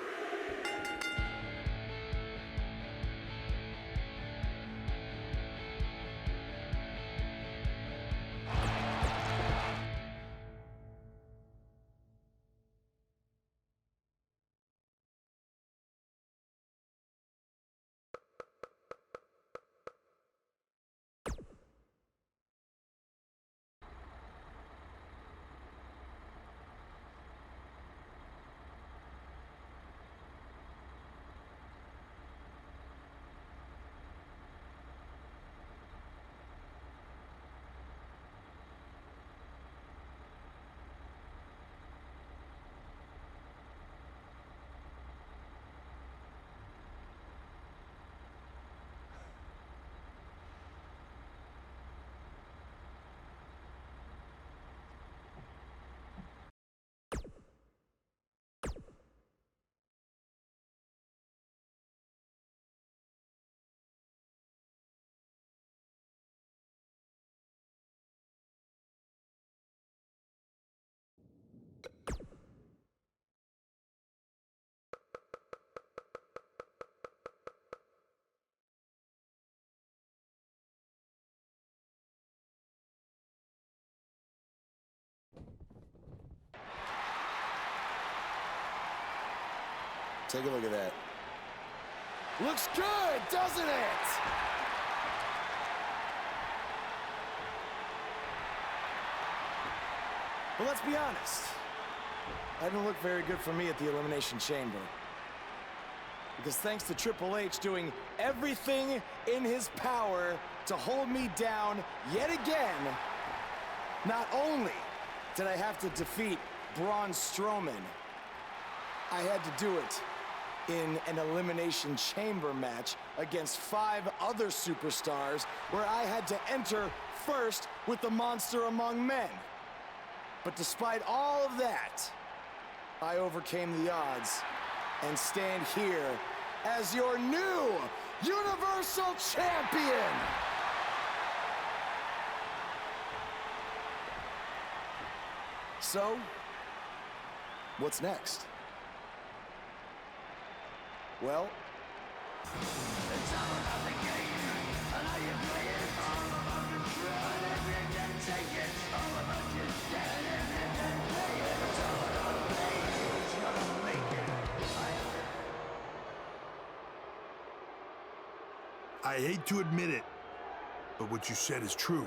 Speaker 14: Take a look at that. Looks good, doesn't it? Well, let's be honest. That didn't look very good for me at the Elimination Chamber. Because thanks to Triple H doing everything in his power to hold me down yet again, not only did I have to defeat Braun Strowman, I had to do it in an Elimination Chamber match against 5 other superstars where I had to enter first with the monster among men. But despite all of that, I overcame the odds and stand here as your new Universal Champion! So, what's next? Well,
Speaker 11: I hate to admit it, but what you said is true.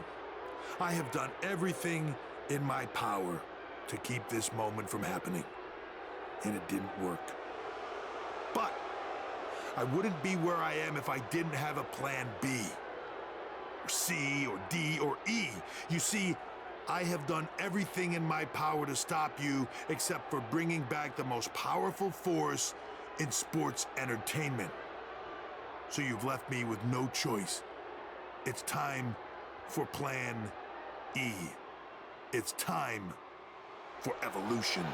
Speaker 11: I have done everything in my power to keep this moment from happening, and it didn't work. But I wouldn't be where I am if I didn't have a plan B, or C, or D, or E. You see, I have done everything in my power to stop you except for bringing back the most powerful force in sports entertainment. So you've left me with no choice It's time for Plan E. It's time for evolution.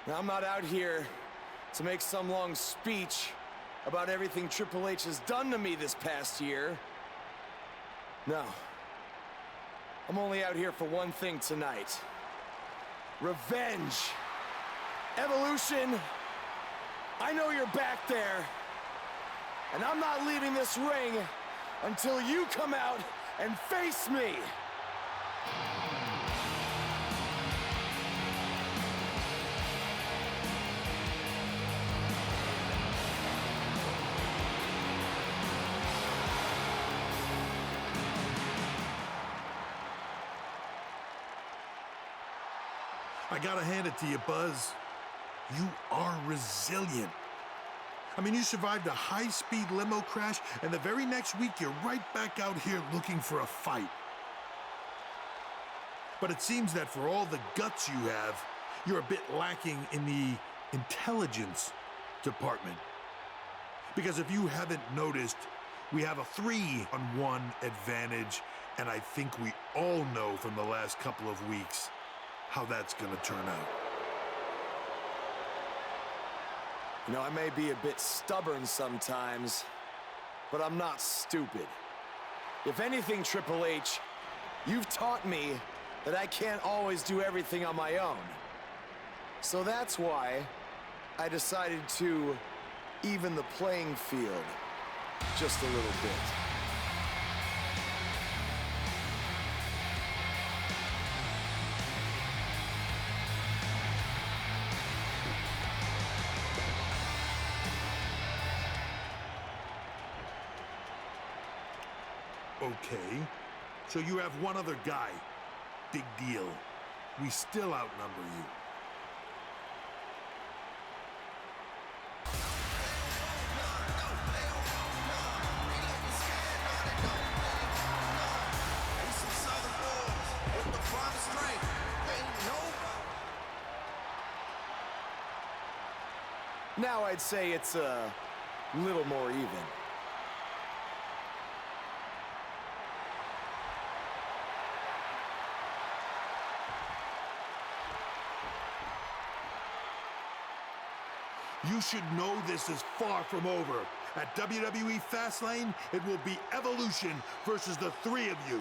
Speaker 14: Now, I'm not out here to make some long speech about everything Triple H has done to me this past year. No. I'm only out here for one thing tonight. Revenge. Evolution. I know you're back there. And I'm not leaving this ring until you come out and face me.
Speaker 11: I gotta hand it to you, Buzz. You are resilient. I mean, you survived a high-speed limo crash, and the very next week, you're right back out here looking for a fight. But it seems that for all the guts you have, you're a bit lacking in the intelligence department. Because if you haven't noticed, we have a 3-on-1 advantage, and I think we all know from the last couple of weeks how that's gonna turn out.
Speaker 14: You know, I may be a bit stubborn sometimes, but I'm not stupid. If anything, Triple H, you've taught me that I can't always do everything on my own. So that's why I decided to even the playing field just a little bit.
Speaker 11: Okay, so you have one other guy. Big deal. We still outnumber you.
Speaker 14: Now I'd say it's a little more even.
Speaker 11: You should know this is far from over. At WWE Fastlane, it will be Evolution versus the three of you.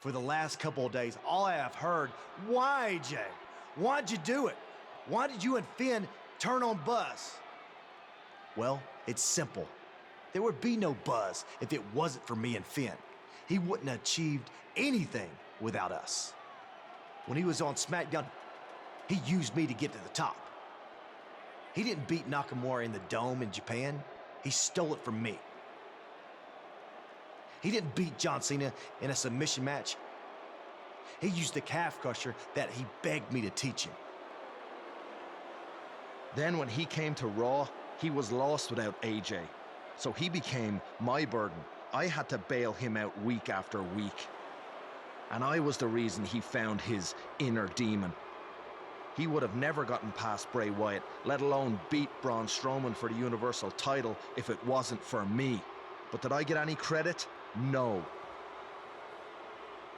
Speaker 3: For the last couple of days, all I have heard, why, Jay? Why'd you do it? Why did you and Finn turn on Buzz? Well, it's simple. There would be no Buzz if it wasn't for me and Finn. He wouldn't have achieved anything without us. When he was on SmackDown, he used me to get to the top. He didn't beat Nakamura in the Dome in Japan. He stole it from me. He didn't beat John Cena in a submission match. He used the calf crusher that he begged me to teach him.
Speaker 2: Then when he came to Raw, he was lost without AJ. So he became my burden. I had to bail him out week after week. And I was the reason he found his inner demon. He would have never gotten past Bray Wyatt, let alone beat Braun Strowman for the Universal title if it wasn't for me. But did I get any credit? No.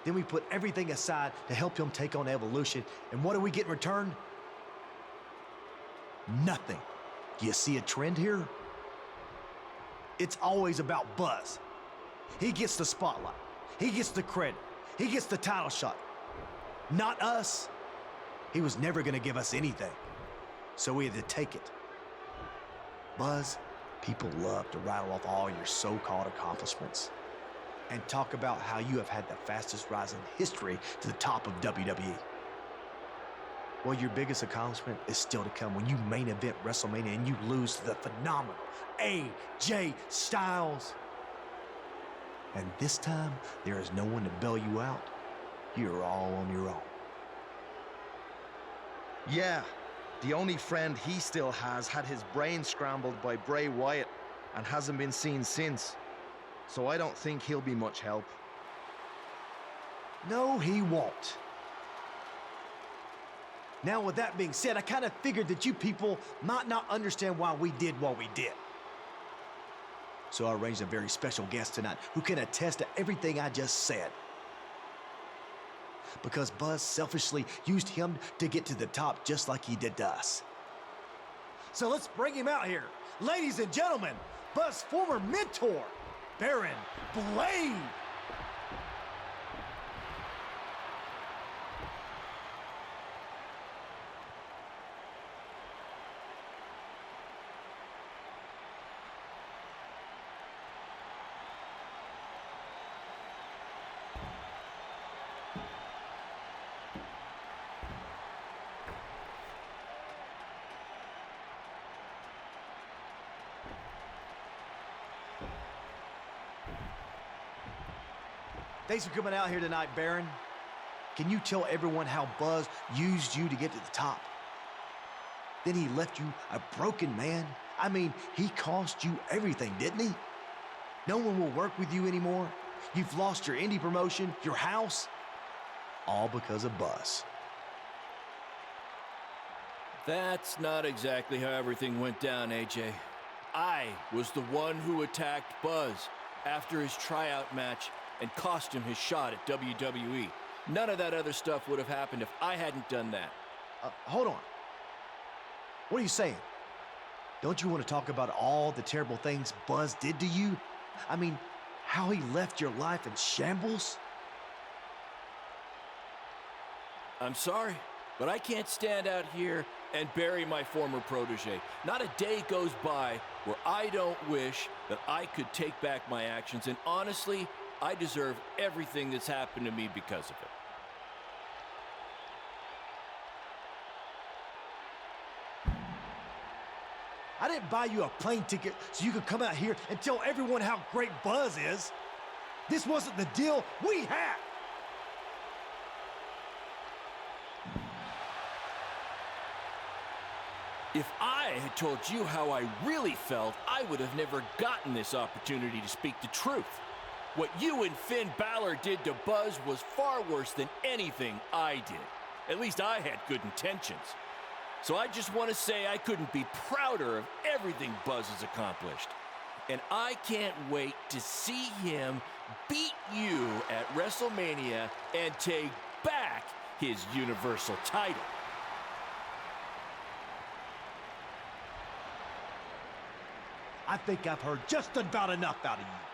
Speaker 3: Then we put everything aside to help him take on Evolution, and what do we get in return? Nothing. Do you see a trend here? It's always about Buzz. He gets the spotlight. He gets the credit. He gets the title shot. Not us. He was never going to give us anything, so we had to take it. Buzz, people love to rattle off all your so-called accomplishments and talk about how you have had the fastest rise in history to the top of WWE. Well, your biggest accomplishment is still to come when you main event WrestleMania and you lose to the phenomenal AJ Styles. And this time, there is no one to bail you out. You're all on your own.
Speaker 2: Yeah, the only friend he still has had his brain scrambled by Bray Wyatt and hasn't been seen since. So I don't think he'll be much help.
Speaker 3: No, he won't. Now, with that being said, I kind of figured that you people might not understand why we did what we did. So I arranged a very special guest tonight who can attest to everything I just said. Because Buzz selfishly used him to get to the top just like he did to us. So let's bring him out here. Ladies and gentlemen, Buzz's former mentor, Baron Blade. Thanks for coming out here tonight, Baron. Can you tell everyone how Buzz used you to get to the top? Then he left you a broken man. I mean, he cost you everything, didn't he? No one will work with you anymore. You've lost your indie promotion, your house, all because of Buzz.
Speaker 9: That's not exactly how everything went down, AJ. I was the one who attacked Buzz after his tryout match and cost him his shot at WWE. None of that other stuff would have happened if I hadn't done that.
Speaker 3: Hold on. What are you saying? Don't you want to talk about all the terrible things Buzz did to you? I mean, how he left your life in shambles?
Speaker 9: I'm sorry, but I can't stand out here and bury my former protege. Not a day goes by where I don't wish that I could take back my actions, and honestly, I deserve everything that's happened to me because of it.
Speaker 3: I didn't buy you a plane ticket so you could come out here and tell everyone how great Buzz is. This wasn't the deal we had.
Speaker 9: If I had told you how I really felt, I would have never gotten this opportunity to speak the truth. What you and Finn Balor did to Buzz was far worse than anything I did. At least I had good intentions. So I just want to say I couldn't be prouder of everything Buzz has accomplished. And I can't wait to see him beat you at WrestleMania and take back his Universal title.
Speaker 3: I think I've heard just about enough out of you.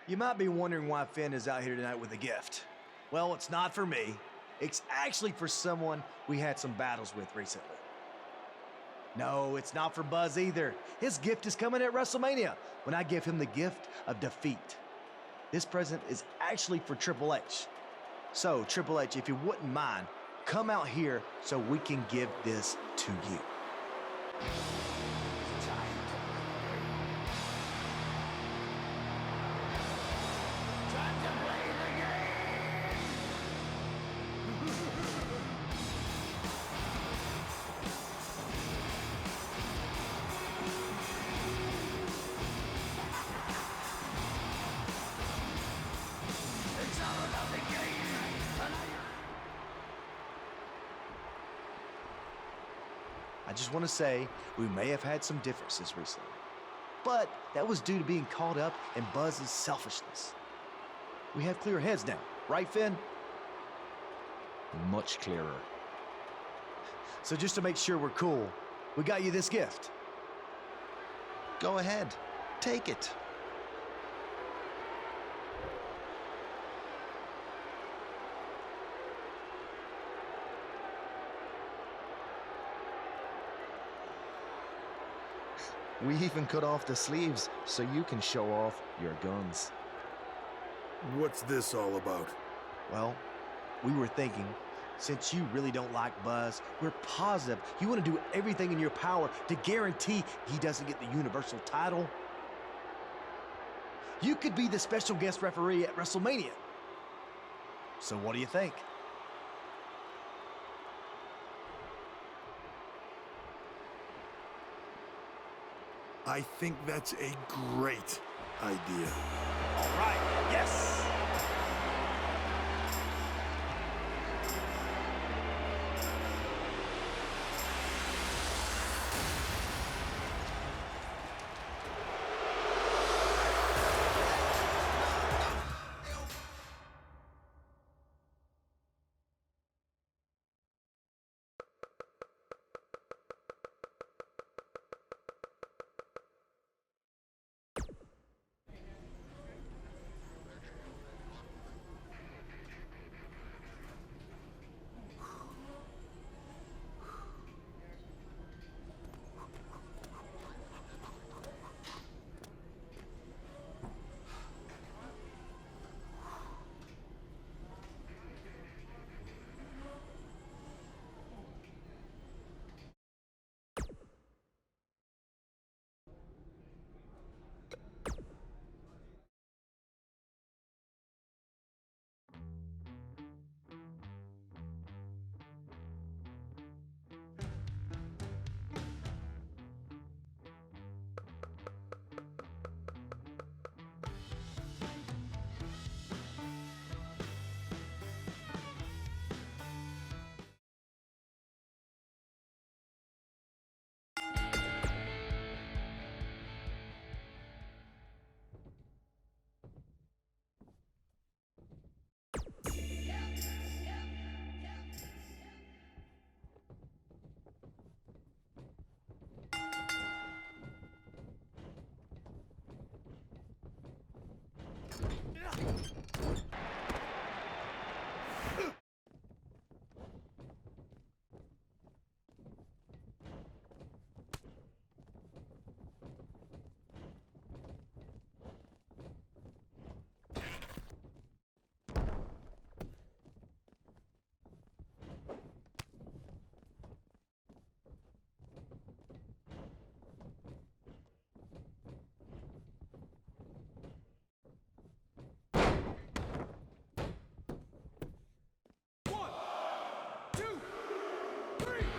Speaker 3: You might be wondering why Finn is out here tonight with a gift. Well, it's not for me. It's actually for someone we had some battles with recently. No, it's not for Buzz either. His gift is coming at WrestleMania when I give him the gift of defeat. This present is actually for Triple H. So, Triple H, if you wouldn't mind, come out here so we can give this to you. I just want to say we may have had some differences recently, but that was due to being caught up in Buzz's selfishness. We have clear heads now, right, Finn?
Speaker 20: Much clearer.
Speaker 3: So just to make sure we're cool, we got you this gift.
Speaker 2: Go ahead, take it. We even cut off the sleeves so you can show off your guns.
Speaker 11: What's this all about?
Speaker 3: Well, we were thinking, since you really don't like Buzz, we're positive you want to do everything in your power to guarantee he doesn't get the Universal title. You could be the special guest referee at WrestleMania. So what do you think?
Speaker 11: I think that's a great idea.
Speaker 3: All right, yes!
Speaker 7: One, two, three.